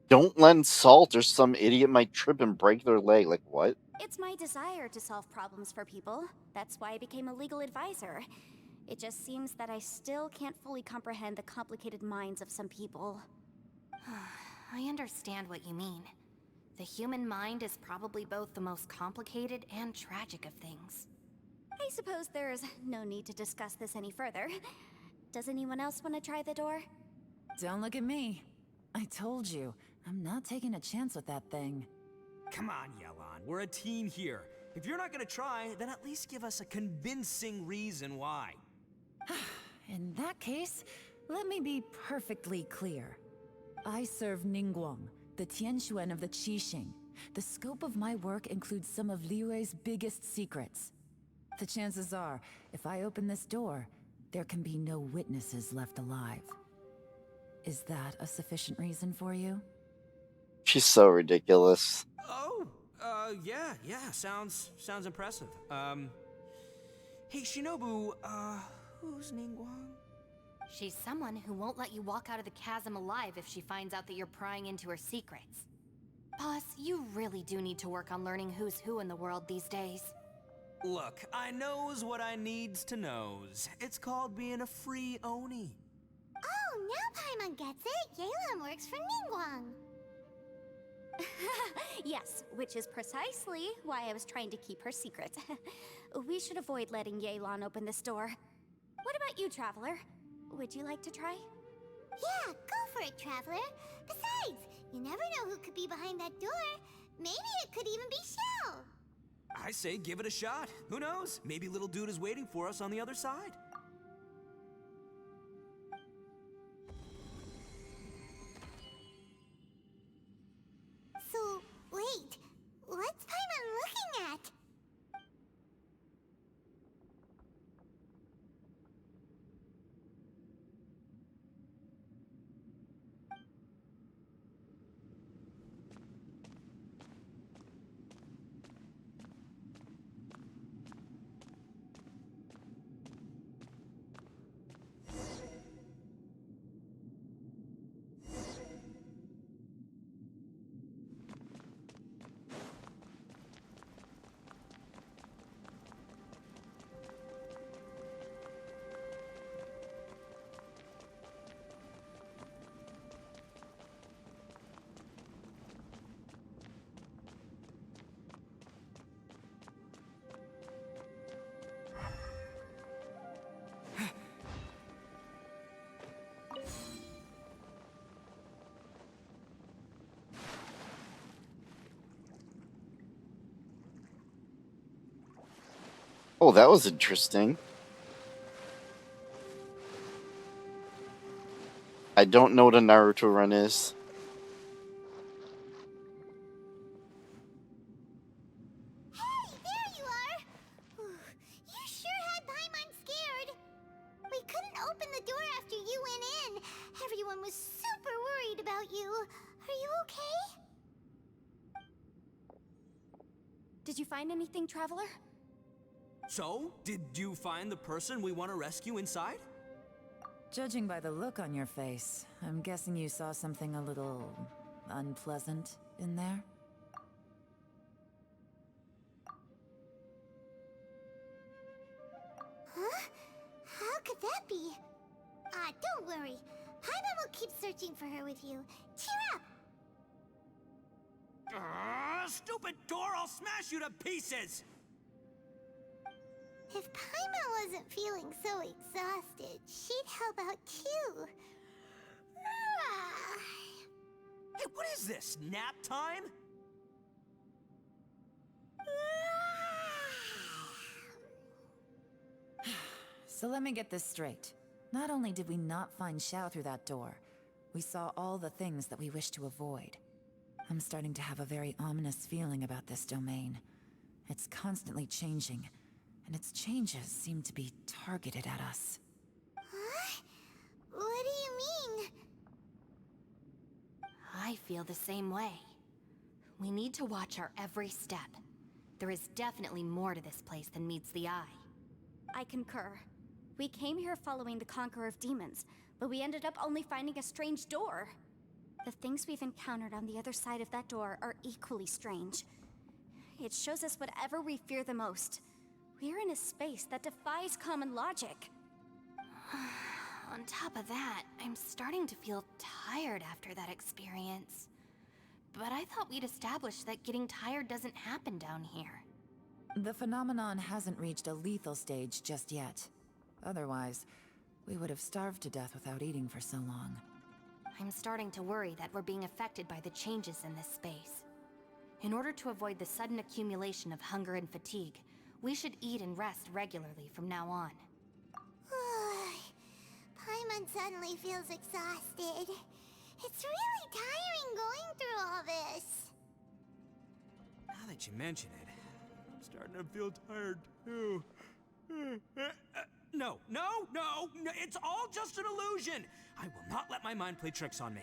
Don't lend salt or some idiot might trip and break their leg. Like, what? It's my desire to solve problems for people. That's why I became a legal advisor. It just seems that I still can't fully comprehend the complicated minds of some people. I understand what you mean. The human mind is probably both the most complicated and tragic of things. I suppose there's no need to discuss this any further. Does anyone else want to try the door? Don't look at me. I told you, I'm not taking a chance with that thing. Come on, Yelan. We're a team here. If you're not gonna try, then at least give us a convincing reason why. In that case, let me be perfectly clear. I serve Ningguang, the Tianxuan of the Qixing. The scope of my work includes some of Liyue's biggest secrets. The chances are, if I open this door, there can be no witnesses left alive. Is that a sufficient reason for you? She's so ridiculous. Oh, yeah, sounds impressive. Hey, Shinobu, who's Ningguang? She's someone who won't let you walk out of the chasm alive if she finds out that you're prying into her secrets. Boss, you really do need to work on learning who's who in the world these days. Look, I knows what I needs to knows. It's called being a free Oni. Oh, now Paimon gets it. Yelan works for Ningguang. Yes, which is precisely why I was trying to keep her secret. We should avoid letting Yelan open this door. What about you, Traveler? Would you like to try? Yeah, go for it, Traveler. Besides, you never know who could be behind that door. Maybe it could even be Shell. I say give it a shot. Who knows? Maybe little dude is waiting for us on the other side. So, wait. What's Paimon looking at? Oh, that was interesting. I don't know what a Naruto run is. Hey, there you are! You sure had Paimon scared. We couldn't open the door after you went in. Everyone was super worried about you. Are you okay? Did you find anything, Traveler? So, did you find the person we want to rescue inside? Judging by the look on your face, I'm guessing you saw something a little unpleasant in there? Huh? How could that be? Don't worry. Paimon will keep searching for her with you. Cheer up! Stupid door! I'll smash you to pieces! If Paimon wasn't feeling so exhausted, she'd help out too. Hey, what is this? Nap time? So let me get this straight. Not only did we not find Xiao through that door, we saw all the things that we wish to avoid. I'm starting to have a very ominous feeling about this domain. It's constantly changing, and its changes seem to be targeted at us. Huh? What do you mean? I feel the same way. We need to watch our every step. There is definitely more to this place than meets the eye. I concur. We came here following the Conqueror of Demons, but we ended up only finding a strange door. The things we've encountered on the other side of that door are equally strange. It shows us whatever we fear the most. We're in a space that defies common logic. On top of that, I'm starting to feel tired after that experience. But I thought we'd established that getting tired doesn't happen down here. The phenomenon hasn't reached a lethal stage just yet. Otherwise, we would have starved to death without eating for so long. I'm starting to worry that we're being affected by the changes in this space. In order to avoid the sudden accumulation of hunger and fatigue, we should eat and rest regularly from now on. Paimon suddenly feels exhausted. It's really tiring going through all this. Now that you mention it, I'm starting to feel tired too. No, it's all just an illusion! I will not let my mind play tricks on me.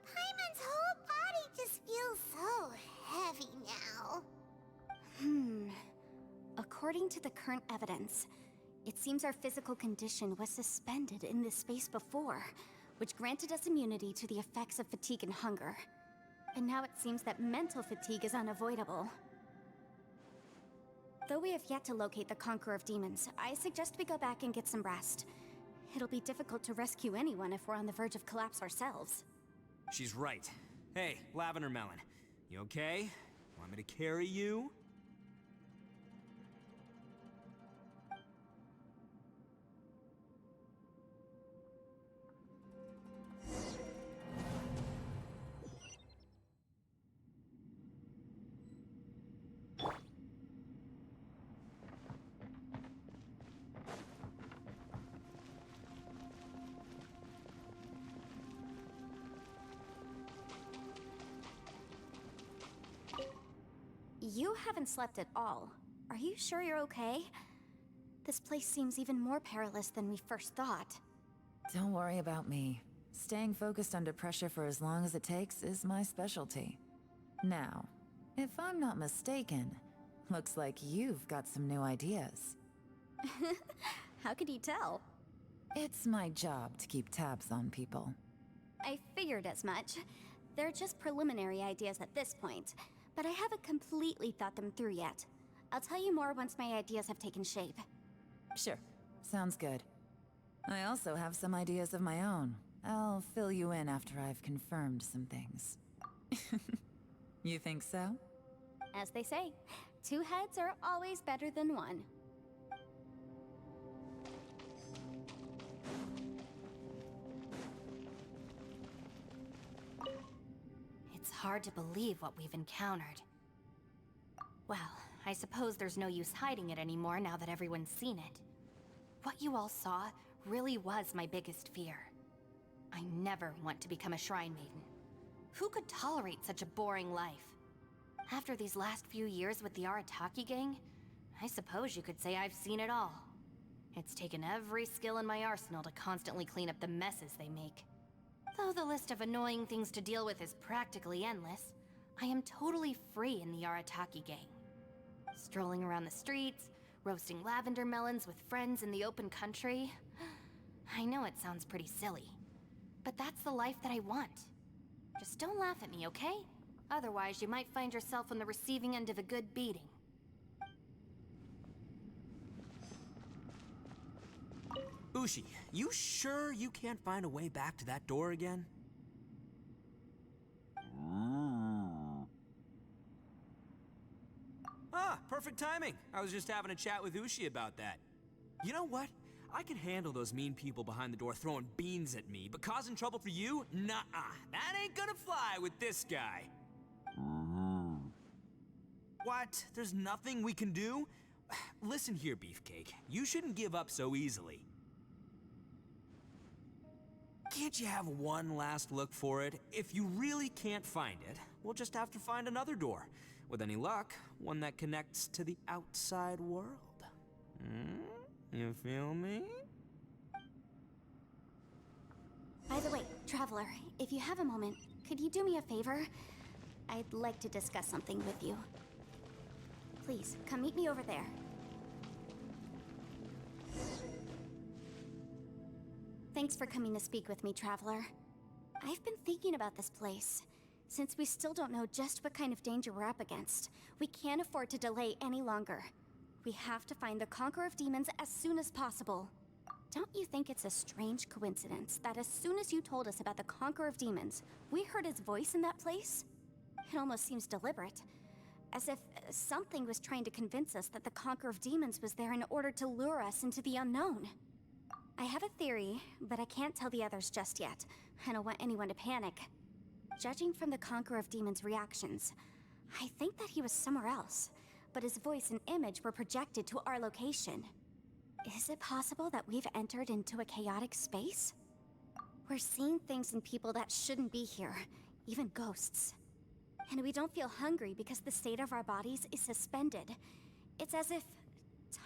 Paimon's whole body just feels so heavy now. According to the current evidence, it seems our physical condition was suspended in this space before, which granted us immunity to the effects of fatigue and hunger. And now it seems that mental fatigue is unavoidable. Though we have yet to locate the Conqueror of Demons, I suggest we go back and get some rest. It'll be difficult to rescue anyone if we're on the verge of collapse ourselves. She's right. Hey, Lavender Melon, you okay? Want me to carry you? You haven't slept at all. Are you sure you're okay? This place seems even more perilous than we first thought. Don't worry about me. Staying focused under pressure for as long as it takes is my specialty. Now, if I'm not mistaken, looks like you've got some new ideas. How could you tell? It's my job to keep tabs on people. I figured as much. They're just preliminary ideas at this point, but I haven't completely thought them through yet. I'll tell you more once my ideas have taken shape. Sure, sounds good. I also have some ideas of my own. I'll fill you in after I've confirmed some things. You think so? As they say, 2 heads are always better than 1. It's hard to believe what we've encountered. Well, I suppose there's no use hiding it anymore now that everyone's seen it. What you all saw really was my biggest fear. I never want to become a Shrine Maiden. Who could tolerate such a boring life? After these last few years with the Arataki gang, I suppose you could say I've seen it all. It's taken every skill in my arsenal to constantly clean up the messes they make. Though the list of annoying things to deal with is practically endless, I am totally free in the Arataki gang. Strolling around the streets, roasting lavender melons with friends in the open country. I know it sounds pretty silly, but that's the life that I want. Just don't laugh at me, okay? Otherwise, you might find yourself on the receiving end of a good beating. Ushi, you sure you can't find a way back to that door again? Ah, perfect timing. I was just having a chat with Ushi about that. You know what? I can handle those mean people behind the door throwing beans at me, but causing trouble for you? Nuh-uh. That ain't gonna fly with this guy. What? There's nothing we can do? Listen here, Beefcake. You shouldn't give up so easily. Can't you have one last look for it? If you really can't find it, we'll just have to find another door. With any luck, one that connects to the outside world. You feel me? By the way, Traveler, if you have a moment, could you do me a favor? I'd like to discuss something with you. Please, come meet me over there. Thanks for coming to speak with me, Traveler. I've been thinking about this place. Since we still don't know just what kind of danger we're up against, we can't afford to delay any longer. We have to find the Conqueror of Demons as soon as possible. Don't you think it's a strange coincidence that as soon as you told us about the Conqueror of Demons, we heard his voice in that place? It almost seems deliberate. As if something was trying to convince us that the Conqueror of Demons was there in order to lure us into the unknown. I have a theory, but I can't tell the others just yet. I don't want anyone to panic. Judging from the Conqueror of Demons' reactions, I think that he was somewhere else, but his voice and image were projected to our location. Is it possible that we've entered into a chaotic space? We're seeing things and people that shouldn't be here, even ghosts. And we don't feel hungry because the state of our bodies is suspended. It's as if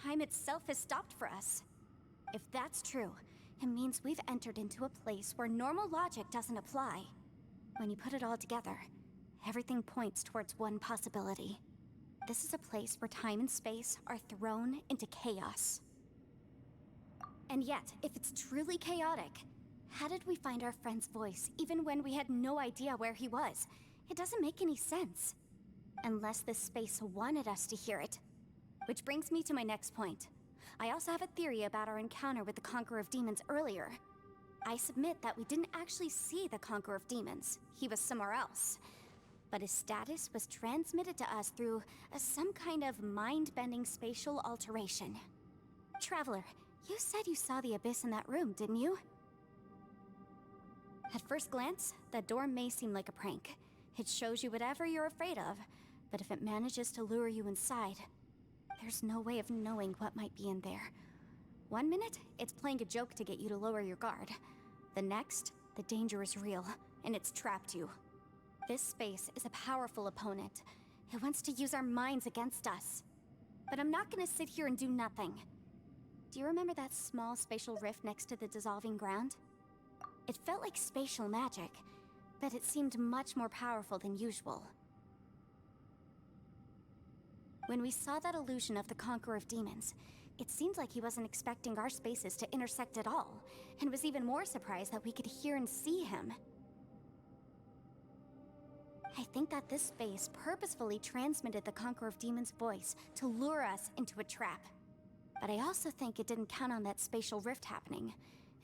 time itself has stopped for us. If that's true, it means we've entered into a place where normal logic doesn't apply. When you put it all together, everything points towards one possibility. This is a place where time and space are thrown into chaos. And yet, if it's truly chaotic, how did we find our friend's voice even when we had no idea where he was? It doesn't make any sense. Unless this space wanted us to hear it. Which brings me to my next point. I also have a theory about our encounter with the Conqueror of Demons earlier. I submit that we didn't actually see the Conqueror of Demons. He was somewhere else. But his status was transmitted to us through some kind of mind-bending spatial alteration. Traveler, you said you saw the abyss in that room, didn't you? At first glance, that door may seem like a prank. It shows you whatever you're afraid of, but if it manages to lure you inside, there's no way of knowing what might be in there. One minute, it's playing a joke to get you to lower your guard. The next, the danger is real, and it's trapped you. This space is a powerful opponent. It wants to use our minds against us. But I'm not gonna sit here and do nothing. Do you remember that small spatial rift next to the dissolving ground? It felt like spatial magic, but it seemed much more powerful than usual. When we saw that illusion of the Conqueror of Demons, it seemed like he wasn't expecting our spaces to intersect at all, and was even more surprised that we could hear and see him. I think that this space purposefully transmitted the Conqueror of Demons' voice to lure us into a trap. But I also think it didn't count on that spatial rift happening.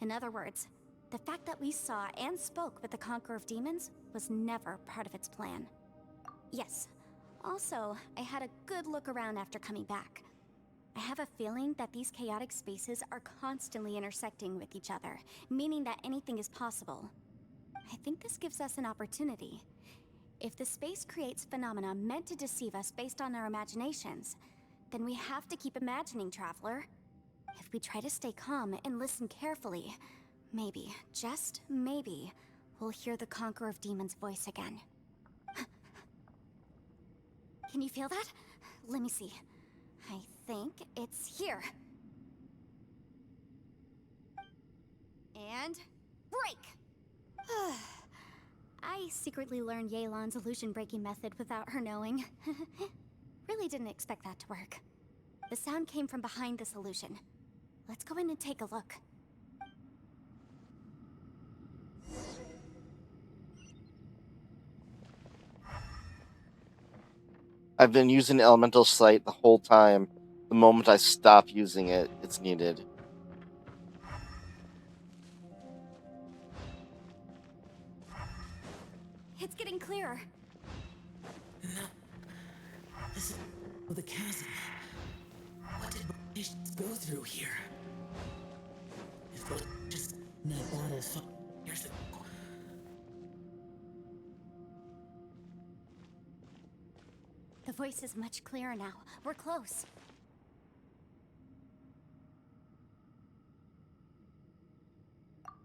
In other words, the fact that we saw and spoke with the Conqueror of Demons was never part of its plan. Yes. Also, I had a good look around after coming back. I have a feeling that these chaotic spaces are constantly intersecting with each other, meaning that anything is possible. I think this gives us an opportunity. If the space creates phenomena meant to deceive us based on our imaginations, then we have to keep imagining, Traveler. If we try to stay calm and listen carefully, maybe, just maybe, we'll hear the Conqueror of Demons' voice again. Can you feel that? Let me see. I think it's here. And break! I secretly learned Yelan's illusion-breaking method without her knowing. Really didn't expect that to work. The sound came from behind this illusion. Let's go in and take a look. I've been using Elemental Sight the whole time. The moment I stop using it, it's needed. It's getting clearer. No. This is the chasm. What did Magicians go through here? It was just not bad as 5 years ago. The voice is much clearer now. We're close.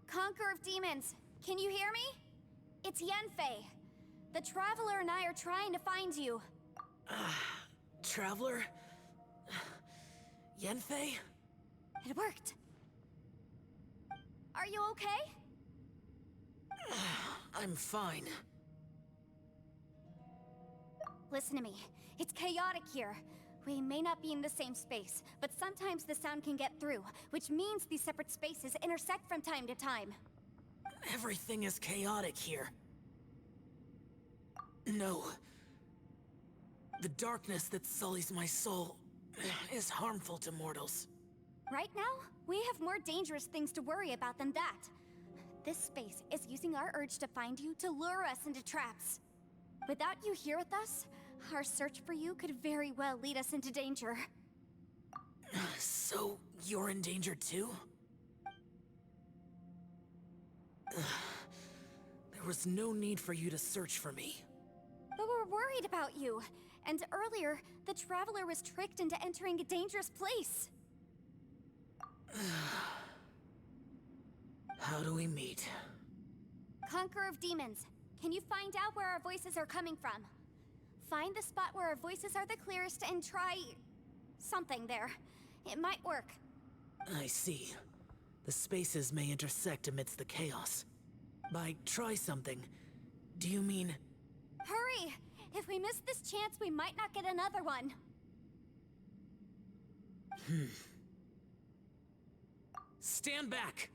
Conqueror of Demons, can you hear me? It's Yanfei. The Traveler and I are trying to find you. Traveler? Yanfei? It worked. Are you okay? I'm fine. Listen to me. It's chaotic here. We may not be in the same space, but sometimes the sound can get through, which means these separate spaces intersect from time to time. Everything is chaotic here. No. The darkness that sullies my soul is harmful to mortals. Right now, we have more dangerous things to worry about than that. This space is using our urge to find you to lure us into traps. Without you here with us, our search for you could very well lead us into danger. So, you're in danger too? There was no need for you to search for me. But we're worried about you. And earlier, the Traveler was tricked into entering a dangerous place. How do we meet? Conqueror of Demons, can you find out where our voices are coming from? Find the spot where our voices are the clearest and try... something there. It might work. I see. The spaces may intersect amidst the chaos. By try something, do you mean... Hurry! If we miss this chance, we might not get another one. Stand back!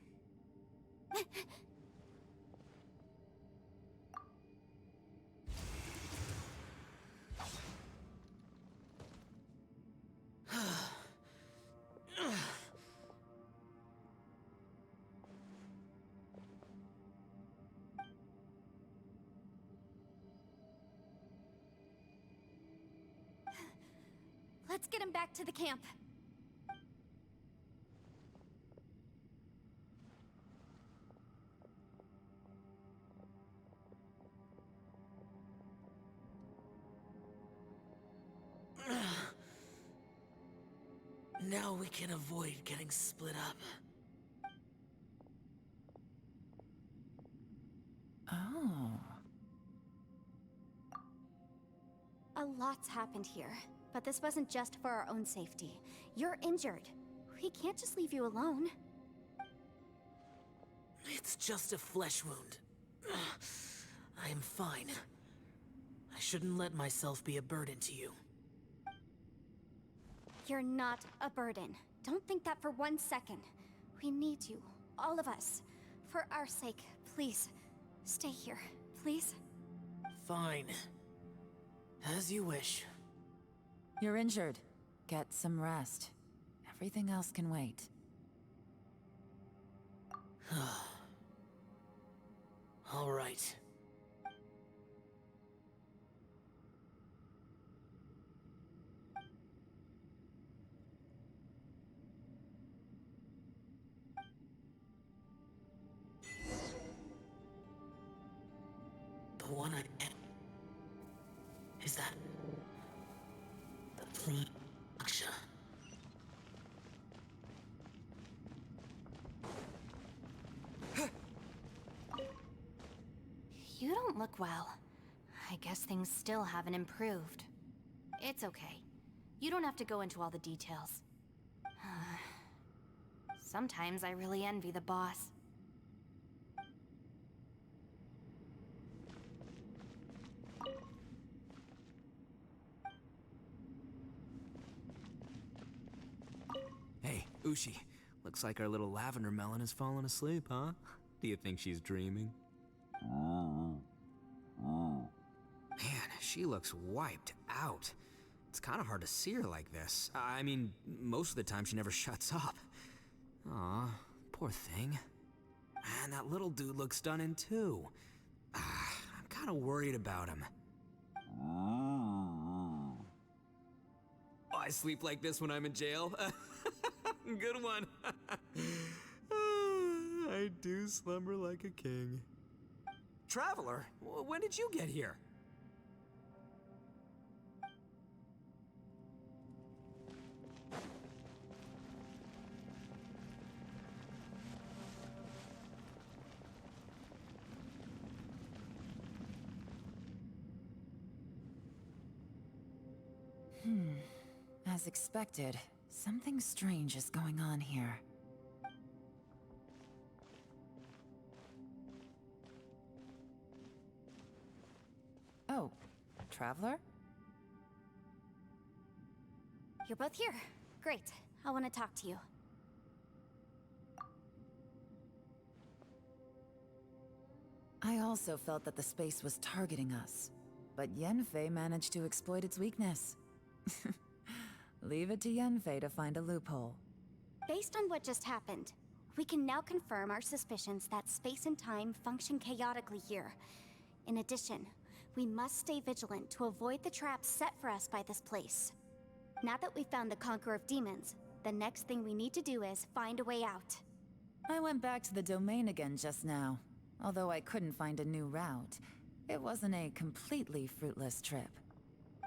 Let's get him back to the camp. Now we can avoid getting split up. Oh. A lot's happened here, but this wasn't just for our own safety. You're injured. We can't just leave you alone. It's just a flesh wound. I am fine. I shouldn't let myself be a burden to you. You're not a burden. Don't think that for 1 second. We need you, all of us. For our sake, please, stay here, please. Fine. As you wish. You're injured. Get some rest. Everything else can wait. All right. The one I am. that? The Prime Aksha. You don't look well. I guess things still haven't improved. It's okay. You don't have to go into all the details. Sometimes I really envy the boss. Hey, Ushi. Looks like our little lavender melon has fallen asleep, huh? Do you think she's dreaming? Man, she looks wiped out. It's kind of hard to see her like this. I mean, most of the time she never shuts up. Aw, poor thing. Man, that little dude looks stunning too. I'm kind of worried about him. Oh, I sleep like this when I'm in jail? Good one. I do slumber like a king. Traveler, when did you get here? As expected, something strange is going on here. Oh, Traveler? You're both here. Great. I want to talk to you. I also felt that the space was targeting us, but Yenfei managed to exploit its weakness. Leave it to Yenfei to find a loophole. Based on what just happened, we can now confirm our suspicions that space and time function chaotically here. In addition, we must stay vigilant to avoid the traps set for us by this place. Now that we've found the Conqueror of Demons, the next thing we need to do is find a way out. I went back to the domain again just now. Although I couldn't find a new route, it wasn't a completely fruitless trip.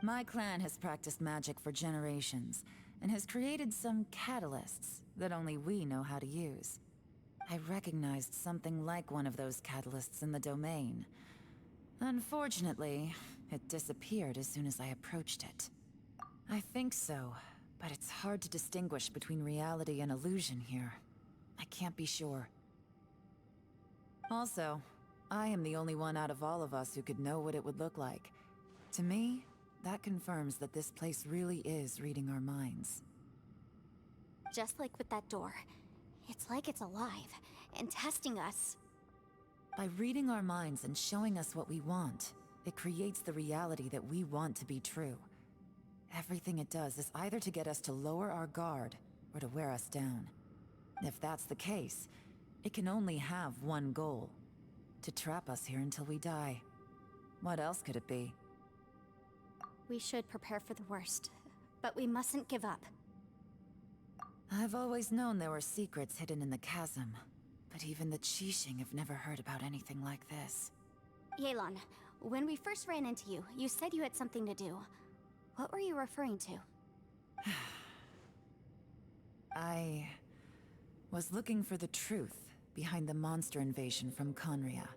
My clan has practiced magic for generations, and has created some catalysts that only we know how to use. I recognized something like one of those catalysts in the domain. Unfortunately, it disappeared as soon as I approached it. I think so, but it's hard to distinguish between reality and illusion here. I can't be sure. Also, I am the only one out of all of us who could know what it would look like. To me, that confirms that this place really is reading our minds. Just like with that door, it's like it's alive and testing us. By reading our minds and showing us what we want, it creates the reality that we want to be true. Everything it does is either to get us to lower our guard or to wear us down. If that's the case, it can only have one goal: to trap us here until we die. What else could it be? We should prepare for the worst, but we mustn't give up. I've always known there were secrets hidden in the chasm, but even the Qixing have never heard about anything like this. Yelan, when we first ran into you, you said you had something to do. What were you referring to? I was looking for the truth behind the monster invasion from Conria.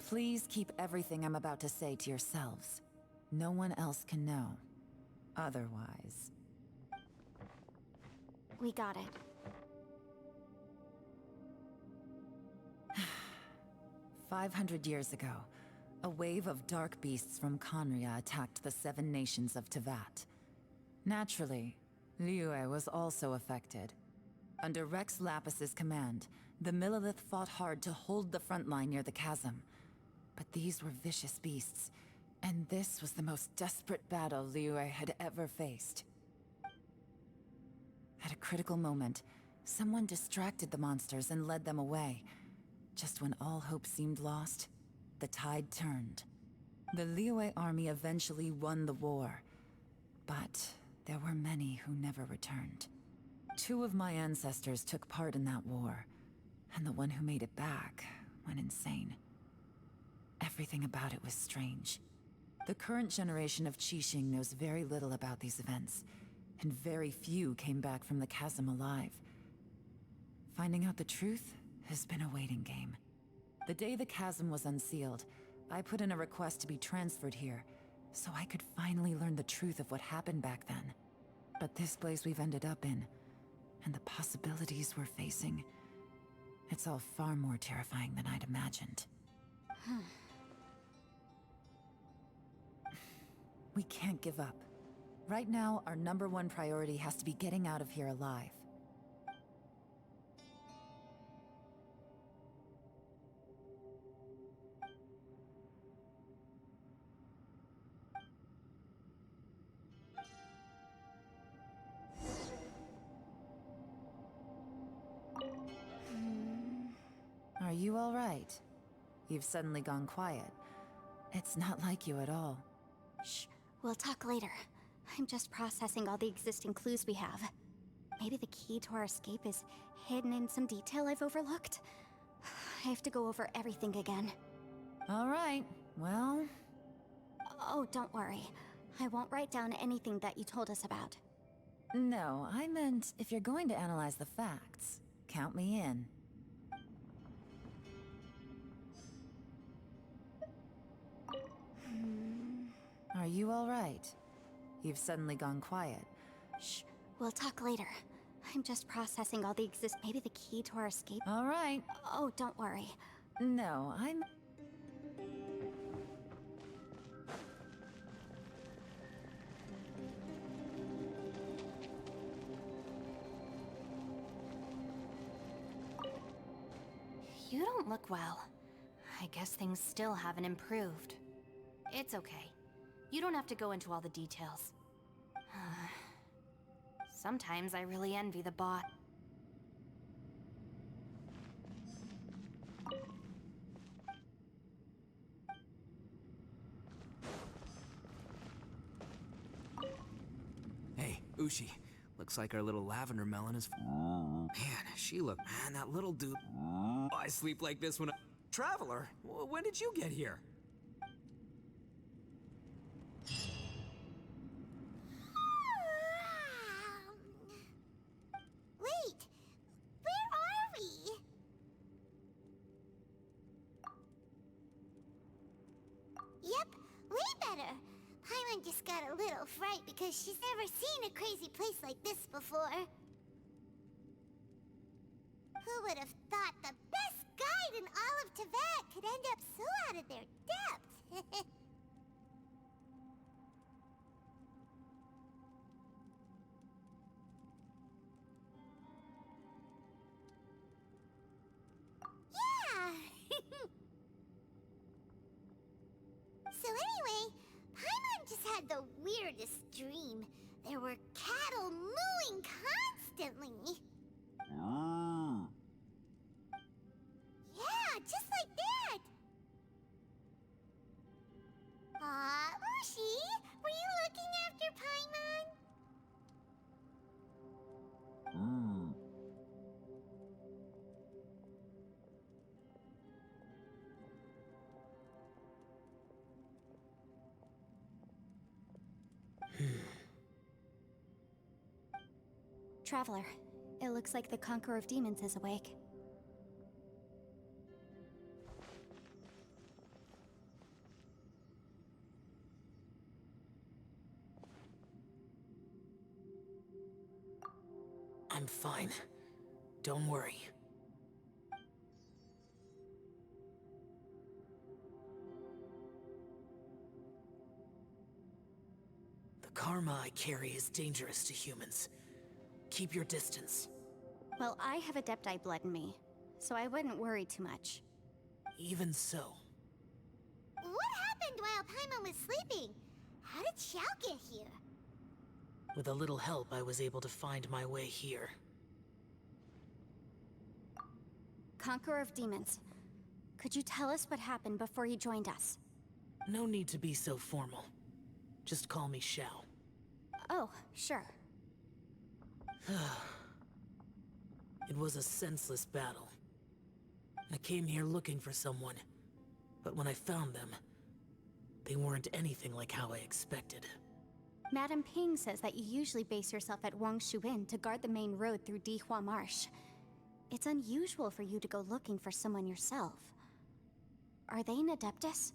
Please keep everything I'm about to say to yourselves. No one else can know. Otherwise... We got it. 500 years ago, a wave of dark beasts from Conria attacked the 7 nations of Tevat. Naturally, Liyue was also affected. Under Rex Lapis's command, the Millelith fought hard to hold the front line near the chasm. But these were vicious beasts, and this was the most desperate battle Liyue had ever faced. At a critical moment, someone distracted the monsters and led them away. Just when all hope seemed lost, the tide turned. The Liyue army eventually won the war, but there were many who never returned. 2 of my ancestors took part in that war, And the one who made it back went insane. Everything about it was strange. The current generation of Qixing knows very little about these events, and very few came back from the chasm alive. Finding out the truth has been a waiting game. The day the chasm was unsealed, I put in a request to be transferred here, so I could finally learn the truth of what happened back then. But this place we've ended up in, and the possibilities we're facing, it's all far more terrifying than I'd imagined. We can't give up. Right now, our #1 priority has to be getting out of here alive. Are you all right? You've suddenly gone quiet. It's not like you at all. Shh, we'll talk later. I'm just processing all the existing clues we have. Maybe the key to our escape is hidden in some detail I've overlooked. I have to go over everything again. All right, well... Oh, don't worry. I won't write down anything that you told us about. No, I meant if you're going to analyze the facts, count me in. Are you all right? You've suddenly gone quiet. Shh, we'll talk later. I'm just processing all the maybe the key to our escape. All right. Oh, don't worry. No, I'm... You don't look well. I guess things still haven't improved. It's okay. You don't have to go into all the details. Sometimes I really envy the bot. Hey, Ushi. Looks like our little lavender melon is... Man, Man, that little dude... I sleep like this when I... Traveler, when did you get here? Wait, where are we? Yep, way better. Paimon just got a little fright because she's never seen a crazy place like this before. Who would have thought the best guide in all of Teyvat could end up so out of their depth? Yeah! So anyway, Paimon just had the weirdest dream. There were cattle mooing constantly. Yeah, just like that! Aw, Ushi, were you looking after Paimon? Traveler, it looks like the Conqueror of Demons is awake. I'm fine. Don't worry. The karma I carry is dangerous to humans. Keep your distance. Well, I have Adepti blood in me, so I wouldn't worry too much. Even so. What happened while Paimon was sleeping? How did Xiao get here? With a little help, I was able to find my way here. Conqueror of Demons, could you tell us what happened before you joined us? No need to be so formal. Just call me Xiao. Oh, sure. It was a senseless battle. I came here looking for someone, but when I found them, they weren't anything like how I expected. Madame Ping says that you usually base yourself at Wangshu Inn to guard the main road through Dihua Marsh. It's unusual for you to go looking for someone yourself. Are they an Adeptus?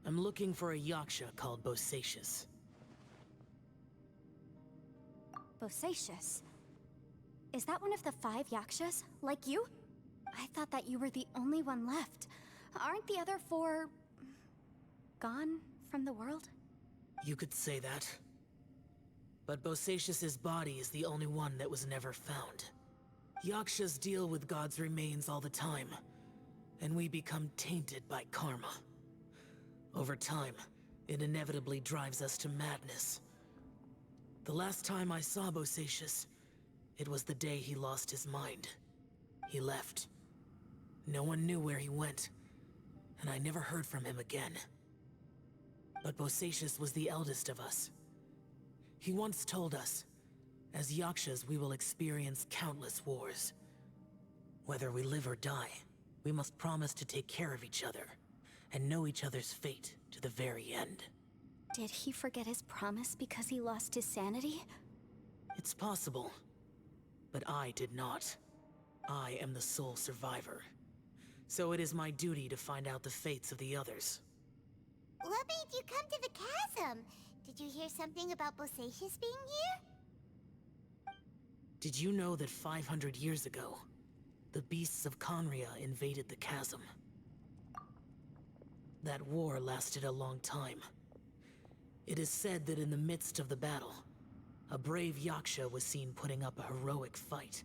I'm looking for a Yaksha called Bosacius. Bosacius? Is that one of the 5 Yakshas, like you? I thought that you were the only one left. Aren't the other 4... gone from the world? You could say that. But Bosacius's body is the only one that was never found. Yakshas deal with God's remains all the time, and we become tainted by karma. Over time, it inevitably drives us to madness. The last time I saw Bosacius, it was the day he lost his mind. He left. No one knew where he went, and I never heard from him again. But Bosacius was the eldest of us. He once told us, as Yakshas we will experience countless wars. Whether we live or die, we must promise to take care of each other, and know each other's fate to the very end. Did he forget his promise because he lost his sanity? It's possible, but I did not. I am the sole survivor. So it is my duty to find out the fates of the others. What made you come to the chasm? Did you hear something about Bosacius being here? Did you know that 500 years ago, the beasts of Conria invaded the chasm? That war lasted a long time. It is said that in the midst of the battle, a brave Yaksha was seen putting up a heroic fight.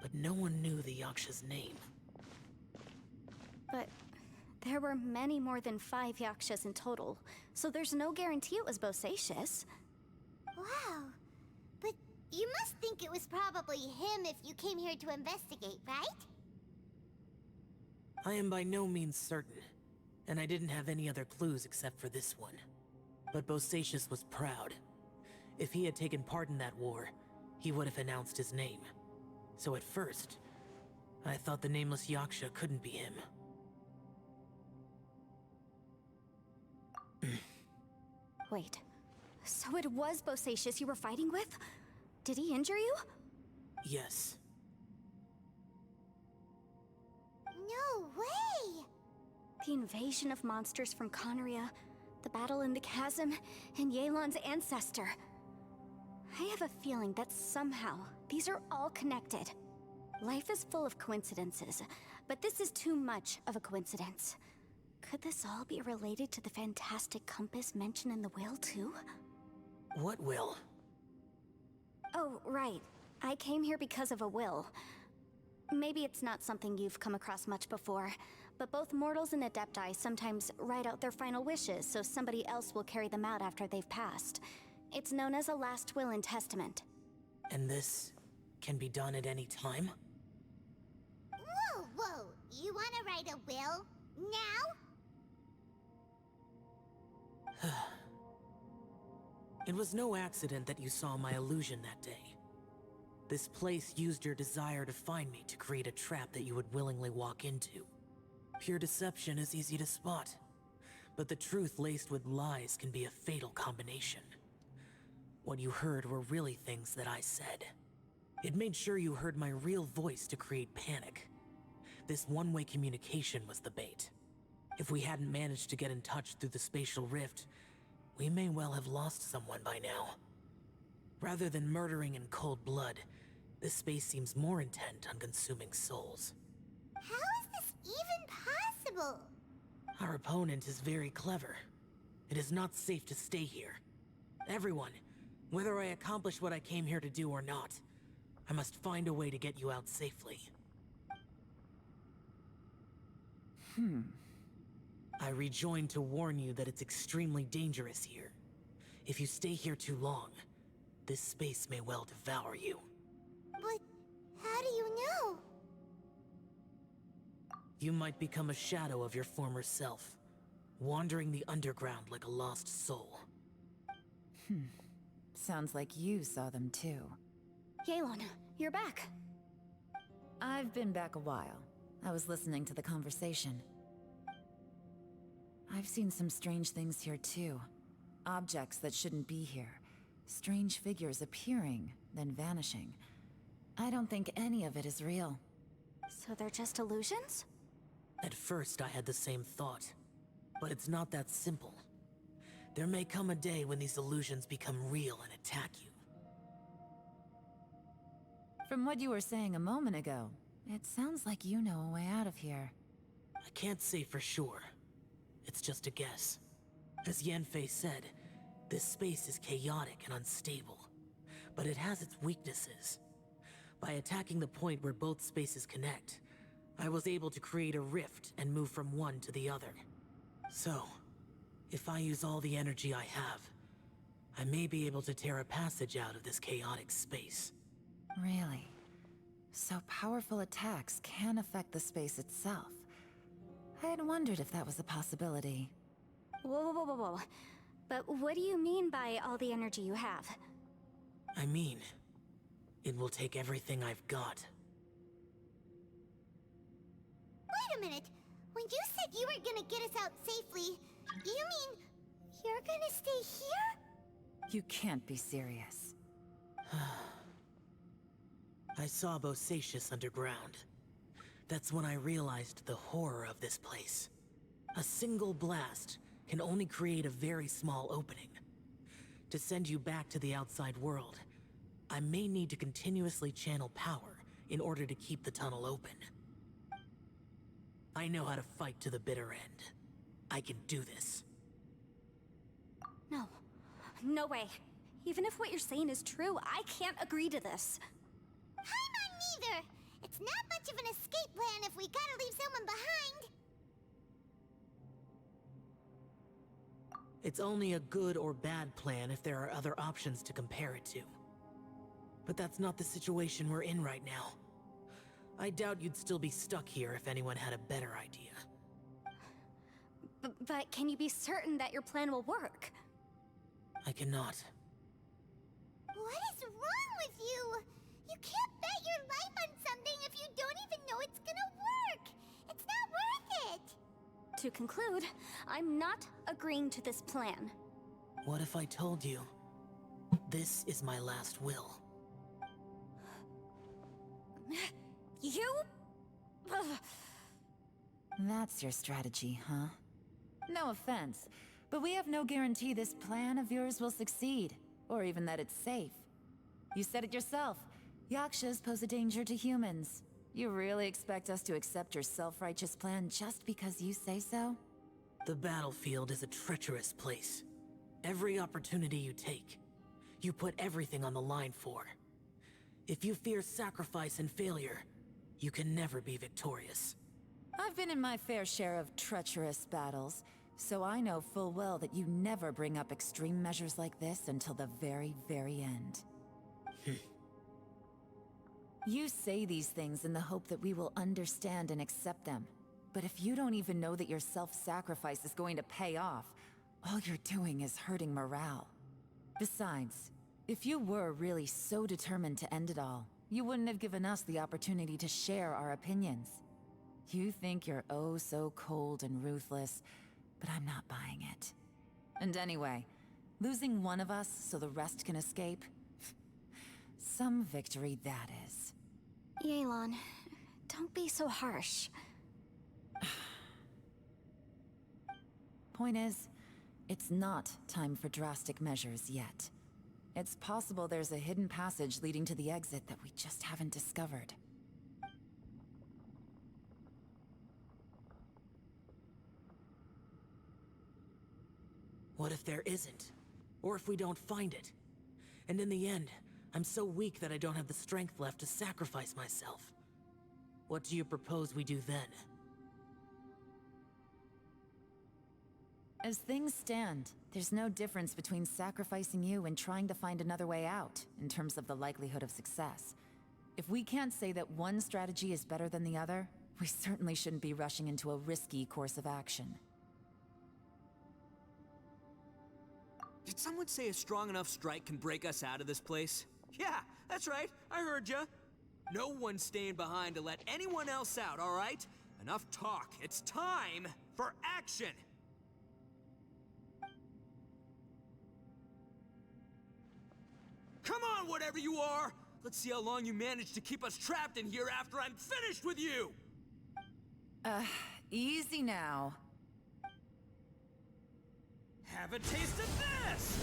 But no one knew the Yaksha's name. But there were many more than 5 Yakshas in total, so there's no guarantee it was Bosacius. Wow. But you must think it was probably him if you came here to investigate, right? I am by no means certain, and I didn't have any other clues except for this one. But Bosacius was proud. If he had taken part in that war, he would have announced his name. So at first, I thought the nameless Yaksha couldn't be him. Wait, so it was Bosacius you were fighting with? Did he injure you? Yes. No way! The invasion of monsters from Conria, the battle in the chasm, and Yelan's ancestor. I have a feeling that somehow these are all connected. Life is full of coincidences, but this is too much of a coincidence. Could this all be related to the fantastic compass mentioned in the will, too? What will? Oh, right. I came here because of a will. Maybe it's not something you've come across much before, but both mortals and Adepti sometimes write out their final wishes so somebody else will carry them out after they've passed. It's known as a last will and testament. And this can be done at any time? Whoa, whoa! You wanna write a will? Now? It was no accident that you saw my illusion that day. This place used your desire to find me to create a trap that you would willingly walk into. Pure deception is easy to spot, but the truth laced with lies can be a fatal combination. What you heard were really things that I said. It made sure you heard my real voice to create panic. This one-way communication was the bait. If we hadn't managed to get in touch through the spatial rift, we may well have lost someone by now. Rather than murdering in cold blood, this space seems more intent on consuming souls. How is this even possible? Our opponent is very clever. It is not safe to stay here. Everyone, whether I accomplish what I came here to do or not, I must find a way to get you out safely. I rejoined to warn you that it's extremely dangerous here. If you stay here too long, this space may well devour you. But how do you know? You might become a shadow of your former self, wandering the underground like a lost soul. Sounds like you saw them too. Yelan, you're back. I've been back a while. I was listening to the conversation. I've seen some strange things here too. Objects that shouldn't be here. Strange figures appearing, then vanishing. I don't think any of it is real. So they're just illusions? At first, I had the same thought. But it's not that simple. There may come a day when these illusions become real and attack you. From what you were saying a moment ago, it sounds like you know a way out of here. I can't say for sure. It's just a guess. As Yanfei said, this space is chaotic and unstable. But it has its weaknesses. By attacking the point where both spaces connect, I was able to create a rift and move from one to the other. So, if I use all the energy I have, I may be able to tear a passage out of this chaotic space. Really? So powerful attacks can affect the space itself. I had wondered if that was a possibility. Whoa, whoa, whoa, whoa. But what do you mean by all the energy you have? I mean, it will take everything I've got. Wait a minute. When you said you were gonna get us out safely, you mean you're gonna stay here? You can't be serious. I saw Bosacius underground. That's when I realized the horror of this place. A single blast can only create a very small opening. To send you back to the outside world, I may need to continuously channel power in order to keep the tunnel open. I know how to fight to the bitter end. I can do this. No. No way. Even if what you're saying is true, I can't agree to this. I'm not neither. It's not much of an escape plan if we gotta leave someone behind. It's only a good or bad plan if there are other options to compare it to. But that's not the situation we're in right now. I doubt you'd still be stuck here if anyone had a better idea. But can you be certain that your plan will work? I cannot. What is wrong with you? You can't bet your life on something if you don't even know it's gonna work. It's not worth it. To conclude, I'm not agreeing to this plan. What if I told you, this is my last will? You? Ugh. That's your strategy, huh? No offense, but we have no guarantee this plan of yours will succeed, or even that it's safe. You said it yourself. Yakshas pose a danger to humans. You really expect us to accept your self-righteous plan just because you say so? The battlefield is a treacherous place. Every opportunity you take, you put everything on the line for. If you fear sacrifice and failure, you can never be victorious. I've been in my fair share of treacherous battles, so I know full well that you never bring up extreme measures like this until the very, very end. You say these things in the hope that we will understand and accept them. But if you don't even know that your self-sacrifice is going to pay off, all you're doing is hurting morale. Besides, if you were really so determined to end it all, you wouldn't have given us the opportunity to share our opinions. You think you're oh so cold and ruthless, but I'm not buying it. And anyway, losing one of us so the rest can escape? Some victory that is. Yelan, don't be so harsh. Point is, it's not time for drastic measures yet. It's possible there's a hidden passage leading to the exit that we just haven't discovered. What if there isn't? Or if we don't find it? And in the end, I'm so weak that I don't have the strength left to sacrifice myself. What do you propose we do then? As things stand, there's no difference between sacrificing you and trying to find another way out, in terms of the likelihood of success. If we can't say that one strategy is better than the other, we certainly shouldn't be rushing into a risky course of action. Did someone say a strong enough strike can break us out of this place? Yeah, that's right. I heard ya. No one's staying behind to let anyone else out, all right? Enough talk. It's time for action! Come on, whatever you are! Let's see how long you manage to keep us trapped in here after I'm finished with you! Easy now. Have a taste of this!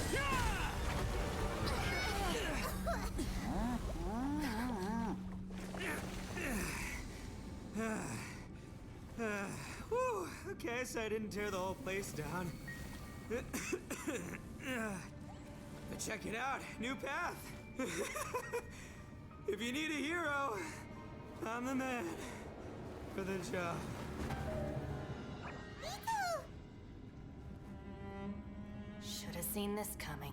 Whew, okay, so I didn't tear the whole place down. But check it out, new path. If you need a hero, I'm the man for the job. Should have seen this coming.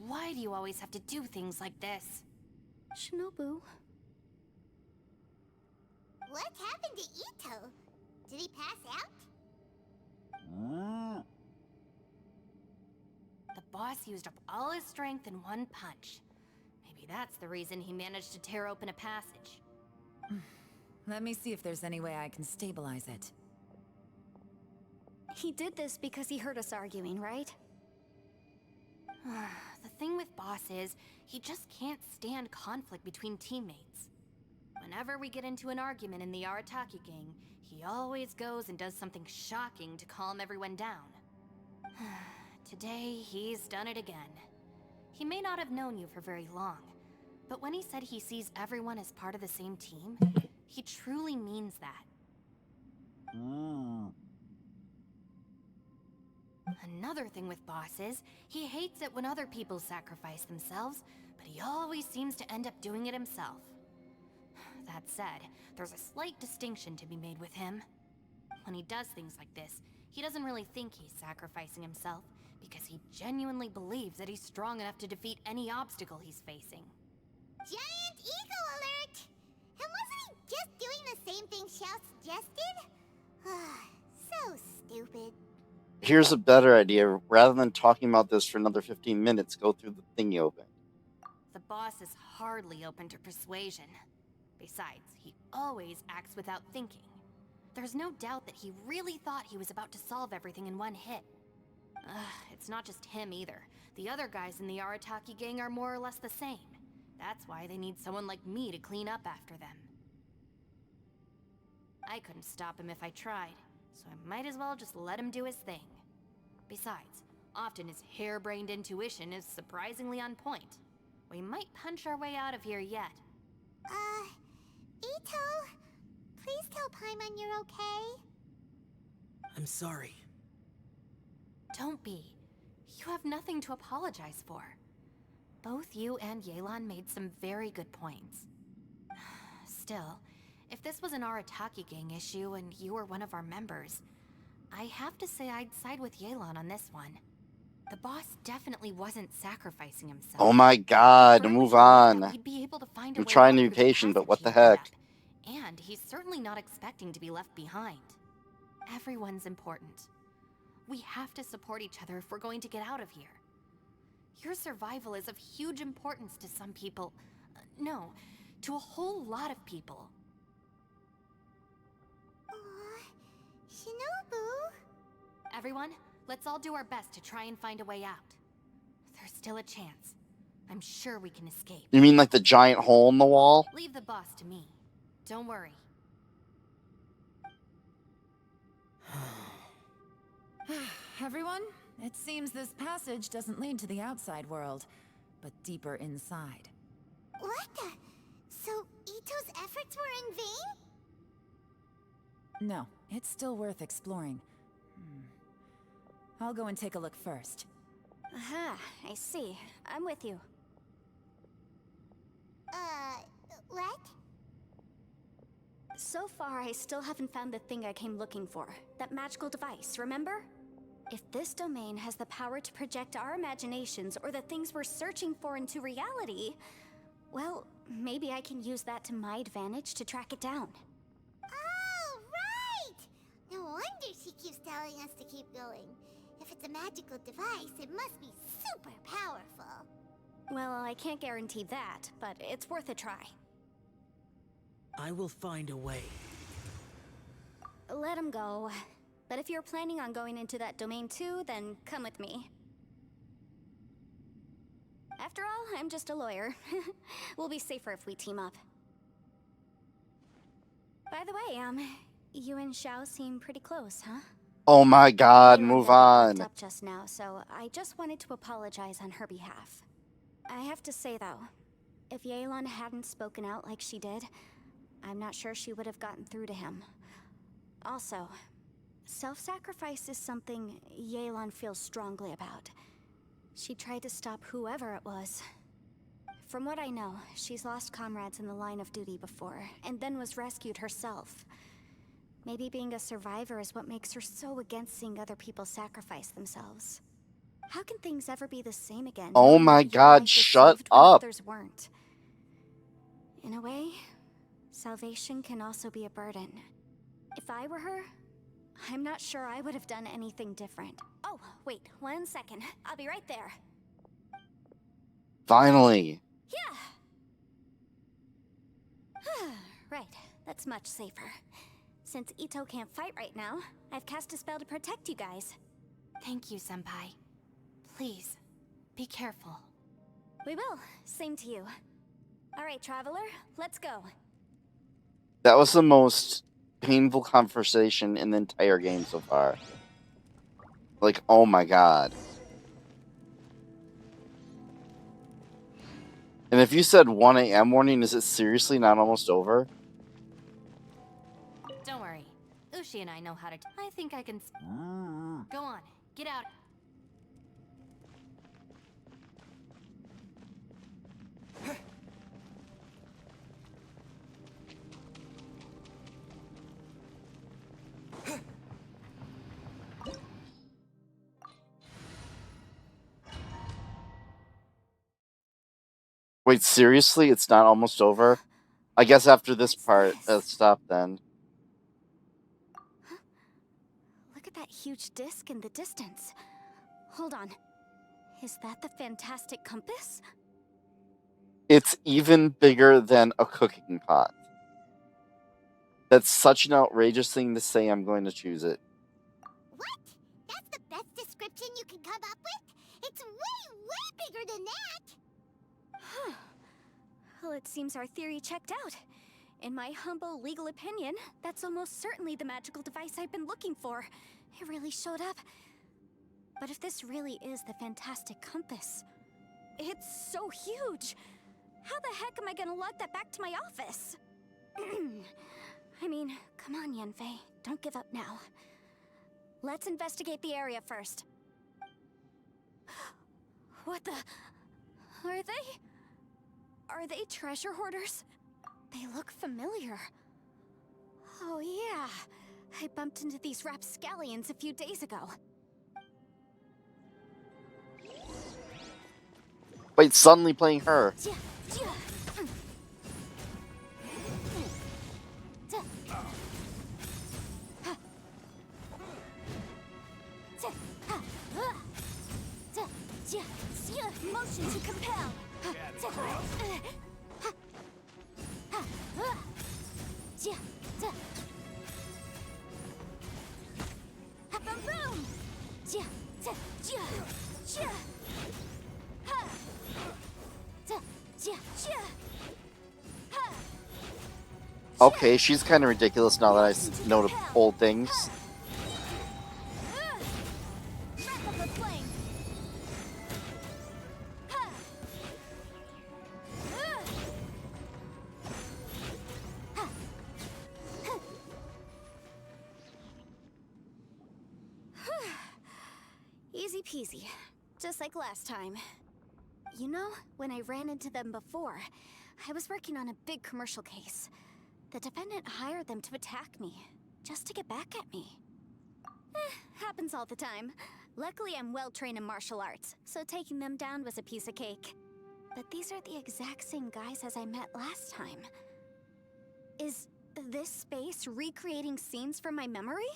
Why do you always have to do things like this? Shinobu. What happened to Ito? Did he pass out? The boss used up all his strength in one punch. Maybe that's the reason he managed to tear open a passage. Let me see if there's any way I can stabilize it. He did this because he heard us arguing, right? The thing with Boss is, he just can't stand conflict between teammates. Whenever we get into an argument in the Arataki gang, he always goes and does something shocking to calm everyone down. Today, he's done it again. He may not have known you for very long, but when he said he sees everyone as part of the same team, he truly means that. Another thing with Boss is, he hates it when other people sacrifice themselves, but he always seems to end up doing it himself. That said, there's a slight distinction to be made with him. When he does things like this, he doesn't really think he's sacrificing himself, because he genuinely believes that he's strong enough to defeat any obstacle he's facing. Giant ego alert! And wasn't he just doing the same thing Xiao suggested? So stupid. Here's a better idea. Rather than talking about this for another 15 minutes, go through the thing you opened. The boss is hardly open to persuasion. Besides, he always acts without thinking. There's no doubt that he really thought he was about to solve everything in one hit. It's not just him either. The other guys in the Arataki gang are more or less the same. That's why they need someone like me to clean up after them. I couldn't stop him if I tried, so I might as well just let him do his thing. Besides, often his harebrained intuition is surprisingly on point. We might punch our way out of here yet. Ito, please tell Paimon you're okay. I'm sorry. Don't be. You have nothing to apologize for. Both you and Yelan made some very good points. Still, if this was an Arataki gang issue and you were one of our members, I have to say I'd side with Yelan on this one. The boss definitely wasn't sacrificing himself. Oh my god, move on. He'd be able to find a I'm way trying out to be through the patient, but what the passage he heck? put up. And he's certainly not expecting to be left behind. Everyone's important. We have to support each other if we're going to get out of here. Your survival is of huge importance to some people. No, to a whole lot of people. Shinobu? Everyone, let's all do our best to try and find a way out. There's still a chance. I'm sure we can escape. You mean like the giant hole in the wall? Leave the boss to me. Don't worry. Everyone, it seems this passage doesn't lead to the outside world, but deeper inside. What the? So Ito's efforts were in vain? No, it's still worth exploring. I'll go and take a look first. Aha, I see. I'm with you. What? So far, I still haven't found the thing I came looking for. That magical device, remember? If this domain has the power to project our imaginations or the things we're searching for into reality, well, maybe I can use that to my advantage to track it down. Oh, right! No wonder she keeps telling us to keep going. If If it's a magical device, it must be super powerful. Well, I can't guarantee that, but it's worth a try. I will find a way. Let him go. But if you're planning on going into that domain too, then come with me. After all, I'm just a lawyer. We'll be safer if we team up. By the way, you and Xiao seem pretty close, huh? Oh my god, We were a move little on. worked up just now, so I just wanted to apologize on her behalf. I have to say though, if Yelan hadn't spoken out like she did, I'm not sure she would have gotten through to him. Also, self-sacrifice is something Yelan feels strongly about. She tried to stop whoever it was. From what I know, she's lost comrades in the line of duty before, and then was rescued herself. Maybe being a survivor is what makes her so against seeing other people sacrifice themselves. How can things ever be the same again? Oh knowing my that your god, life was shut saved when up. others weren't? In a way, salvation can also be a burden. If I were her, I'm not sure I would have done anything different. Oh, wait, 1 second. I'll be right there. Finally. Yeah! Right, that's much safer. Since Ito can't fight right now, I've cast a spell to protect you guys. Thank you, Senpai. Please, be careful. We will. Same to you. Alright, Traveler, let's go. That was the most painful conversation in the entire game so far. Like, oh my god. And if you said 1 a.m. warning, is it seriously not almost over? Don't worry. Ushi and I know how to... I think I can... Go on, get out. Wait, seriously? It's not almost over? I guess after this part, stop then. Look at that huge disc in the distance. Hold on. Is that the fantastic compass? It's even bigger than a cooking pot. That's such an outrageous thing to say. I'm going to choose it. What? That's the best description you can come up with? It's way, way bigger than that! Huh. Well, it seems our theory checked out. In my humble legal opinion, that's almost certainly the magical device I've been looking for. It really showed up. But if this really is the fantastic compass, it's so huge! How the heck am I gonna lug that back to my office? I mean, come on, Yanfei. Don't give up now. Let's investigate the area first. What the... Are they... Are they treasure hoarders? They look familiar. Oh yeah, I bumped into these rapscallions a few days ago. Wait, suddenly playing her. Motion to compel. Okay, she's kind of ridiculous now that I know to pull things. Easy peasy. Just like last time. You know, when I ran into them before, I was working on a big commercial case. The defendant hired them to attack me, just to get back at me. Happens all the time. Luckily, I'm well trained in martial arts, so taking them down was a piece of cake. But these are the exact same guys as I met last time. Is this space recreating scenes from my memory?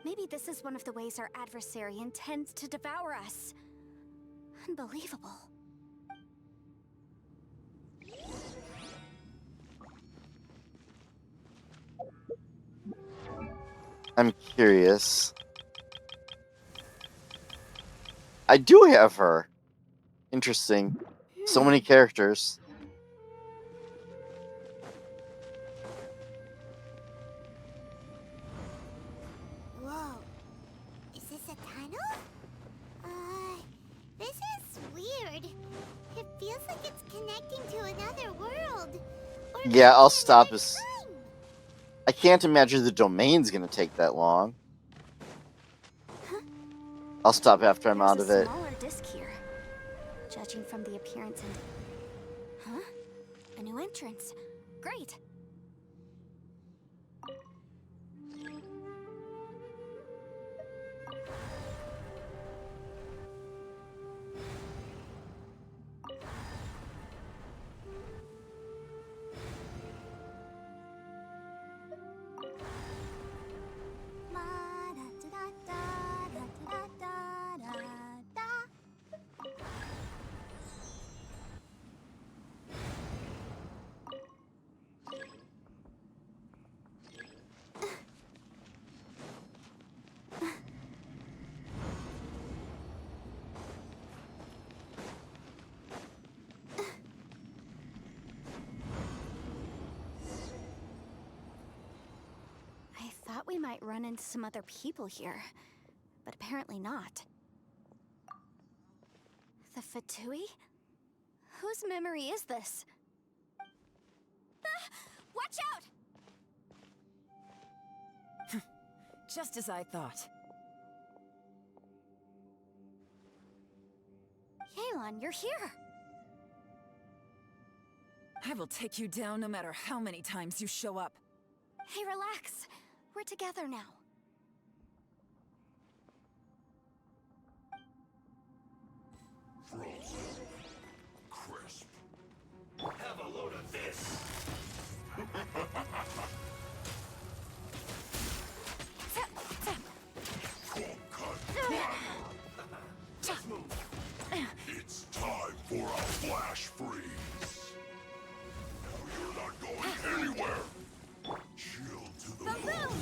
Maybe this is one of the ways our adversary intends to devour us. Unbelievable. I'm curious. I do have her. Interesting. So many characters. Whoa. Is this a tunnel? This is weird. It feels like it's connecting to another world. Or Yeah, I'll maybe stop another as... time. I can't imagine the domain's gonna take that long. I'll stop after I'm out of There's it. a smaller disc here. Judging from the appearance and... Huh? A new entrance. Great. I thought we might run into some other people here, but apparently not. The Fatui? Whose memory is this? Watch out! Just as I thought. Yelan, you're here! I will take you down no matter how many times you show up. Hey, relax. We're together now. Frozen. Crisp. Have a load of this. It's time for a flash freeze. You're not going anywhere. Chill to the bone.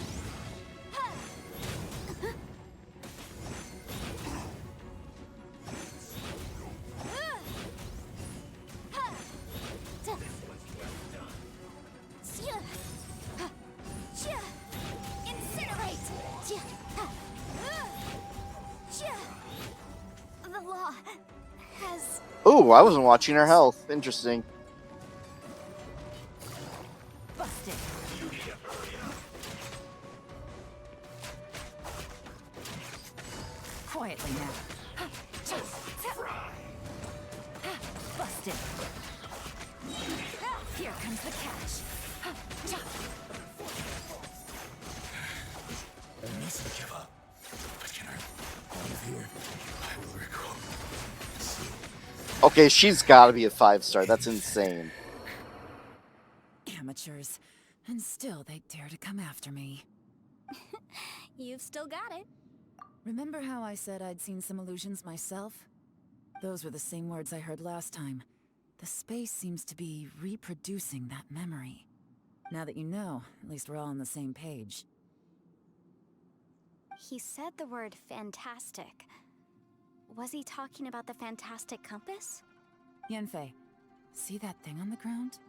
The law has... Ooh, I wasn't watching her health. Interesting. Busted. Quietly now. Busted. Here comes the catch. I mustn't give up. But can I out of here? I will recall. Okay, she's gotta be a 5-star. That's insane. Amateurs. And still they dare to come after me. You've still got it. Remember how I said I'd seen some illusions myself? Those were the same words I heard last time. The space seems to be reproducing that memory. Now that you know, at least we're all on the same page. He said the word fantastic. Was he talking about the fantastic compass? Yanfei, see that thing on the ground?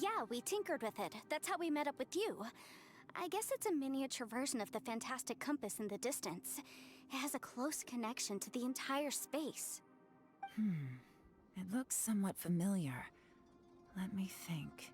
Yeah, we tinkered with it. That's how we met up with you. I guess it's a miniature version of the fantastic compass in the distance. It has a close connection to the entire space. It looks somewhat familiar. Let me think.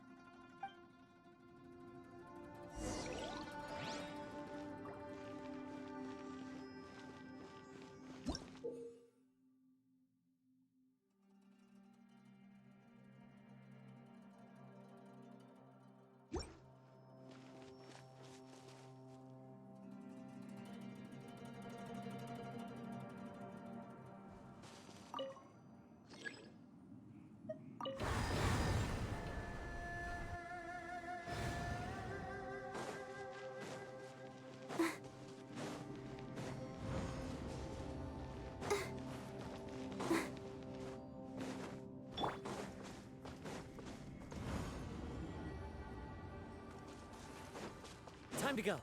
Time to go.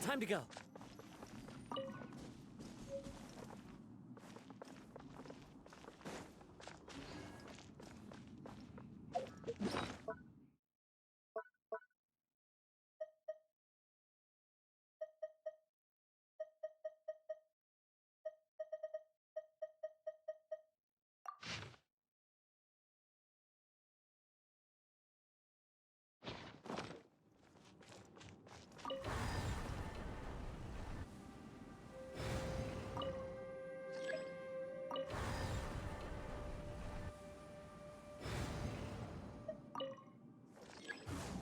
Time to go.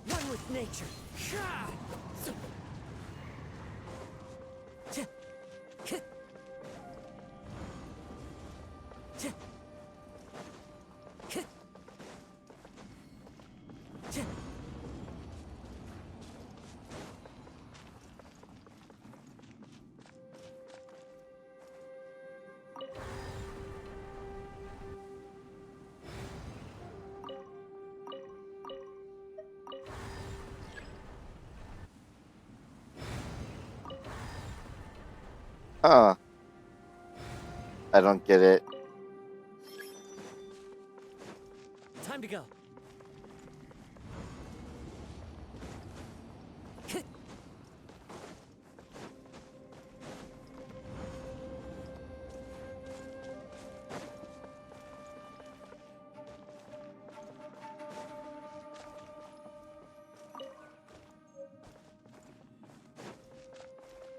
One with nature. Huh. I don't get it. Time to go.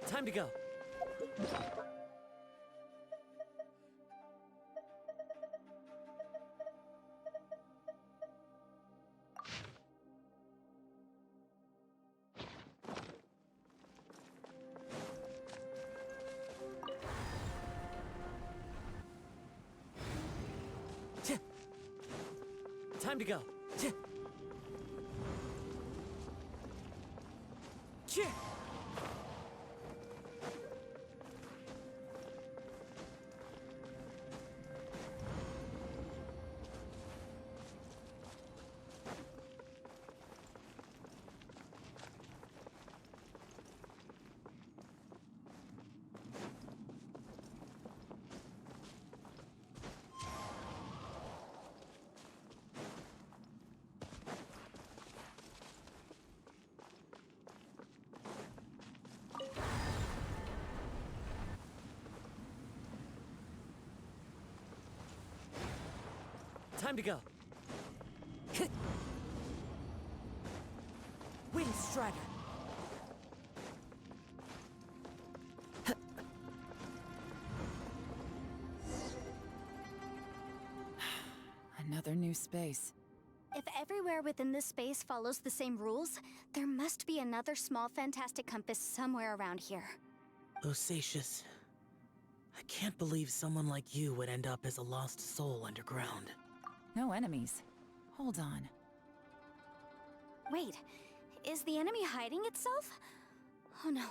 Time to go. Time to go. Time to go. Wind Strider. Another new space. If everywhere within this space follows the same rules, there must be another small fantastic compass somewhere around here. Bosacius, I can't believe someone like you would end up as a lost soul underground. No enemies. Hold on. Wait, is the enemy hiding itself? Oh no,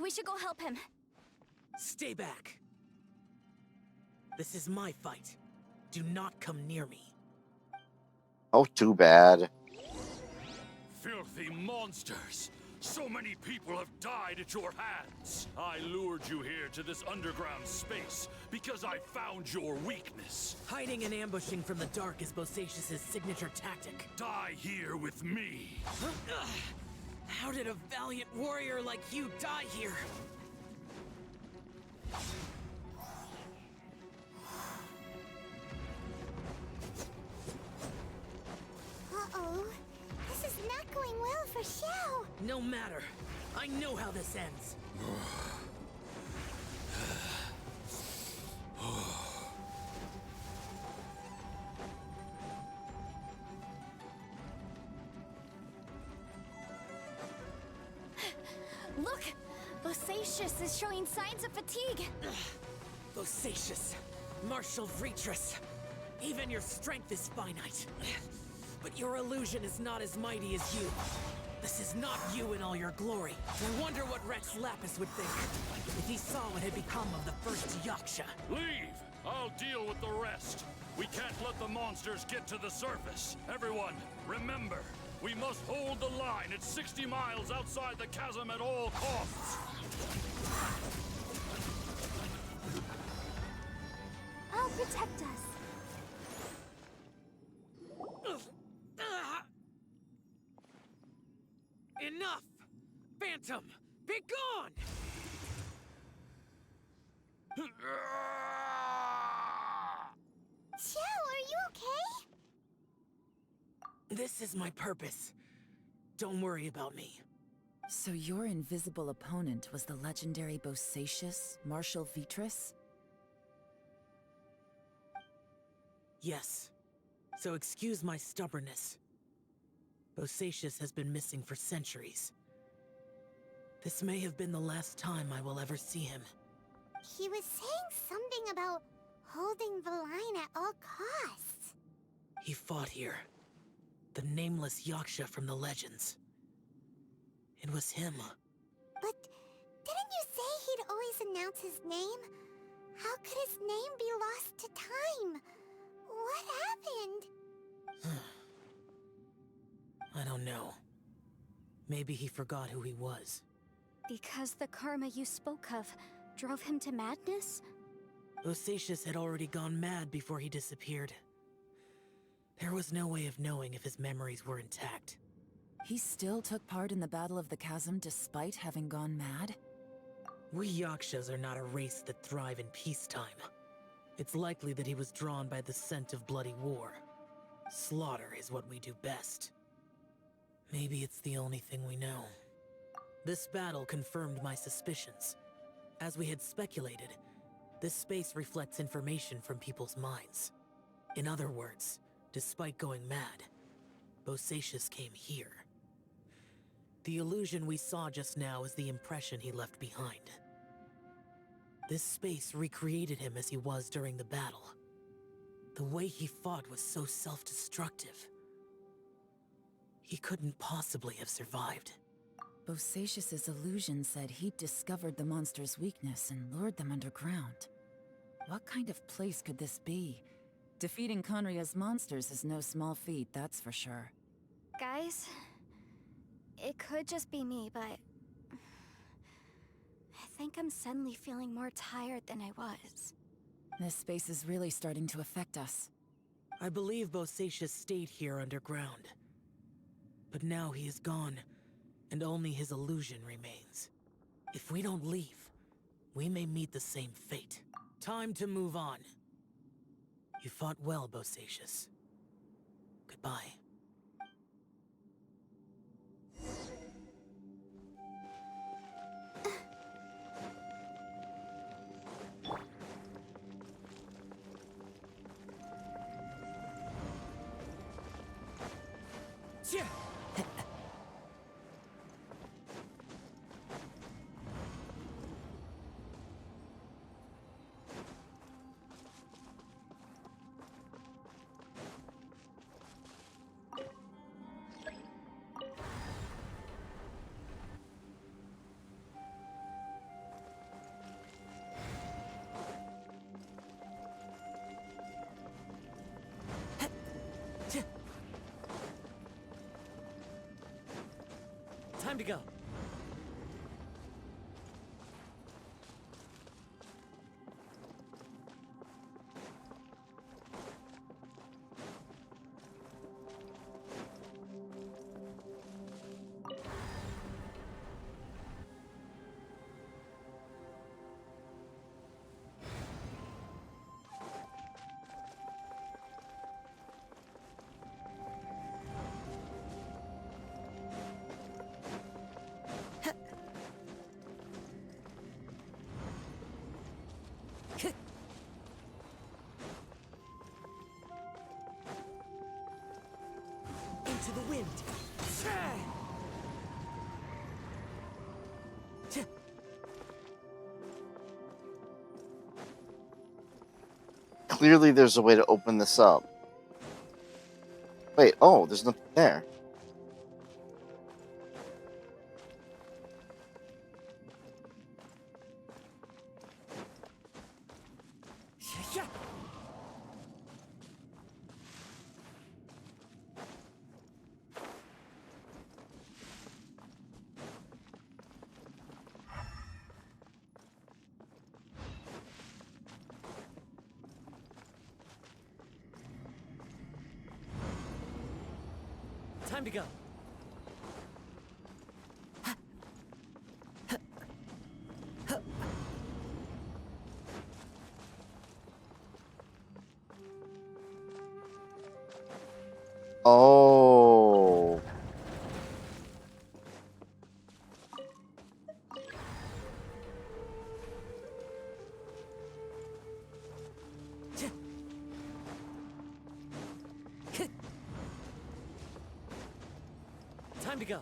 we should go help him. Stay back. This is my fight. Do not come near me. Oh, too bad. Filthy monsters! So many people have died at your hands! I lured you here to this underground space because I found your weakness. Hiding and ambushing from the dark is Bosacius' signature tactic. Die here with me! How did a valiant warrior like you die here? Uh-oh. This is not going well for Xiao. No matter. I know how this ends. Bosacius is showing signs of fatigue. Bosacius, Martial Vretress, even your strength is finite. But your illusion is not as mighty as you. This is not you in all your glory. I wonder what Rex Lapis would think if he saw what had become of the first Yaksha. Leave! I'll deal with the rest. We can't let the monsters get to the surface. Everyone, remember, we must hold the line at 60 miles outside the chasm at all costs. I'll protect us. Enough! Phantom, be gone! Joe, are you okay? This is my purpose. Don't worry about me. So your invisible opponent was the legendary Bosacius, Martial Vretress? Yes. So excuse my stubbornness. Bosacius has been missing for centuries. This may have been the last time I will ever see him. He was saying something about holding the line at all costs. He fought here. The nameless Yaksha from the legends. It was him. But didn't you say he'd always announce his name? How could his name be lost to time? What happened? I don't know. Maybe he forgot who he was. Because the karma you spoke of drove him to madness? Bosacius had already gone mad before he disappeared. There was no way of knowing if his memories were intact. He still took part in the Battle of the Chasm despite having gone mad? We Yakshas are not a race that thrive in peacetime. It's likely that he was drawn by the scent of bloody war. Slaughter is what we do best. Maybe it's the only thing we know. This battle confirmed my suspicions. As we had speculated, this space reflects information from people's minds. In other words, despite going mad, Bosacius came here. The illusion we saw just now is the impression he left behind. This space recreated him as he was during the battle. The way he fought was so self-destructive. He couldn't possibly have survived. Bosacius's illusion said he'd discovered the monster's weakness and lured them underground. What kind of place could this be? Defeating Conria's monsters is no small feat, that's for sure. Guys, it could just be me, but I think I'm suddenly feeling more tired than I was. This space is really starting to affect us. I believe Bosacius stayed here underground. But now he is gone, and only his illusion remains. If we don't leave, we may meet the same fate. Time to move on. You fought well, Bosacius. Goodbye. Time to go. Into the wind. clearly there's a way to open this up. Wait, oh, there's nothing there. Time to go. Oh. Time to go.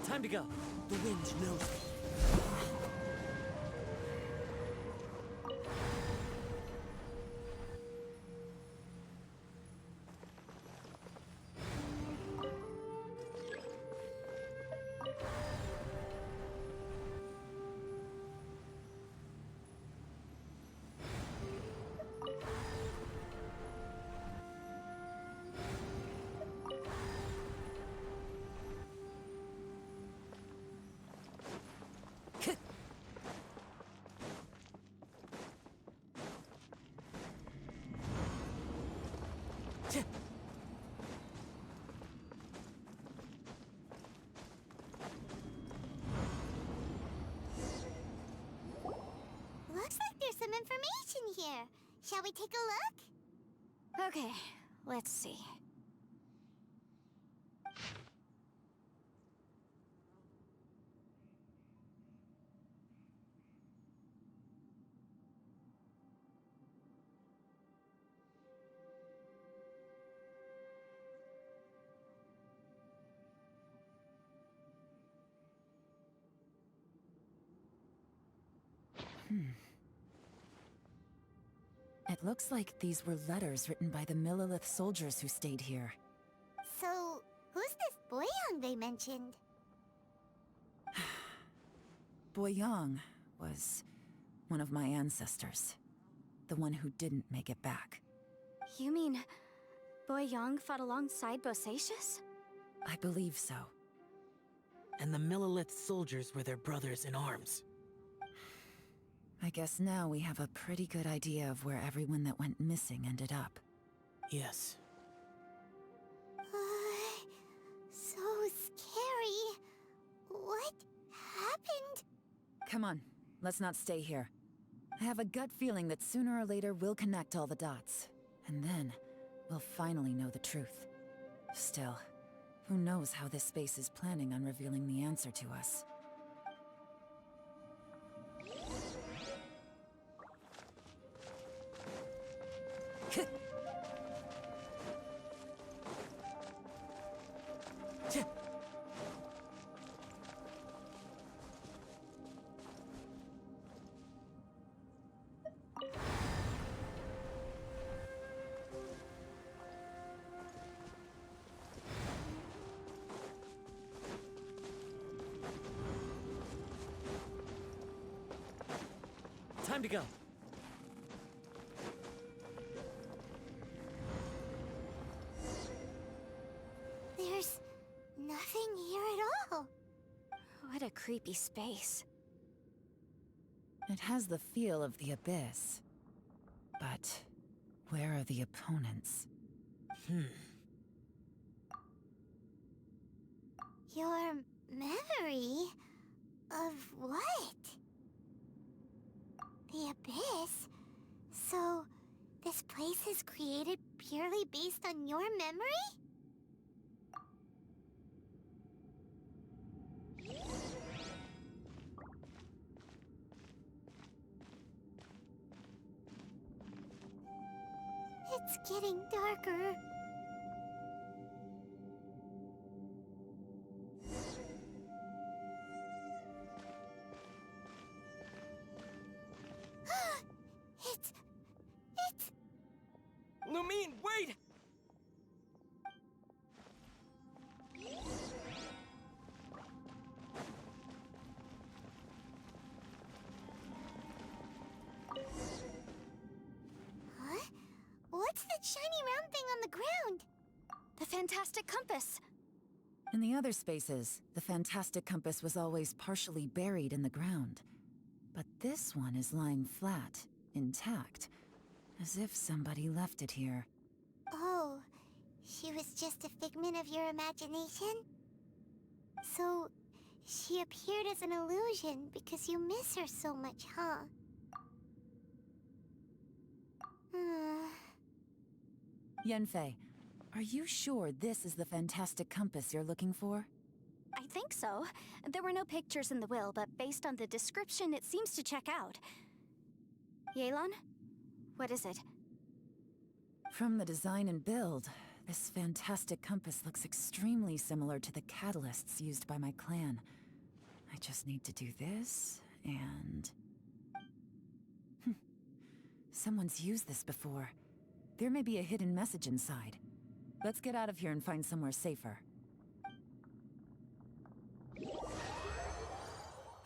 Time to go. The wind knows me. Looks like there's some information here. Shall we take a look? Okay, let's see. It looks like these were letters written by the Millelith soldiers who stayed here. So, who's this Boyang they mentioned? Boyang was one of my ancestors. The one who didn't make it back. You mean Boyang fought alongside Bosacius? I believe so. And the Millelith soldiers were their brothers in arms. I guess now we have a pretty good idea of where everyone that went missing ended up. Yes. So scary. What happened? Come on, let's not stay here. I have a gut feeling that sooner or later we'll connect all the dots. And then, we'll finally know the truth. Still, who knows how this space is planning on revealing the answer to us. Time to go. There's nothing here at all. What a creepy space. It has the feel of the Abyss. But where are the opponents? Your memory? Of what? The Abyss? So, this place is created purely based on your memory? It's getting darker. It's... Lumine, wait! Huh? What's that shiny round thing on the ground? The fantastic compass. In the other spaces, the fantastic compass was always partially buried in the ground. But this one is lying flat, intact, as if somebody left it here. Oh, she was just a figment of your imagination? So, she appeared as an illusion because you miss her so much, huh? Yanfei, are you sure this is the fantastic compass you're looking for? I think so. There were no pictures in the will, but based on the description, it seems to check out. Yelan? What is it? From the design and build, this fantastic compass looks extremely similar to the catalysts used by my clan. I just need to do this, and... Someone's used this before. There may be a hidden message inside. Let's get out of here and find somewhere safer.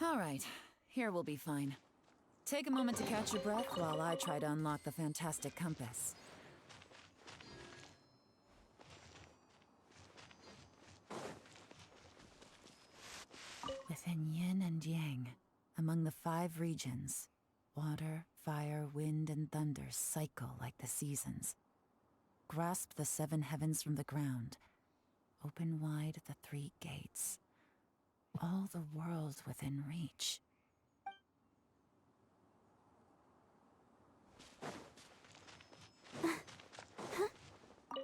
All right, here we'll be fine. Take a moment to catch your breath while I try to unlock the fantastic compass. Within yin and yang, among the 5 regions, water, fire, wind, and thunder cycle like the seasons. Grasp the 7 heavens from the ground. Open wide the 3 gates. All the worlds within reach.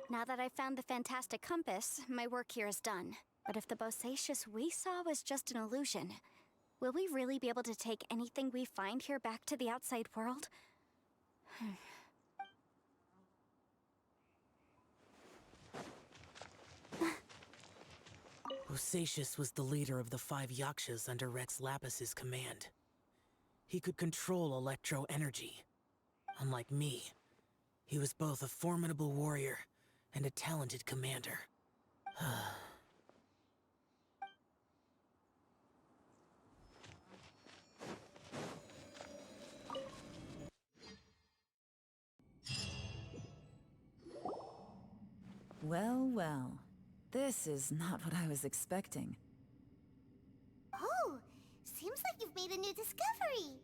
Now that I've found the fantastic compass, my work here is done. But if the bosacious we saw was just an illusion, will we really be able to take anything we find here back to the outside world? Bosacious was the leader of the 5 Yakshas under Rex Lapis's command. He could control electro energy. Unlike me, he was both a formidable warrior and a talented commander. Well, well. This is not what I was expecting. Oh, seems like you've made a new discovery.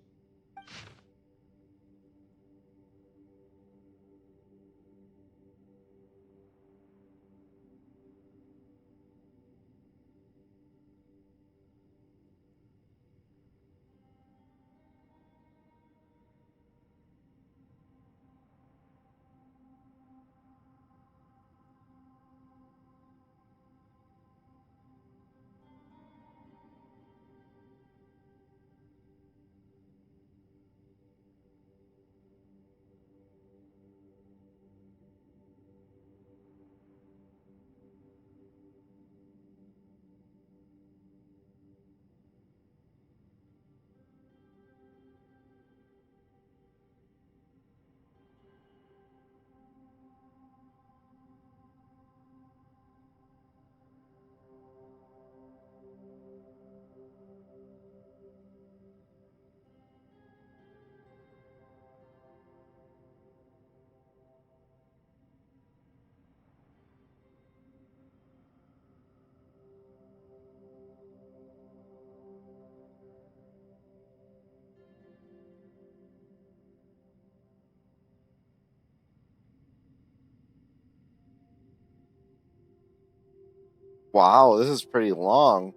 Wow, this is pretty long.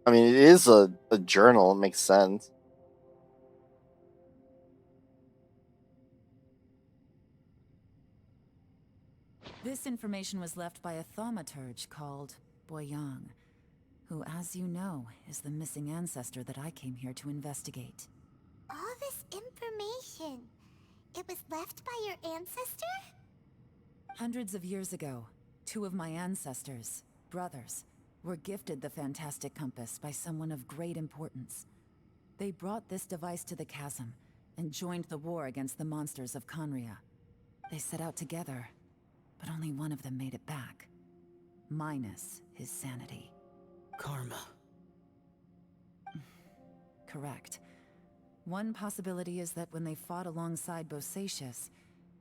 I mean, it is a journal. It makes sense. This information was left by a thaumaturge called Boyang, who, as you know, is the missing ancestor that I came here to investigate. All this information, it was left by your ancestor? Hundreds of years ago, two of my ancestors, brothers, were gifted the fantastic compass by someone of great importance. They brought this device to the chasm and joined the war against the monsters of Conria. They set out together, but only one of them made it back. Minus his sanity. Karma. Correct. One possibility is that when they fought alongside Bosacius,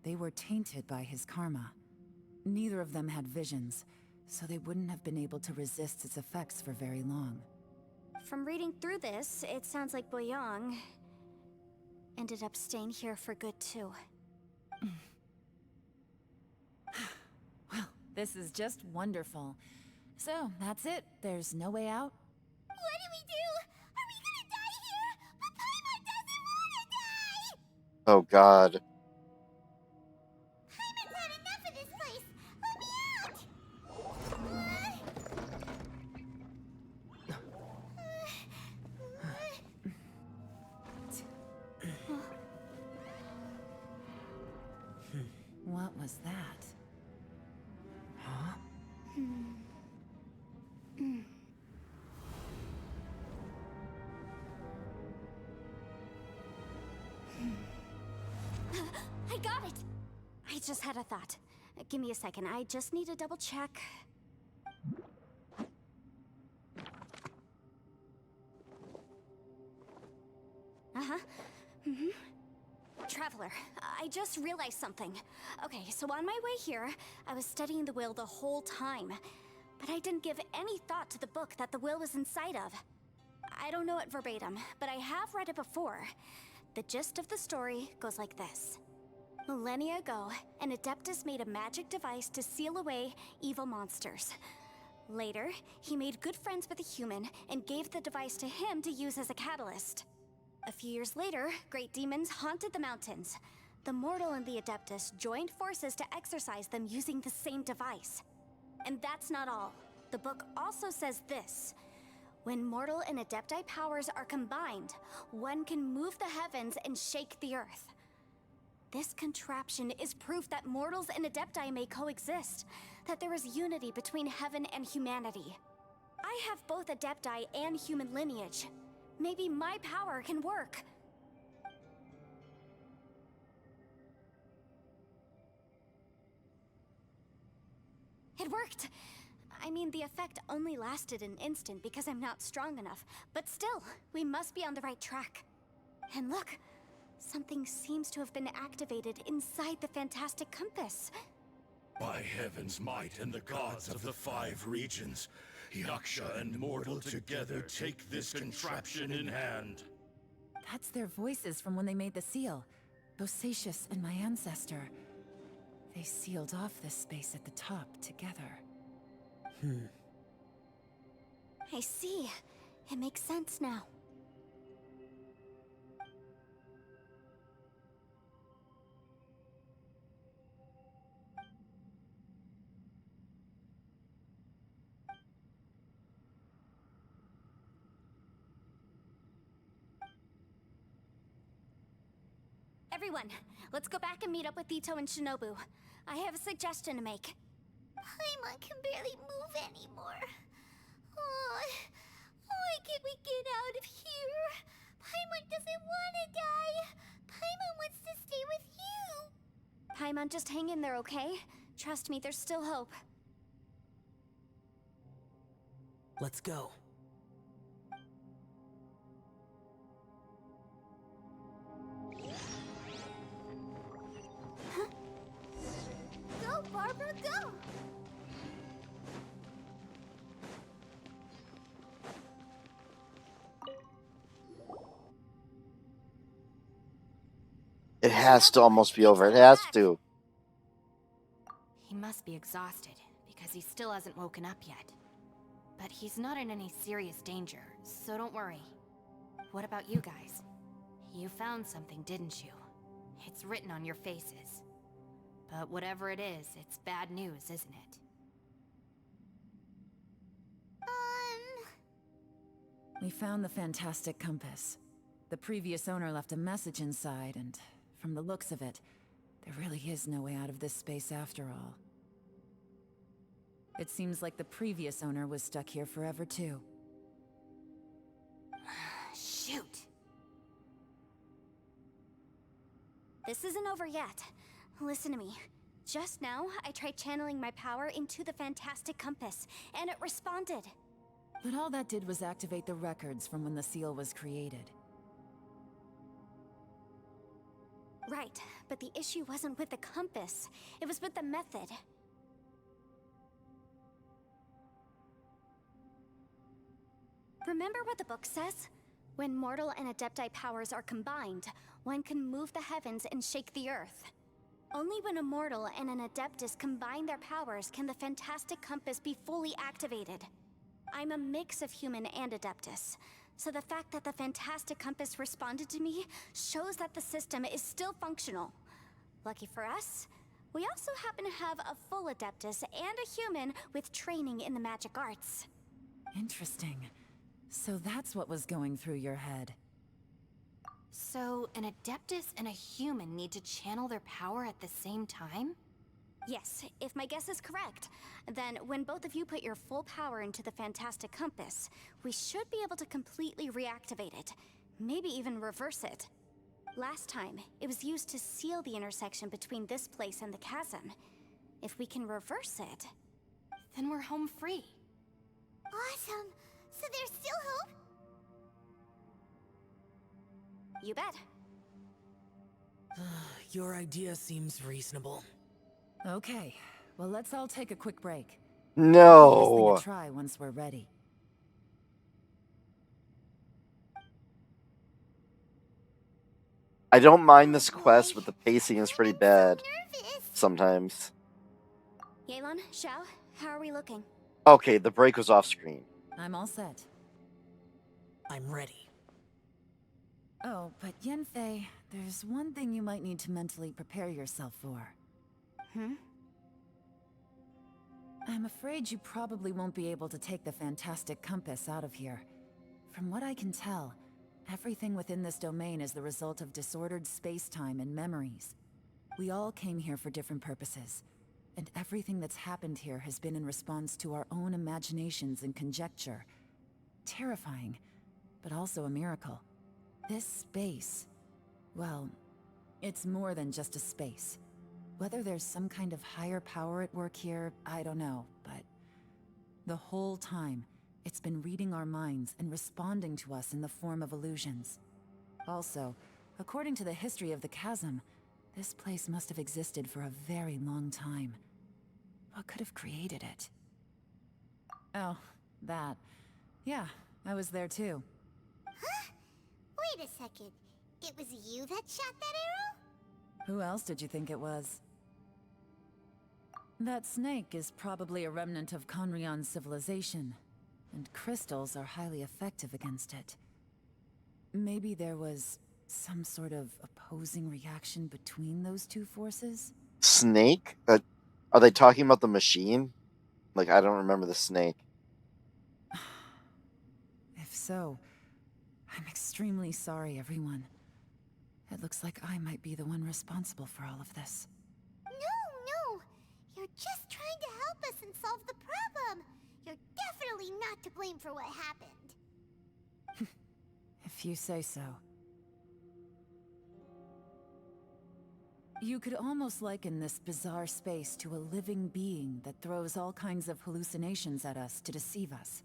they were tainted by his karma. Neither of them had visions, so they wouldn't have been able to resist its effects for very long. From reading through this, it sounds like Boyang ended up staying here for good too. Well, this is just wonderful. So, that's it. There's no way out? What do we do? Are we gonna die here? But Paimon doesn't wanna die! Oh God. Paimon's had enough of this place! Let me out! What was that? Huh? I got it! I just had a thought. Give me a second, I just need to double check. Uh-huh. Traveler, I just realized something. Okay, so on my way here, I was studying the will the whole time. But I didn't give any thought to the book that the will was inside of. I don't know it verbatim, but I have read it before. The gist of the story goes like this. Millennia ago, an Adeptus made a magic device to seal away evil monsters. Later, he made good friends with a human and gave the device to him to use as a catalyst. A few years later, great demons haunted the mountains. The mortal and the Adeptus joined forces to exorcise them using the same device. And that's not all. The book also says this. When mortal and Adepti powers are combined, one can move the heavens and shake the earth. This contraption is proof that mortals and Adepti may coexist, that there is unity between heaven and humanity. I have both Adepti and human lineage. Maybe my power can work. It worked! I mean, the effect only lasted an instant because I'm not strong enough, but still, we must be on the right track. And look, something seems to have been activated inside the fantastic compass. By heaven's might and the gods of the 5 regions, Yaksha and mortal together take this contraption in hand. That's their voices from when they made the seal. Bosacius and my ancestor. They sealed off this space at the top together. I see. It makes sense now. Everyone, let's go back and meet up with Ito and Shinobu. I have a suggestion to make. Paimon can barely move anymore. Oh, why can't we get out of here? Paimon doesn't want to die. Paimon wants to stay with you. Paimon, just hang in there, okay? Trust me, there's still hope. Let's go. Go, Barbara, go! It has to almost be over. It has to. He must be exhausted, because he still hasn't woken up yet. But he's not in any serious danger, so don't worry. What about you guys? You found something, didn't you? It's written on your faces. But whatever it is, it's bad news, isn't it? We found the fantastic compass. The previous owner left a message inside, and from the looks of it, there really is no way out of this space after all. It seems like the previous owner was stuck here forever too. Shoot! This isn't over yet. Listen to me. Just now, I tried channeling my power into the fantastic compass, and it responded. But all that did was activate the records from when the seal was created. Right, but the issue wasn't with the compass. It was with the method. Remember what the book says? When mortal and adepti powers are combined, one can move the heavens and shake the earth. Only when a mortal and an adeptus combine their powers can the fantastic compass be fully activated. I'm a mix of human and adeptus, so the fact that the fantastic compass responded to me shows that the system is still functional. Lucky for us, we also happen to have a full adeptus and a human with training in the magic arts. Interesting. So that's what was going through your head. So, an adeptus and a human need to channel their power at the same time? Yes, if my guess is correct, then when both of you put your full power into the fantastic compass, we should be able to completely reactivate it, maybe even reverse it. Last time, it was used to seal the intersection between this place and the chasm. If we can reverse it, then we're home free. Awesome! So there's still hope? You bet. Your idea seems reasonable. Okay, well let's all take a quick break. No! We'll try once we're ready. I don't mind this quest, but the pacing is pretty bad. Sometimes. Yelan, Xiao, how are we looking? Okay, the break was off screen. I'm all set. I'm ready. Oh, but Yanfei, there's one thing you might need to mentally prepare yourself for. I'm afraid you probably won't be able to take the fantastic compass out of here. From what I can tell, everything within this domain is the result of disordered space-time and memories. We all came here for different purposes, and everything that's happened here has been in response to our own imaginations and conjecture. Terrifying, but also a miracle. This space, well, it's more than just a space. Whether there's some kind of higher power at work here, I don't know, but the whole time, it's been reading our minds and responding to us in the form of illusions. Also, according to the history of the chasm, this place must have existed for a very long time. What could have created it? Oh, that. Yeah, I was there too. Huh? Wait a second. It was you that shot that arrow? Who else did you think it was? That snake is probably a remnant of Conrion's civilization, and crystals are highly effective against it. Maybe there was some sort of opposing reaction between those two forces? Snake? Are they talking about the machine? Like, I don't remember the snake. If so, I'm extremely sorry, everyone. It looks like I might be the one responsible for all of this. No! You're just trying to help us and solve the problem! You're definitely not to blame for what happened. If you say so. You could almost liken this bizarre space to a living being that throws all kinds of hallucinations at us to deceive us.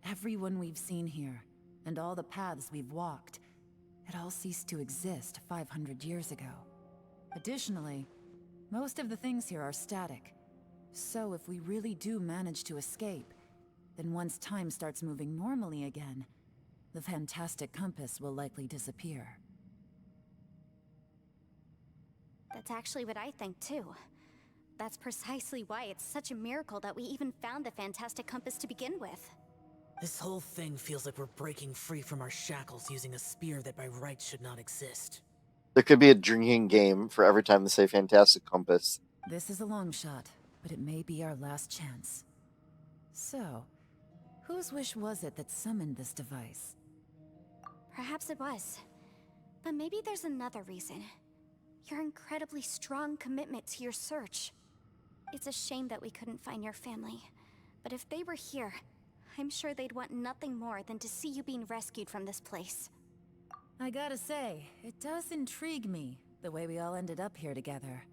Everyone we've seen here, and all the paths we've walked, it all ceased to exist 500 years ago. Additionally, most of the things here are static. So if we really do manage to escape, then once time starts moving normally again, the fantastic compass will likely disappear. That's actually what I think too. That's precisely why it's such a miracle that we even found the fantastic compass to begin with. This whole thing feels like we're breaking free from our shackles using a spear that by rights should not exist. There could be a drinking game for every time they say fantastic compass. This is a long shot, but it may be our last chance. So, whose wish was it that summoned this device? Perhaps it was. But maybe there's another reason. Your incredibly strong commitment to your search. It's a shame that we couldn't find your family. But if they were here, I'm sure they'd want nothing more than to see you being rescued from this place. I gotta say, it does intrigue me, the way we all ended up here together.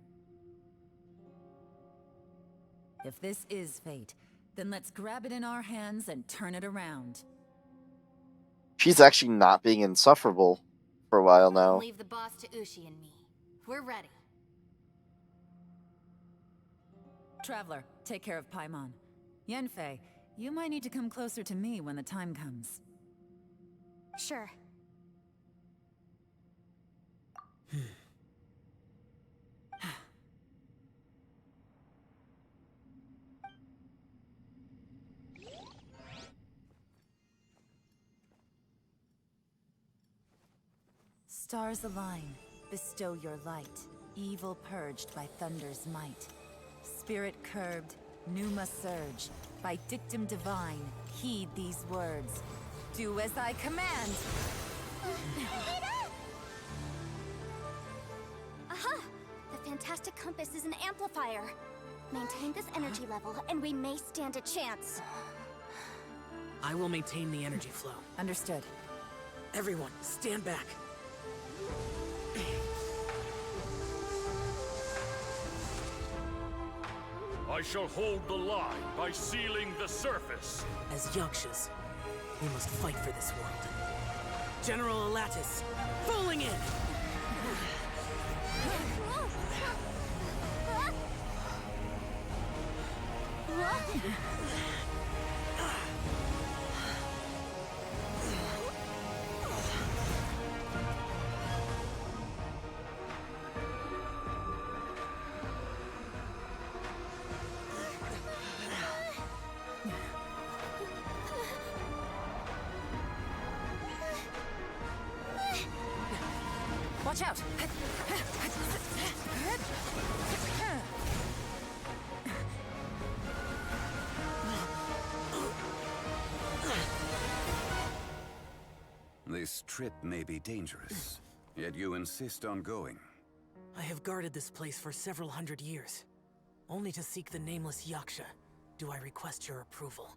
If this is fate, then let's grab it in our hands and turn it around. She's actually not being insufferable for a while now. Leave the boss to Ushi and me. We're ready. Traveler, take care of Paimon. Yanfei, you might need to come closer to me when the time comes. Sure. Stars align, bestow your light. Evil purged by thunder's might. Spirit curbed, pneuma surge. By dictum divine, heed these words. Do as I command! Aha! The fantastic compass is an amplifier. Maintain this energy level, and we may stand a chance. I will maintain the energy flow. Understood. Everyone, stand back. I shall hold the line by sealing the surface. As Yakshas, we must fight for this world. General Alatus, falling in! Watch out! This trip may be dangerous, yet you insist on going. I have guarded this place for several hundred years. Only to seek the nameless Yaksha, do I request your approval.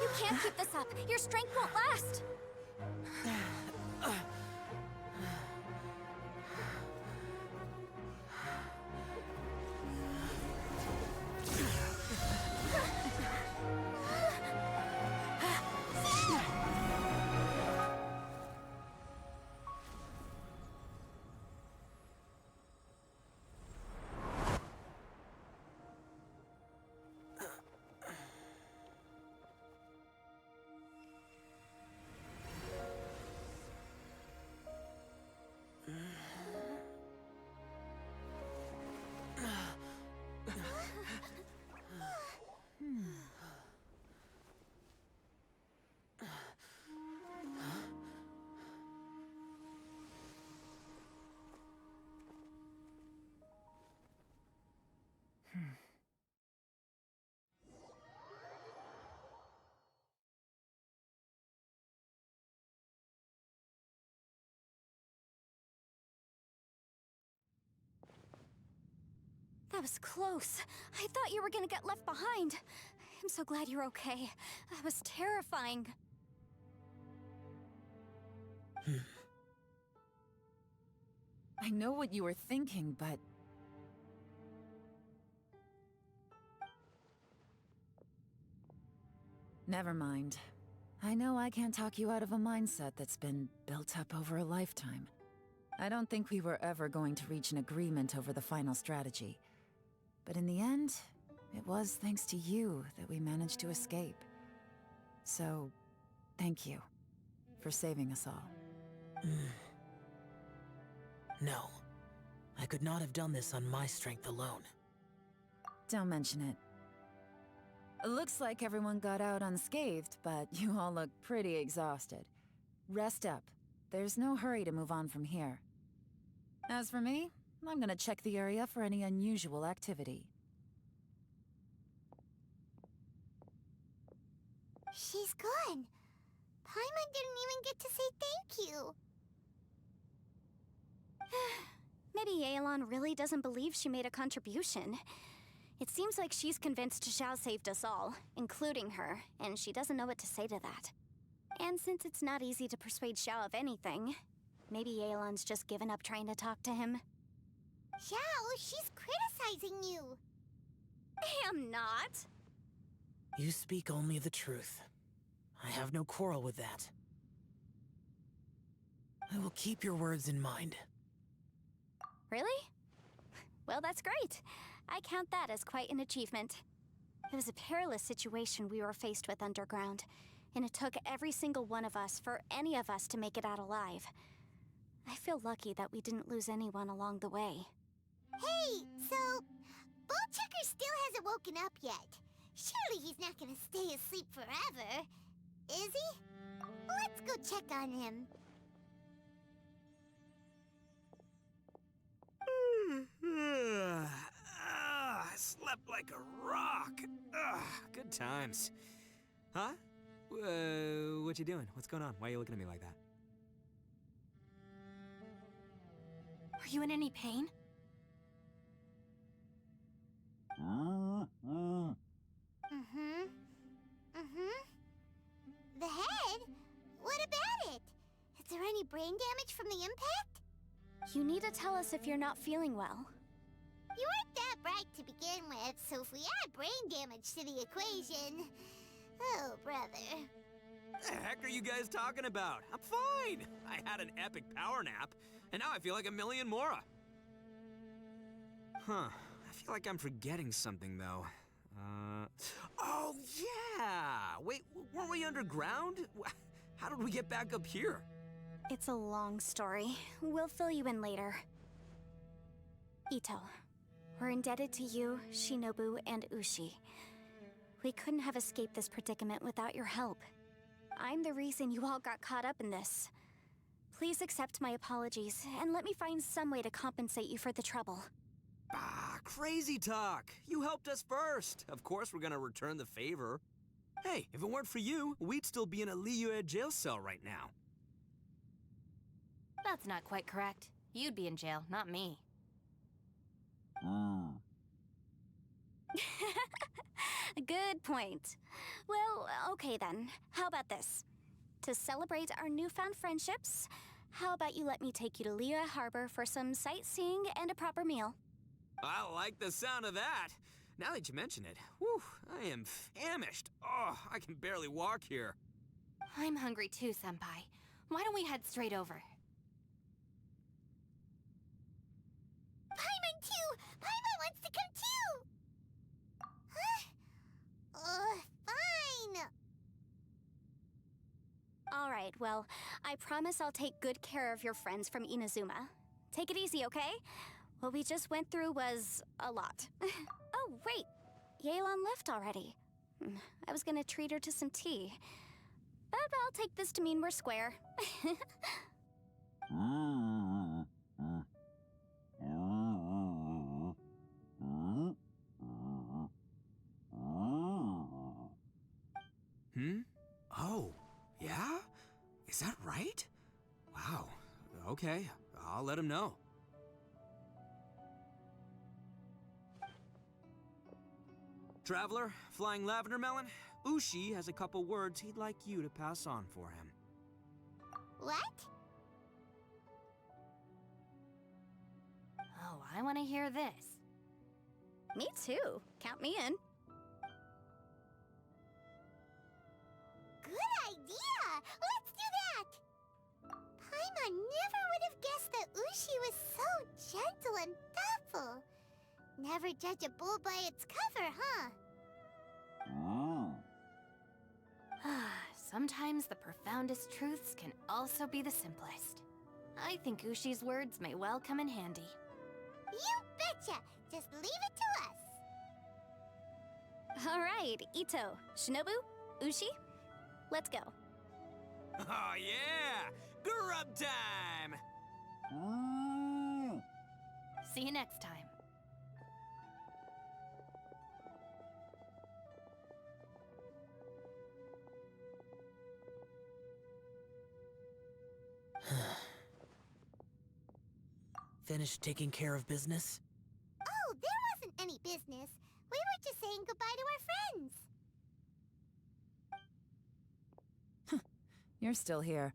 You can't keep this up. Your strength won't last. That was close. I thought you were gonna get left behind. I'm so glad you're okay. That was terrifying. I know what you were thinking, but... Never mind. I know I can't talk you out of a mindset that's been built up over a lifetime. I don't think we were ever going to reach an agreement over the final strategy. But in the end, it was thanks to you that we managed to escape. So, thank you for saving us all. No. I could not have done this on my strength alone. Don't mention it. It looks like everyone got out unscathed, but you all look pretty exhausted. Rest up. There's no hurry to move on from here. As for me, I'm gonna check the area for any unusual activity. She's gone. Paimon didn't even get to say thank you. Maybe Yelan really doesn't believe she made a contribution. It seems like she's convinced Xiao saved us all, including her, and she doesn't know what to say to that. And since it's not easy to persuade Xiao of anything, maybe Yelan's just given up trying to talk to him. Xiao, she's criticizing you. I am not. You speak only the truth. I have no quarrel with that. I will keep your words in mind. Really? Well, that's great. I count that as quite an achievement. It was a perilous situation we were faced with underground, and it took every single one of us for any of us to make it out alive. I feel lucky that we didn't lose anyone along the way. Hey, so... Ballchecker still hasn't woken up yet. Surely he's not gonna stay asleep forever, is he? Let's go check on him. I slept like a rock. Good times. Huh? What you doing? What's going on? Why are you looking at me like that? Are you in any pain? The head? What about it? Is there any brain damage from the impact? You need to tell us if you're not feeling well. You weren't that bright to begin with, so if we add brain damage to the equation... Oh, brother. What the heck are you guys talking about? I'm fine. I had an epic power nap, and now I feel like a million more. Huh. I feel like I'm forgetting something, though. Oh, yeah! Wait, weren't we underground? How did we get back up here? It's a long story. We'll fill you in later. Ito, we're indebted to you, Shinobu, and Ushi. We couldn't have escaped this predicament without your help. I'm the reason you all got caught up in this. Please accept my apologies, and let me find some way to compensate you for the trouble. Crazy talk! You helped us first! Of course we're gonna return the favor. Hey, if it weren't for you, we'd still be in a Liyue jail cell right now. That's not quite correct. You'd be in jail, not me. Good point. Well, okay then. How about this? To celebrate our newfound friendships, how about you let me take you to Liyue Harbor for some sightseeing and a proper meal? I like the sound of that. Now that you mention it, whew, I am famished. Oh, I can barely walk here. I'm hungry too, Senpai. Why don't we head straight over? Paimon too! Paimon wants to come too! Huh? Fine! Alright, well, I promise I'll take good care of your friends from Inazuma. Take it easy, okay? What we just went through was a lot. Oh, wait. Yelan left already. I was gonna treat her to some tea. But I'll take this to mean we're square. right? Wow. Okay, I'll let him know. Traveler, Flying Lavender Melon, Ushi has a couple words he'd like you to pass on for him. What? Oh, I want to hear this. Me too. Count me in. Good idea! Let's do that! Paimon never would have guessed that Ushi was so gentle and thoughtful. Never judge a bull by its cover, huh? Sometimes the profoundest truths can also be the simplest. I think Ushi's words may well come in handy. You betcha! Just leave it to us! Alright, Ito, Shinobu, Ushi, let's go. Oh yeah! Grub time! See you next time. Finished taking care of business? Oh, there wasn't any business. We were just saying goodbye to our friends. You're still here.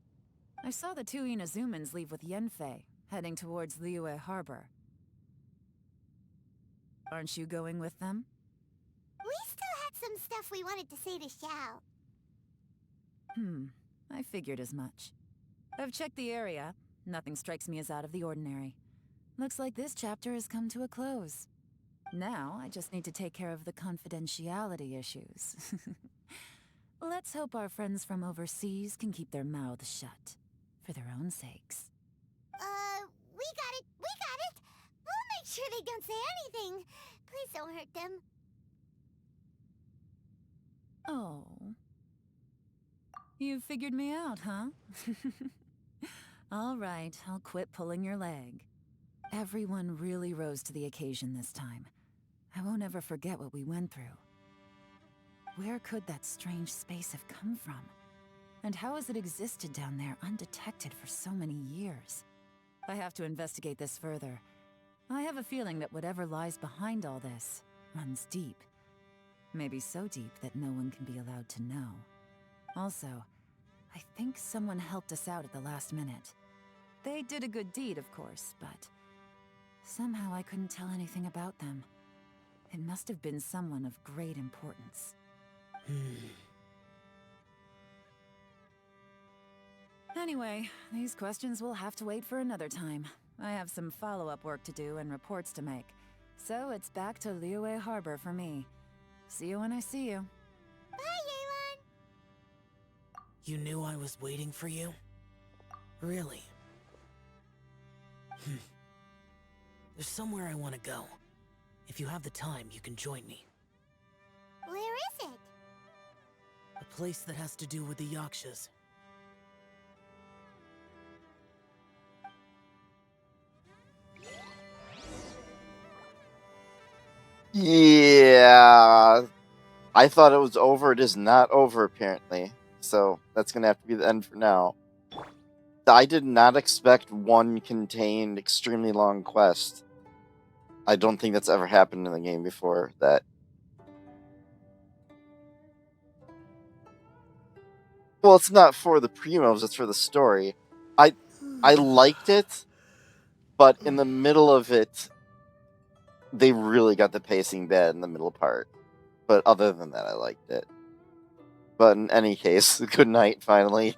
I saw the two Inazumans leave with Yenfei, heading towards Liyue Harbor. Aren't you going with them? We still had some stuff we wanted to say to Xiao. I figured as much. I've checked the area. Nothing strikes me as out of the ordinary. Looks like this chapter has come to a close. Now, I just need to take care of the confidentiality issues. Let's hope our friends from overseas can keep their mouths shut. For their own sakes. We got it! We got it! We'll make sure they don't say anything. Please don't hurt them. Oh. You figured me out, huh? All right, I'll quit pulling your leg. Everyone really rose to the occasion this time. I won't ever forget what we went through. Where could that strange space have come from? And how has it existed down there undetected for so many years? I have to investigate this further. I have a feeling that whatever lies behind all this runs deep. Maybe so deep that no one can be allowed to know. Also, I think someone helped us out at the last minute. They did a good deed, of course, but somehow I couldn't tell anything about them. It must have been someone of great importance. Anyway, these questions will have to wait for another time. I have some follow-up work to do and reports to make. So it's back to Liyue Harbor for me. See you when I see you. Bye, Yelan! You knew I was waiting for you? Really? There's somewhere I want to go. If you have the time, you can join me. Where is it? A place that has to do with the Yakshas. Yeah. I thought it was over. It is not over, apparently. So that's going to have to be the end for now. I did not expect one contained extremely long quest. I don't think that's ever happened in the game before. Well, it's not for the premos, it's for the story. I liked it, but in the middle of it, they really got the pacing bad in the middle part. But other than that, I liked it. But in any case, good night, finally.